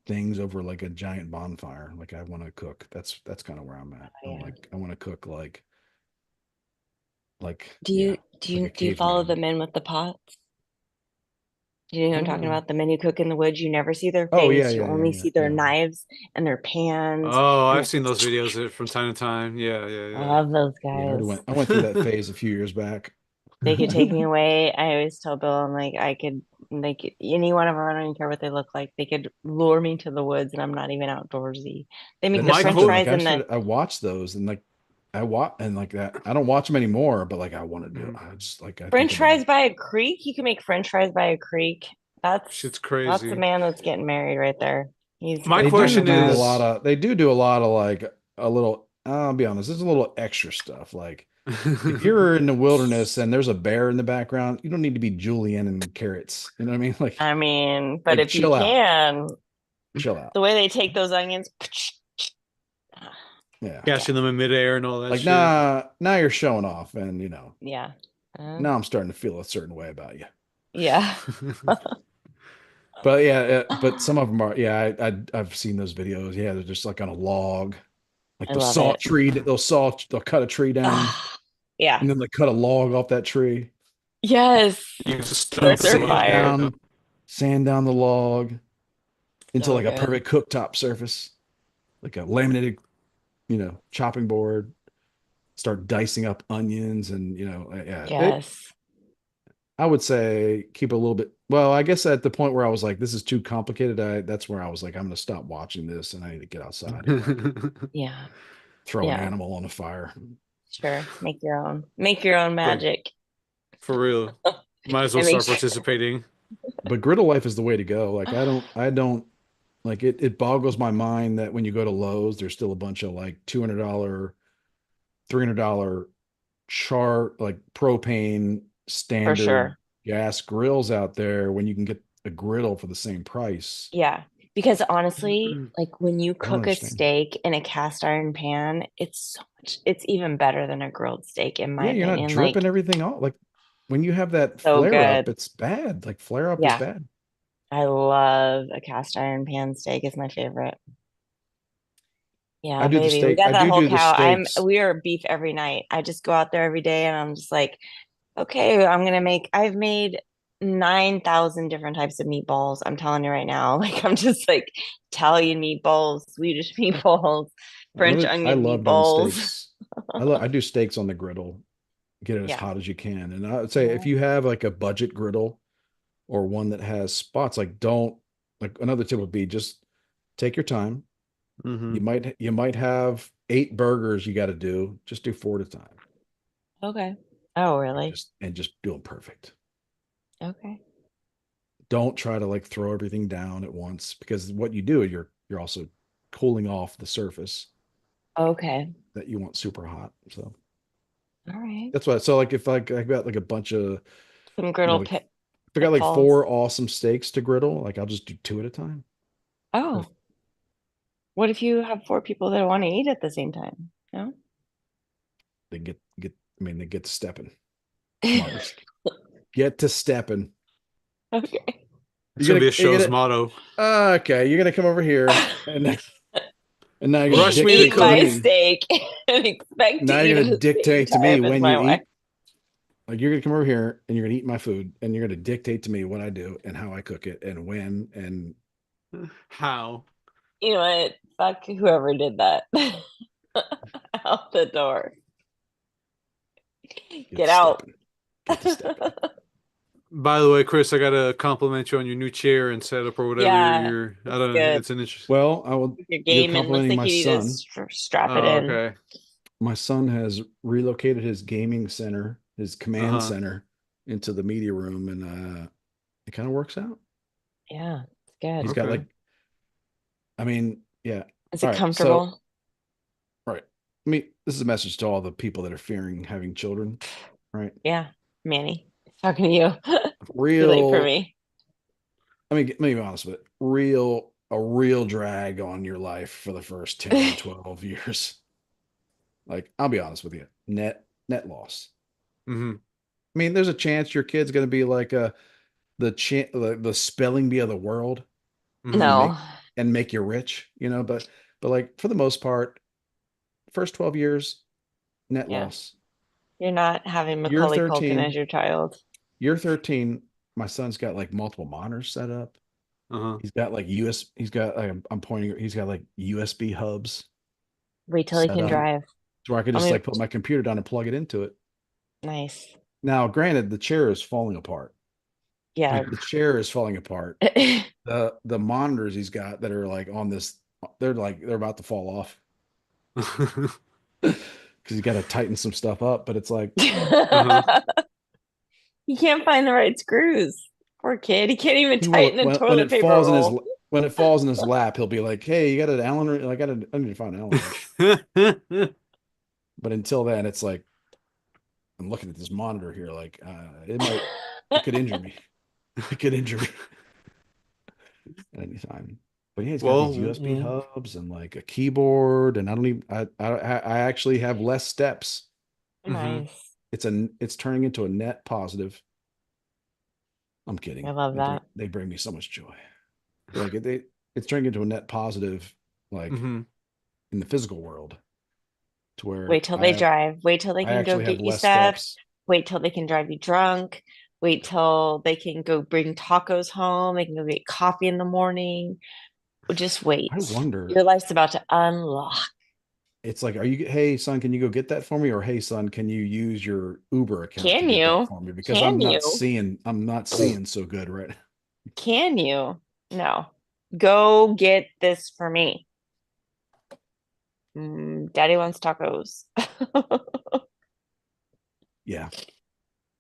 Speaker 2: things over like a giant bonfire. Like I want to cook. That's kind of where I'm at.
Speaker 3: Oh, yeah.
Speaker 2: I want to cook like
Speaker 3: Do
Speaker 2: yeah,
Speaker 3: you do
Speaker 2: like
Speaker 3: you
Speaker 2: a
Speaker 3: do you follow the
Speaker 2: caveman.
Speaker 3: men with the pots? Do you know what I'm talking
Speaker 2: Uh,
Speaker 3: about? The men who cook in the woods. You never see their
Speaker 2: oh yeah,
Speaker 3: face. You only see their
Speaker 2: yeah.
Speaker 3: knives and their pans.
Speaker 1: Oh,
Speaker 3: And
Speaker 1: I've seen those videos from time to time. Yeah,
Speaker 3: I
Speaker 1: yeah,
Speaker 3: love those
Speaker 2: Yeah,
Speaker 3: guys.
Speaker 2: I went through that phase a few years back.
Speaker 3: They could take me away. I always tell Bill, I'm like, any one of them, I don't even care what they look like. They could lure me to the woods and I'm not even outdoorsy. They make
Speaker 2: That
Speaker 3: the
Speaker 2: is
Speaker 1: My
Speaker 3: French
Speaker 2: something
Speaker 1: quote.
Speaker 2: like
Speaker 3: fries in the,
Speaker 2: I watched those and like I watch and like that. I don't watch them anymore, but like I want to do it.
Speaker 1: Mhm.
Speaker 2: I just like I think
Speaker 3: French
Speaker 2: about
Speaker 3: fries by a creek. You can make French fries by a creek.
Speaker 1: Shit's
Speaker 3: That's a
Speaker 1: crazy.
Speaker 3: man that's getting married right there. He's
Speaker 1: My
Speaker 3: gonna find the
Speaker 1: question
Speaker 3: match.
Speaker 1: is,
Speaker 2: they do a lot of like a little I'll be honest, there's a little extra stuff. Like if you're in the wilderness and there's a bear in the background, you don't need to be julienne and carrots. You know what I mean?
Speaker 3: I mean, but
Speaker 2: Like
Speaker 3: if you
Speaker 2: chill out.
Speaker 3: can,
Speaker 2: Chill out.
Speaker 3: the way they take those onions,
Speaker 2: Yeah.
Speaker 3: yeah,
Speaker 1: catching them in midair and all that
Speaker 2: Like
Speaker 1: shit.
Speaker 2: now you're showing off and
Speaker 3: yeah, uh,
Speaker 2: now I'm starting to feel a certain way about you.
Speaker 3: yeah.
Speaker 2: But yeah, but some of them are. Yeah, I've seen those videos. Yeah, they're just like on a log. Like
Speaker 3: I love it.
Speaker 2: they'll cut a tree down
Speaker 3: Ah, yeah.
Speaker 2: and then they cut a log off that tree.
Speaker 3: Yes.
Speaker 1: Use a stone
Speaker 3: Start
Speaker 1: to
Speaker 3: their
Speaker 1: log
Speaker 3: fire.
Speaker 1: it.
Speaker 2: Sand down the log into
Speaker 3: So
Speaker 2: like a
Speaker 3: good.
Speaker 2: perfect cooktop surface, like a laminated, chopping board. Start dicing up onions and yeah.
Speaker 3: Yes.
Speaker 2: I would say keep a little bit. Well, I guess at the point where I was like, this is too complicated. That's where I was like, I'm going to stop watching this and I need to get outside and like
Speaker 3: Yeah.
Speaker 2: throw an
Speaker 3: Yeah.
Speaker 2: animal on a fire.
Speaker 3: Sure. Make your own. Make your own
Speaker 1: For
Speaker 3: magic.
Speaker 1: for real. Might as well
Speaker 3: And make
Speaker 1: start
Speaker 3: sure.
Speaker 1: participating.
Speaker 2: But griddle life is the way to go. Like I don't like it boggles my mind that when you go to Lowe's, there's still a bunch of like $200, $300 like propane
Speaker 3: For
Speaker 2: standard
Speaker 3: sure.
Speaker 2: gas grills out there when you can get a griddle for the same price.
Speaker 3: Yeah. Because honestly, like when you
Speaker 2: I don't
Speaker 3: cook a
Speaker 2: understand.
Speaker 3: steak in a cast iron pan, it's even better than a grilled steak, in my
Speaker 2: Yeah, you're not
Speaker 3: opinion.
Speaker 2: dripping
Speaker 3: Like,
Speaker 2: everything off. Like when you have that
Speaker 3: so
Speaker 2: flare up,
Speaker 3: good.
Speaker 2: it's bad. Like flare up is
Speaker 3: Yeah.
Speaker 2: bad.
Speaker 3: I love a cast iron pan steak. It's my favorite.
Speaker 2: I
Speaker 3: Yeah,
Speaker 2: do the
Speaker 3: baby. We
Speaker 2: steak.
Speaker 3: got
Speaker 2: I
Speaker 3: that whole
Speaker 2: do the
Speaker 3: cow.
Speaker 2: steaks.
Speaker 3: We are beef every night. I just go out there every day and I'm just like, okay, I've made 9,000 different types of meatballs. I'm telling you right now. Like, I'm just like Italian meatballs, Swedish meatballs, French
Speaker 2: I
Speaker 3: onion
Speaker 2: love doing
Speaker 3: meatballs.
Speaker 2: steaks. I do steaks on the griddle. Get it as
Speaker 3: Yeah.
Speaker 2: hot as you can. And I would say if
Speaker 3: Yeah.
Speaker 2: you have like a budget griddle or one that has spots, like don't like another tip would be just take your time.
Speaker 1: Hmm.
Speaker 2: You might have 8 burgers you got to do. Just do 4 at a time.
Speaker 3: Okay. Oh, really?
Speaker 2: And just do them perfect.
Speaker 3: Okay.
Speaker 2: Don't try to like throw everything down at once because what you do, you're also cooling off the surface
Speaker 3: Okay.
Speaker 2: that you want super hot. So
Speaker 3: All right.
Speaker 2: that's what. So like if like I got like a bunch of
Speaker 3: Some
Speaker 2: you know
Speaker 3: griddle
Speaker 2: like if I got like
Speaker 3: pitfalls.
Speaker 2: 4 awesome steaks to griddle, like I'll just do 2 at a time.
Speaker 3: Oh, what if you have four people that want to eat at the same time? No?
Speaker 2: They get I mean they get to stepping. Come on, get to stepping.
Speaker 3: Okay.
Speaker 1: It's gonna be a
Speaker 2: You're
Speaker 1: show's
Speaker 2: gonna
Speaker 1: motto.
Speaker 2: okay, you're gonna come over here and now you're gonna
Speaker 1: Rush me to
Speaker 3: Eat
Speaker 2: dictate to
Speaker 3: my
Speaker 1: cook.
Speaker 2: me.
Speaker 3: steak and expect to
Speaker 2: Now you're
Speaker 3: eat at
Speaker 2: gonna
Speaker 3: the same
Speaker 2: dictate to me
Speaker 3: time as
Speaker 2: when
Speaker 3: my
Speaker 2: you
Speaker 3: wife.
Speaker 2: eat. Like you're gonna come over here and you're gonna eat my food and you're gonna dictate to me what I do and how I cook it and when and
Speaker 1: How?
Speaker 3: You know what? Fuck whoever did that. Out the door.
Speaker 2: get
Speaker 3: Get
Speaker 2: to
Speaker 3: out.
Speaker 2: stepping. Get to stepping.
Speaker 1: By the way, Chris, I gotta compliment you on your new chair and setup or whatever
Speaker 3: Yeah,
Speaker 1: you're. I
Speaker 3: it's
Speaker 1: don't know.
Speaker 3: good.
Speaker 1: It's an interest.
Speaker 2: Well, I will
Speaker 3: Your
Speaker 2: you're
Speaker 3: gaming looks
Speaker 2: complimenting
Speaker 3: like
Speaker 2: my
Speaker 3: you need to
Speaker 2: son.
Speaker 3: strap it
Speaker 1: Oh,
Speaker 3: in.
Speaker 1: okay.
Speaker 2: My son has relocated his gaming center, his command
Speaker 1: Uh-huh.
Speaker 2: center into the media room and it kind of works out.
Speaker 3: Yeah, it's good.
Speaker 2: He's got
Speaker 1: Okay.
Speaker 2: like I mean, yeah.
Speaker 3: Is
Speaker 2: All
Speaker 3: it
Speaker 2: right. So,
Speaker 3: comfortable?
Speaker 2: all right. I mean, this is a message to all the people that are fearing having children, right?
Speaker 3: Yeah, Manny. Talking to you. Too late for
Speaker 2: Real
Speaker 3: me.
Speaker 2: I mean, let me be honest with it. A real drag on your life for the first 10, 12 years. Like, I'll be honest with you. Net loss.
Speaker 1: Hmm.
Speaker 2: I mean, there's a chance your kid's going to be like the spelling bee of the world
Speaker 1: Hmm.
Speaker 2: and
Speaker 3: No,
Speaker 2: make you rich, you know, but like for the most part, first 12 years net
Speaker 3: yeah.
Speaker 2: loss.
Speaker 3: You're not having
Speaker 2: Year
Speaker 3: Macaulay Culkin as
Speaker 2: 13,
Speaker 3: your child.
Speaker 2: year 13, my son's got like multiple monitors set up.
Speaker 1: Uh-huh.
Speaker 2: He's got like he's got like I'm pointing he's got like USB hubs
Speaker 3: Wait till he
Speaker 2: set
Speaker 3: can
Speaker 2: up
Speaker 3: drive.
Speaker 2: so I could
Speaker 3: I
Speaker 2: just
Speaker 3: mean,
Speaker 2: like put my computer down and plug it into it.
Speaker 3: nice.
Speaker 2: Now, granted, the chair is falling apart.
Speaker 3: Yeah.
Speaker 2: Like the chair is falling apart. The monitors he's got that are like on this, they're about to fall off because he's got to tighten some stuff up. But it's like,
Speaker 1: Uh-huh.
Speaker 3: He can't find the right screws. Poor kid. He can't even
Speaker 2: he will
Speaker 3: tighten a
Speaker 2: when
Speaker 3: toilet
Speaker 2: it
Speaker 3: paper
Speaker 2: falls in his
Speaker 3: roll.
Speaker 2: when it falls in his lap, he'll be like, "Hey, you got an Allen wrench? I need to find an Allen wrench." But until then, it's like I'm looking at this monitor here, like it could injure me. It could injure me at any time. But yeah, he's got
Speaker 1: Well,
Speaker 2: these USB hubs and like a keyboard, and I don't even I actually have less steps.
Speaker 1: hmm.
Speaker 3: Nice.
Speaker 2: It's turning into a net positive. I'm
Speaker 3: I
Speaker 2: kidding.
Speaker 3: love that.
Speaker 2: They bring me so much joy. Like it's turning into a net positive, like
Speaker 1: Hmm.
Speaker 2: in the physical world, to where
Speaker 3: Wait till they drive. Wait till they
Speaker 2: I
Speaker 3: can go
Speaker 2: actually have
Speaker 3: get you
Speaker 2: less
Speaker 3: steps.
Speaker 2: steps.
Speaker 3: Wait till they can drive you drunk. Wait till they can go bring tacos home. They can go get coffee in the morning. Just wait.
Speaker 2: I wonder.
Speaker 3: Your life's about to unlock.
Speaker 2: It's like, hey son, can you go get that for me? Or hey son, can you use your Uber account to
Speaker 3: Can
Speaker 2: get that
Speaker 3: you?
Speaker 2: for me? Because
Speaker 3: Can you?
Speaker 2: I'm not seeing so good right.
Speaker 3: Can you? No. Go get this for me. Daddy wants tacos.
Speaker 2: Yeah.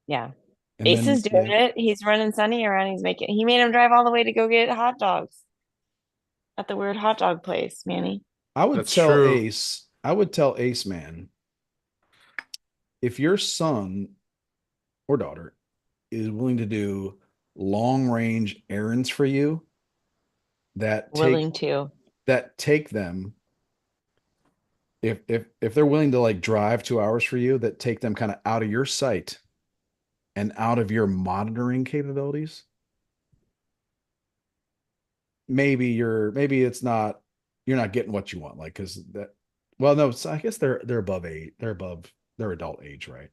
Speaker 3: Yeah.
Speaker 2: And
Speaker 3: Ace is
Speaker 2: then
Speaker 3: doing
Speaker 2: yeah,
Speaker 3: it. He's running Sunny around. He made him drive all the way to go get hot dogs at the weird hot dog place, Manny.
Speaker 1: That's true.
Speaker 2: I would tell Ace man, if your son or daughter is willing to do long range errands for you that
Speaker 3: Willing to.
Speaker 2: take them if they're willing to like drive 2 hours for you that take them kind of out of your sight and out of your monitoring capabilities, maybe it's not you're not getting what you want, like because that. Well, no, so I guess they're above age. They're above their adult age, right?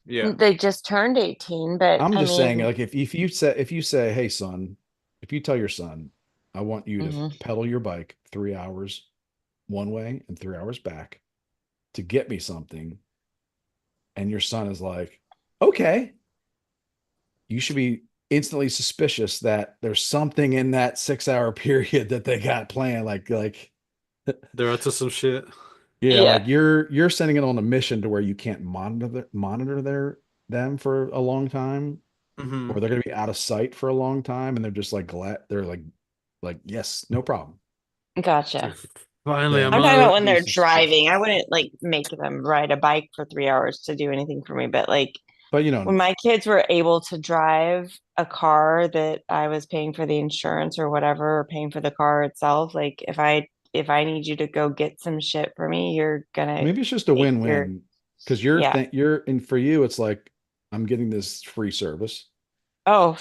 Speaker 1: Yeah.
Speaker 3: They just turned 18, but
Speaker 2: I'm
Speaker 3: I
Speaker 2: just saying,
Speaker 3: mean,
Speaker 2: like if you say, hey son, if you tell your son, I want you to
Speaker 3: mhm.
Speaker 2: pedal your bike 3 hours one way and 3 hours back to get me something, and your son is like, okay, you should be instantly suspicious that there's something in that 6 hour period that they got planned. Like
Speaker 1: They're up to some shit.
Speaker 2: yeah,
Speaker 3: Yeah,
Speaker 2: like you're sending it on a mission to where you can't monitor them for a long time,
Speaker 1: Hmm.
Speaker 2: or they're gonna be out of sight for a long time, and they're just like glad they're like yes, no problem.
Speaker 3: gotcha.
Speaker 1: Finally, I'm
Speaker 2: Then
Speaker 3: I'm
Speaker 1: not
Speaker 3: talking about
Speaker 1: gonna
Speaker 3: when
Speaker 1: be
Speaker 3: they're
Speaker 1: suspicious.
Speaker 3: driving. I wouldn't like make them ride a bike for 3 hours to do anything for me, but like
Speaker 2: but
Speaker 3: when my kids were able to drive a car that I was paying for the insurance or whatever, or paying for the car itself, like if I need you to go get some shit for me, you're gonna
Speaker 2: maybe it's just a
Speaker 3: take your
Speaker 2: win-win because
Speaker 3: yeah.
Speaker 2: you're and for you it's like I'm getting this free service.
Speaker 3: Oh,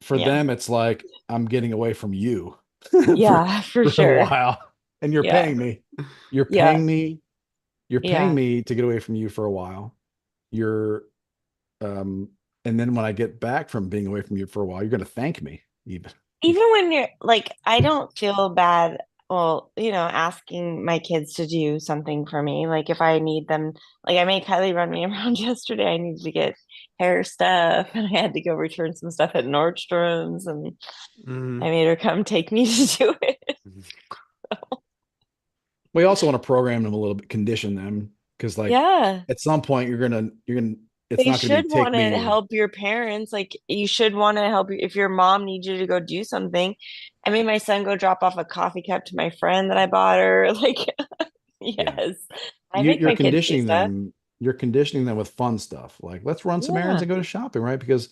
Speaker 2: For
Speaker 3: yeah.
Speaker 2: them it's like I'm getting away from you for
Speaker 3: Yeah, for
Speaker 2: for a
Speaker 3: sure.
Speaker 2: while, and you're
Speaker 3: Yeah.
Speaker 2: paying me. You're
Speaker 3: Yeah.
Speaker 2: paying me. You're paying
Speaker 3: Yeah.
Speaker 2: me to get away from you for a while. You're um and then when I get back from being away from you for a while, you're going to thank me even.
Speaker 3: Even when you're like, I don't feel bad, well, asking my kids to do something for me. Like if I need them, like I made Kylie run me around yesterday. I needed to get hair stuff and I had to go return some stuff at Nordstrom's and
Speaker 1: Hmm.
Speaker 3: I made her come take me to do it.
Speaker 2: We also want to program them a little bit, condition them because like
Speaker 3: Yeah.
Speaker 2: at some point you're gonna it's
Speaker 3: They
Speaker 2: not going to be
Speaker 3: should
Speaker 2: take
Speaker 3: want
Speaker 2: me
Speaker 3: to
Speaker 2: you.
Speaker 3: help your parents. Like you should want to help you if your mom needs you to go do something. I made my son go drop off a coffee cup to my friend that I bought her. Like,
Speaker 2: Yeah.
Speaker 3: yes, I
Speaker 2: you,
Speaker 3: make
Speaker 2: you're
Speaker 3: my kids do
Speaker 2: conditioning
Speaker 3: stuff.
Speaker 2: them you're conditioning them with fun stuff like let's run some errands
Speaker 3: Yeah,
Speaker 2: and go to shopping, right? Because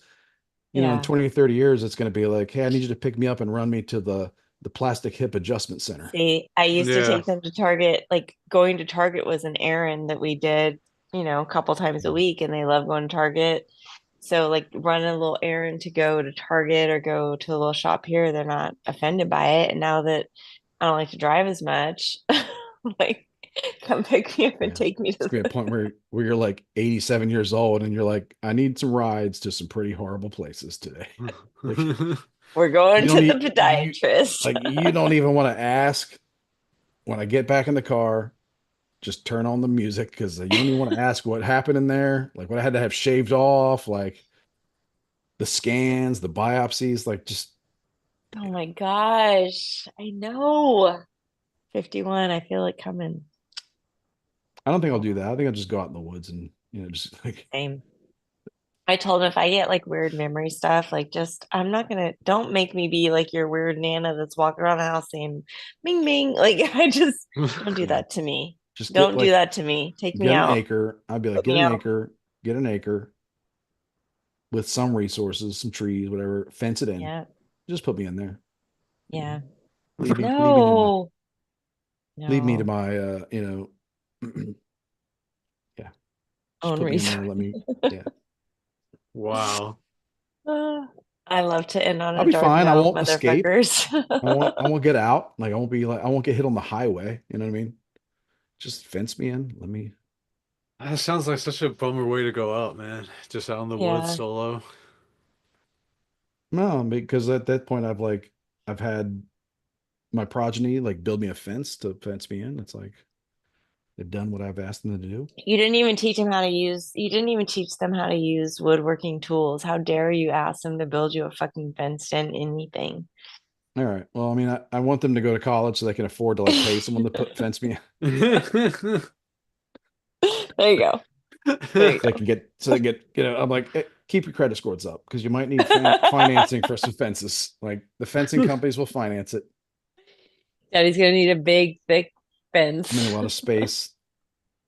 Speaker 2: in
Speaker 3: yeah.
Speaker 2: 20 or 30 years it's going to be like, hey, I need you to pick me up and run me to the plastic hip adjustment center.
Speaker 3: See, I used to
Speaker 1: Yeah.
Speaker 3: take them to Target. Like going to Target was an errand that we did, a couple times a
Speaker 2: Yeah.
Speaker 3: week, and they love going to Target. So like running a little errand to go to Target or go to a little shop here, they're not offended by it. And now that I don't like to drive as much, like come pick me up and
Speaker 2: Yeah.
Speaker 3: take me
Speaker 2: It's
Speaker 3: to
Speaker 2: gonna be a point where you're like 87 years old and you're like, I need some rides to some pretty horrible places today. Like
Speaker 3: we're going
Speaker 2: you
Speaker 3: to
Speaker 2: don't
Speaker 3: the
Speaker 2: need
Speaker 3: podiatrist.
Speaker 2: you don't even want to ask when I get back in the car, just turn on the music because you don't even want to ask what happened in there, like what I had to have shaved off, like the scans, the biopsies, like just
Speaker 3: Oh my gosh. I know. 51, I feel it coming.
Speaker 2: I don't think I'll
Speaker 3: Yeah,
Speaker 2: do that. I think I'll just go out in the woods and just like
Speaker 3: same. I told him if I get like weird memory stuff, like just I'm not gonna don't make me be like your weird Nana that's walking around the house saying bing bing. Like I just don't do
Speaker 2: yeah,
Speaker 3: that to me.
Speaker 2: just get
Speaker 3: Don't do
Speaker 2: like
Speaker 3: that to me. Take me
Speaker 2: get an
Speaker 3: out.
Speaker 2: acre. I'd be like,
Speaker 3: Put me out.
Speaker 2: get an acre with some resources, some trees, whatever, fence it in.
Speaker 3: Yeah.
Speaker 2: Just put me in there.
Speaker 3: Yeah.
Speaker 2: Leave me to my
Speaker 3: No.
Speaker 2: leave me to
Speaker 3: No.
Speaker 2: my yeah. Just
Speaker 3: Own
Speaker 2: put me in
Speaker 3: research.
Speaker 2: there. Let me yeah.
Speaker 1: Wow.
Speaker 3: I love to end on
Speaker 2: I'll
Speaker 3: a
Speaker 2: be
Speaker 3: dark
Speaker 2: fine. I
Speaker 3: note,
Speaker 2: won't escape.
Speaker 3: motherfuckers.
Speaker 2: I won't get out. Like I won't get hit on the highway. You know what I mean? Just fence me in. Let me
Speaker 1: That sounds like such a bummer way to go out, man. Just out in the woods
Speaker 3: Yeah.
Speaker 1: solo.
Speaker 2: no, because at that point I've had my progeny like build me a fence to fence me in. It's like they've done what I've asked them to do.
Speaker 3: You didn't even teach them how to use woodworking tools. How dare you ask them to build you a fucking fenced in anything?
Speaker 2: All right. Well, I mean, I want them to go to college so they can afford to like pay someone to put fence me
Speaker 3: There you go. There you
Speaker 2: so they
Speaker 3: go.
Speaker 2: can get I'm like, keep your credit scores up because you might need financing for some fences. Like the fencing companies will finance it.
Speaker 3: Daddy's gonna need a big, thick
Speaker 2: I'm in
Speaker 3: fence.
Speaker 2: a lot of space,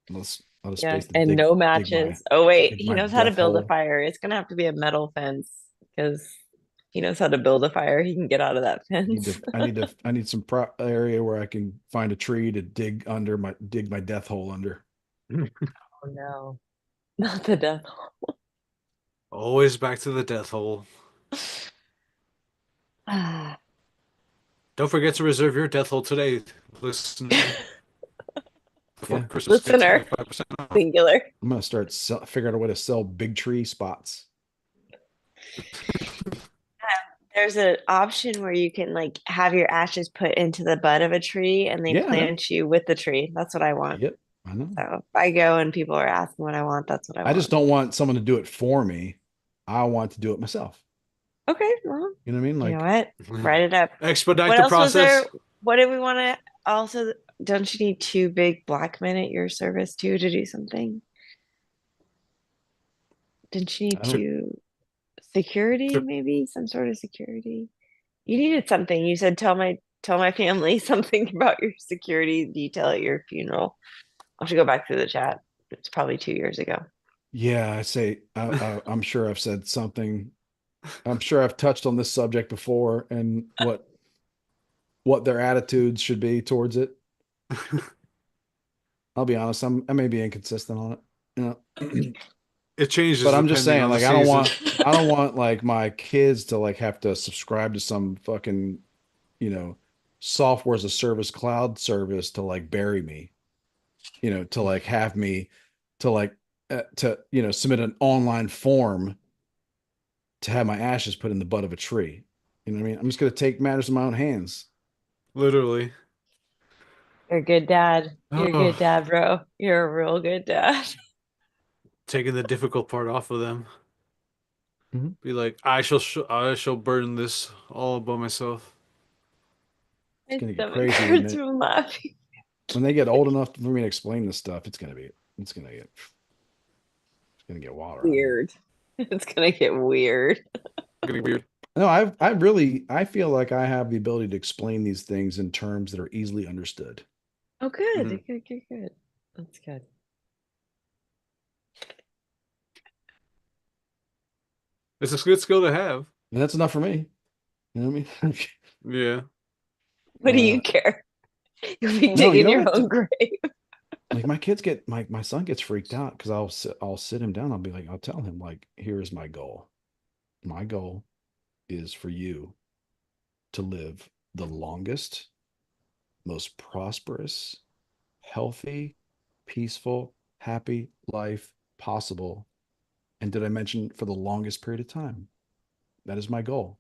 Speaker 2: a lot of
Speaker 3: Yeah,
Speaker 2: space to
Speaker 3: and no matches. Oh wait,
Speaker 2: dig
Speaker 3: he
Speaker 2: my
Speaker 3: knows how to
Speaker 2: death
Speaker 3: build a
Speaker 2: hole.
Speaker 3: fire. It's gonna have to be a metal fence because he knows how to build a fire. He can get out of that fence.
Speaker 2: I need some area where I can find a tree to dig my death hole under.
Speaker 3: Oh no, not the death.
Speaker 1: Always back to the death hole.
Speaker 3: Ah,
Speaker 1: Don't forget to reserve your death hold today, listener. Before
Speaker 2: Yeah.
Speaker 1: Christmas, get
Speaker 3: Listener,
Speaker 1: 25% off.
Speaker 3: singular.
Speaker 2: I'm gonna start figure out a way to sell big tree spots.
Speaker 3: There's an option where you can like have your ashes put into the bud of a tree and they
Speaker 2: Yeah, I know.
Speaker 3: plant you with the tree. That's what I want.
Speaker 2: Yep, I know.
Speaker 3: So if I go and people are asking what I want, that's what I
Speaker 2: I just
Speaker 3: want.
Speaker 2: don't want someone to do it for me. I want to do it myself.
Speaker 3: Okay, well,
Speaker 2: You know what I mean?
Speaker 3: you know
Speaker 2: Like,
Speaker 3: what? Write it up.
Speaker 1: Expedite
Speaker 3: What
Speaker 1: the
Speaker 3: else was there?
Speaker 1: process.
Speaker 3: What did we want to also? Don't you need two big black men at your service too to do something? Didn't you need
Speaker 2: I don't.
Speaker 3: two security, maybe some sort of security? You needed something. You said tell my family something about your security detail at your funeral. I'll have to go back through the chat. It's probably 2 years ago.
Speaker 2: Yeah, I say. I'm sure I've said something. I'm sure I've touched on this subject before, and what their attitudes should be towards it. I'll be honest. I may be inconsistent on it. You know.
Speaker 1: It changes
Speaker 2: But I'm just
Speaker 1: depending
Speaker 2: saying,
Speaker 1: on the
Speaker 2: like,
Speaker 1: season.
Speaker 2: I don't want like my kids to like have to subscribe to some fucking, you know, software as a service cloud service to like bury me, to like have me to like to submit an online form to have my ashes put in the butt of a tree. You know what I mean? I'm just gonna take matters in my own hands.
Speaker 1: Literally.
Speaker 3: You're a good dad. You're a
Speaker 1: Oh,
Speaker 3: good dad, bro. You're a real good dad.
Speaker 1: taking the difficult part off of them.
Speaker 2: Mhm.
Speaker 1: Be like, I shall burden this all by myself.
Speaker 2: It's
Speaker 3: My
Speaker 2: gonna get
Speaker 3: stomach
Speaker 2: crazy
Speaker 3: hurts from laughing.
Speaker 2: when they get old enough for me to explain this stuff. It's gonna get wild around here.
Speaker 3: Weird. It's gonna get weird.
Speaker 1: Getting weird.
Speaker 2: No, I feel like I have the ability to explain these things in terms that are easily understood.
Speaker 3: Oh, good.
Speaker 1: Mhm.
Speaker 3: Good, good, good. That's good.
Speaker 1: It's a good skill to have.
Speaker 2: And that's enough for me. You know what I mean?
Speaker 1: Yeah.
Speaker 3: What do you care? You'll be
Speaker 2: No, you
Speaker 3: digging
Speaker 2: know
Speaker 3: your
Speaker 2: what?
Speaker 3: own grave.
Speaker 2: Like my son gets freaked out because I'll sit him down. I'll be like, I'll tell him like, here's my goal. My goal is for you to live the longest, most prosperous, healthy, peaceful, happy life possible. And did I mention for the longest period of time? That is my goal.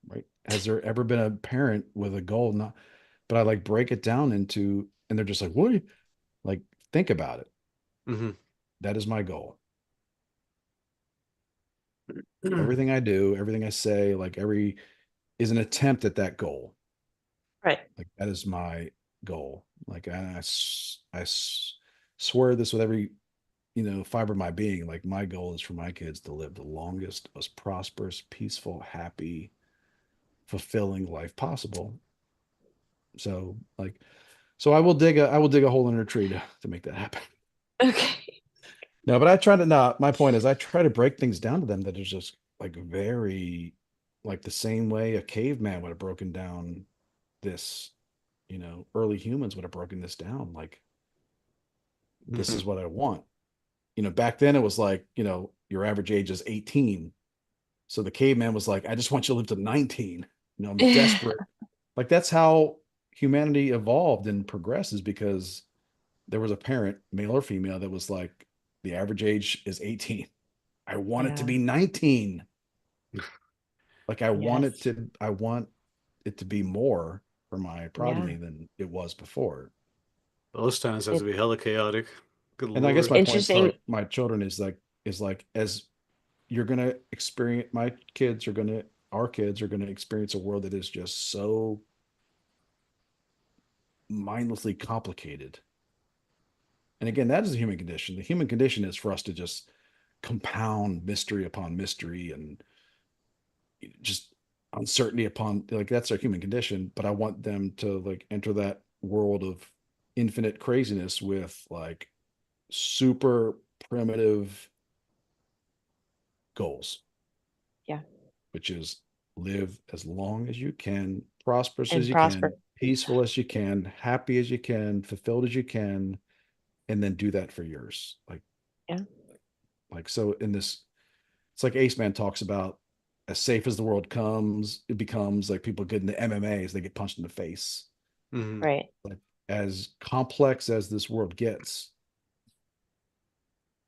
Speaker 2: Right? Has there ever been a parent with a goal? Not, but I like break it down into, and they're just like, what? Like, think about it.
Speaker 1: Hmm.
Speaker 2: That is my goal. Everything I do, everything I say, like every is an attempt at that goal.
Speaker 3: Right.
Speaker 2: Like that is my goal. Like swear this with every fiber of my being. Like my goal is for my kids to live the longest, most prosperous, peaceful, happy, fulfilling life possible. So like, so I will dig a hole in a tree to make that happen.
Speaker 3: Okay.
Speaker 2: No, but I try to not. My point is, I try to break things down to them that is just like very, like the same way a caveman would have broken down this, early humans would have broken this down. Like, this
Speaker 1: Hmm.
Speaker 2: is what I want. Back then it was like, your average age is 18. So the caveman was like, I just want you to live to 19. I'm desperate. Like, that's how humanity evolved and progresses because there was a parent, male or female, that was like, the average age is 18. I want it to
Speaker 3: Yeah.
Speaker 2: be 19. Like
Speaker 3: Yes.
Speaker 2: I want it to be more for my
Speaker 3: Yeah.
Speaker 2: progeny than it was before.
Speaker 1: Those times have to
Speaker 3: It's
Speaker 1: be hella chaotic. Good
Speaker 2: And I guess
Speaker 1: Lord.
Speaker 2: my point to
Speaker 3: interesting.
Speaker 2: like my children is like as you're gonna experience our kids are gonna experience a world that is just so mindlessly complicated. And again, that is the human condition. The human condition is for us to just compound mystery upon mystery and just uncertainty upon, like, that's our human condition. But I want them to like enter that world of infinite craziness with like super primitive goals,
Speaker 3: Yeah.
Speaker 2: which is live as long as you can, prosperous as
Speaker 3: And
Speaker 2: you can,
Speaker 3: prosper.
Speaker 2: peaceful as you can, happy as you can, fulfilled as you can, and then do that for yours. Like,
Speaker 3: Yeah.
Speaker 2: so in this, it's like Ace Man talks about as safe as the world comes, it becomes like people get into MMAs, they get punched in the face.
Speaker 1: Hmm.
Speaker 3: Right.
Speaker 2: Like as complex as this world gets,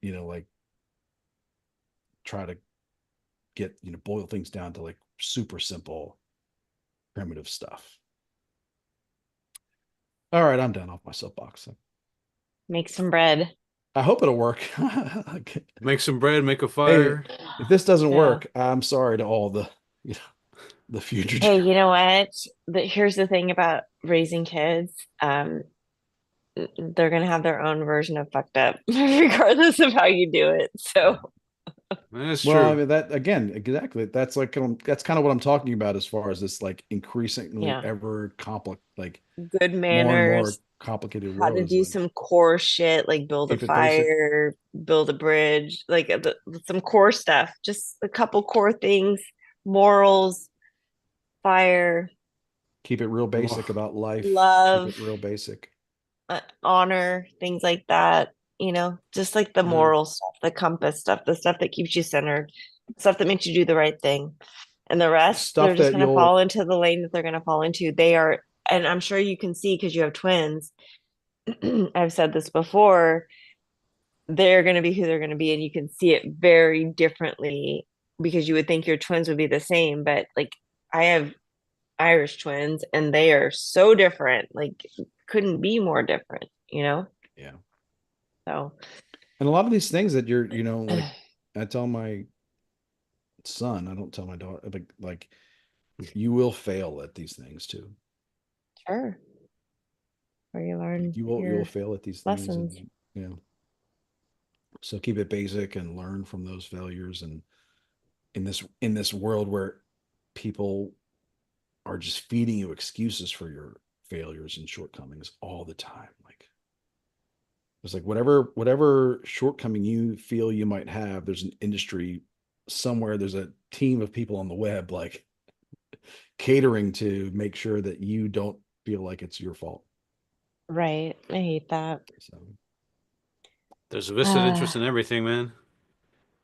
Speaker 2: like try to get, boil things down to like super simple, primitive stuff. All right, I'm done off my soapbox.
Speaker 3: Make some bread.
Speaker 2: I hope it'll work.
Speaker 1: Make some bread, make a
Speaker 2: Hey,
Speaker 1: fire.
Speaker 2: if this doesn't
Speaker 3: Yeah.
Speaker 2: work, I'm sorry to all the future.
Speaker 3: Hey, you know what? Here's the thing about raising kids. They're gonna have their own version of fucked up, regardless of how you do it.
Speaker 2: Yeah.
Speaker 3: So,
Speaker 1: That's
Speaker 2: Well, I
Speaker 1: true.
Speaker 2: mean that again, exactly. That's kind of what I'm talking about as far as this like increasingly
Speaker 3: yeah,
Speaker 2: ever complex, like
Speaker 3: good
Speaker 2: more and more
Speaker 3: manners,
Speaker 2: complicated
Speaker 3: how
Speaker 2: world
Speaker 3: to
Speaker 2: is
Speaker 3: do
Speaker 2: like
Speaker 3: some core shit, like build a
Speaker 2: keep it basic,
Speaker 3: fire, build a bridge, like some core stuff. Just a couple core things, morals, fire,
Speaker 2: keep it real basic
Speaker 1: Oh,
Speaker 2: about life, keep
Speaker 3: love,
Speaker 2: it real basic.
Speaker 3: honor, things like that. Just like the
Speaker 1: yeah.
Speaker 3: moral stuff, the compass stuff, the stuff that keeps you centered, stuff that makes you do the right thing. And the rest, they're
Speaker 2: Stuff
Speaker 3: just
Speaker 2: that
Speaker 3: going to fall
Speaker 2: you'll
Speaker 3: into the lane that they're going to fall into. They are, and I'm sure you can see because you have twins. I've said this before, they're going to be who they're going to be. And you can see it very differently because you would think your twins would be the same. But like, I have Irish twins and they are so different. Like, couldn't be more different.
Speaker 2: yeah.
Speaker 3: So,
Speaker 2: And a lot of these things that you're, like I tell my son, I don't tell my daughter, like you will fail at these things too.
Speaker 3: sure, where you
Speaker 2: Like
Speaker 3: learn
Speaker 2: you'll
Speaker 3: your
Speaker 2: fail at these things,
Speaker 3: lessons.
Speaker 2: and so keep it basic and learn from those failures. And in this world where people are just feeding you excuses for your failures and shortcomings all the time, like it's like whatever shortcoming you feel you might have, there's an industry somewhere, there's a team of people on the web like catering to make sure that you don't feel like it's your fault.
Speaker 3: Right. I hate that.
Speaker 2: So
Speaker 1: There's a vested
Speaker 3: Uh,
Speaker 1: interest in everything, man.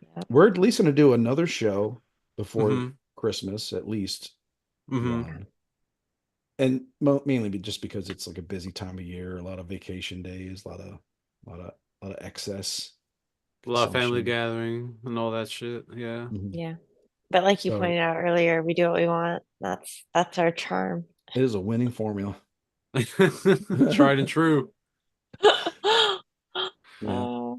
Speaker 3: yep.
Speaker 2: we're at least going to do another show before
Speaker 1: Hmm.
Speaker 2: Christmas, at least
Speaker 1: Hmm.
Speaker 2: one. And mainly just because it's like a busy time of year, a lot of vacation days, a lot of excess
Speaker 1: A lot of family
Speaker 2: consumption.
Speaker 1: gathering and all that shit. Yeah.
Speaker 2: Mhm.
Speaker 3: Yeah. But like you
Speaker 2: So
Speaker 3: pointed out earlier, we do what we want. That's our charm.
Speaker 2: it is a winning formula.
Speaker 1: Tried and true.
Speaker 2: Yeah.
Speaker 3: Uh,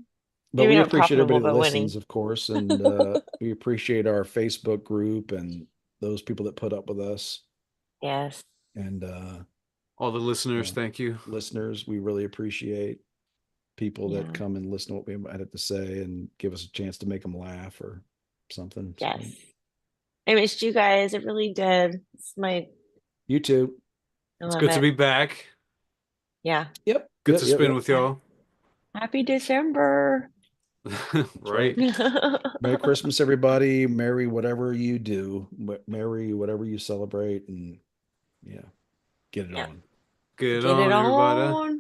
Speaker 2: But
Speaker 3: maybe
Speaker 2: we
Speaker 3: not
Speaker 2: appreciate
Speaker 3: profitable,
Speaker 2: everybody that
Speaker 3: but
Speaker 2: listens,
Speaker 3: winning.
Speaker 2: of course, and we appreciate our Facebook group and those people that put up with us,
Speaker 3: Yes.
Speaker 2: and
Speaker 1: All the listeners,
Speaker 2: yeah,
Speaker 1: thank you.
Speaker 2: listeners. We really appreciate people that
Speaker 3: Yeah.
Speaker 2: come and listen to what we had to say and give us a chance to make them laugh or something.
Speaker 3: Yes.
Speaker 2: So
Speaker 3: I missed you guys. It really did.
Speaker 2: you too.
Speaker 3: I
Speaker 1: It's
Speaker 3: love
Speaker 1: good to
Speaker 3: it.
Speaker 1: be back.
Speaker 3: Yeah.
Speaker 2: Yep.
Speaker 1: Good
Speaker 2: Yep.
Speaker 1: to
Speaker 2: Yep.
Speaker 1: spin
Speaker 2: Yep.
Speaker 1: with y'all.
Speaker 3: Happy December.
Speaker 2: That's right.
Speaker 1: Right.
Speaker 2: Merry Christmas, everybody. Merry whatever you do. Merry whatever you celebrate, and yeah, get it
Speaker 3: Yeah.
Speaker 2: on.
Speaker 1: Get
Speaker 3: Get it
Speaker 1: on, everybody.
Speaker 3: on.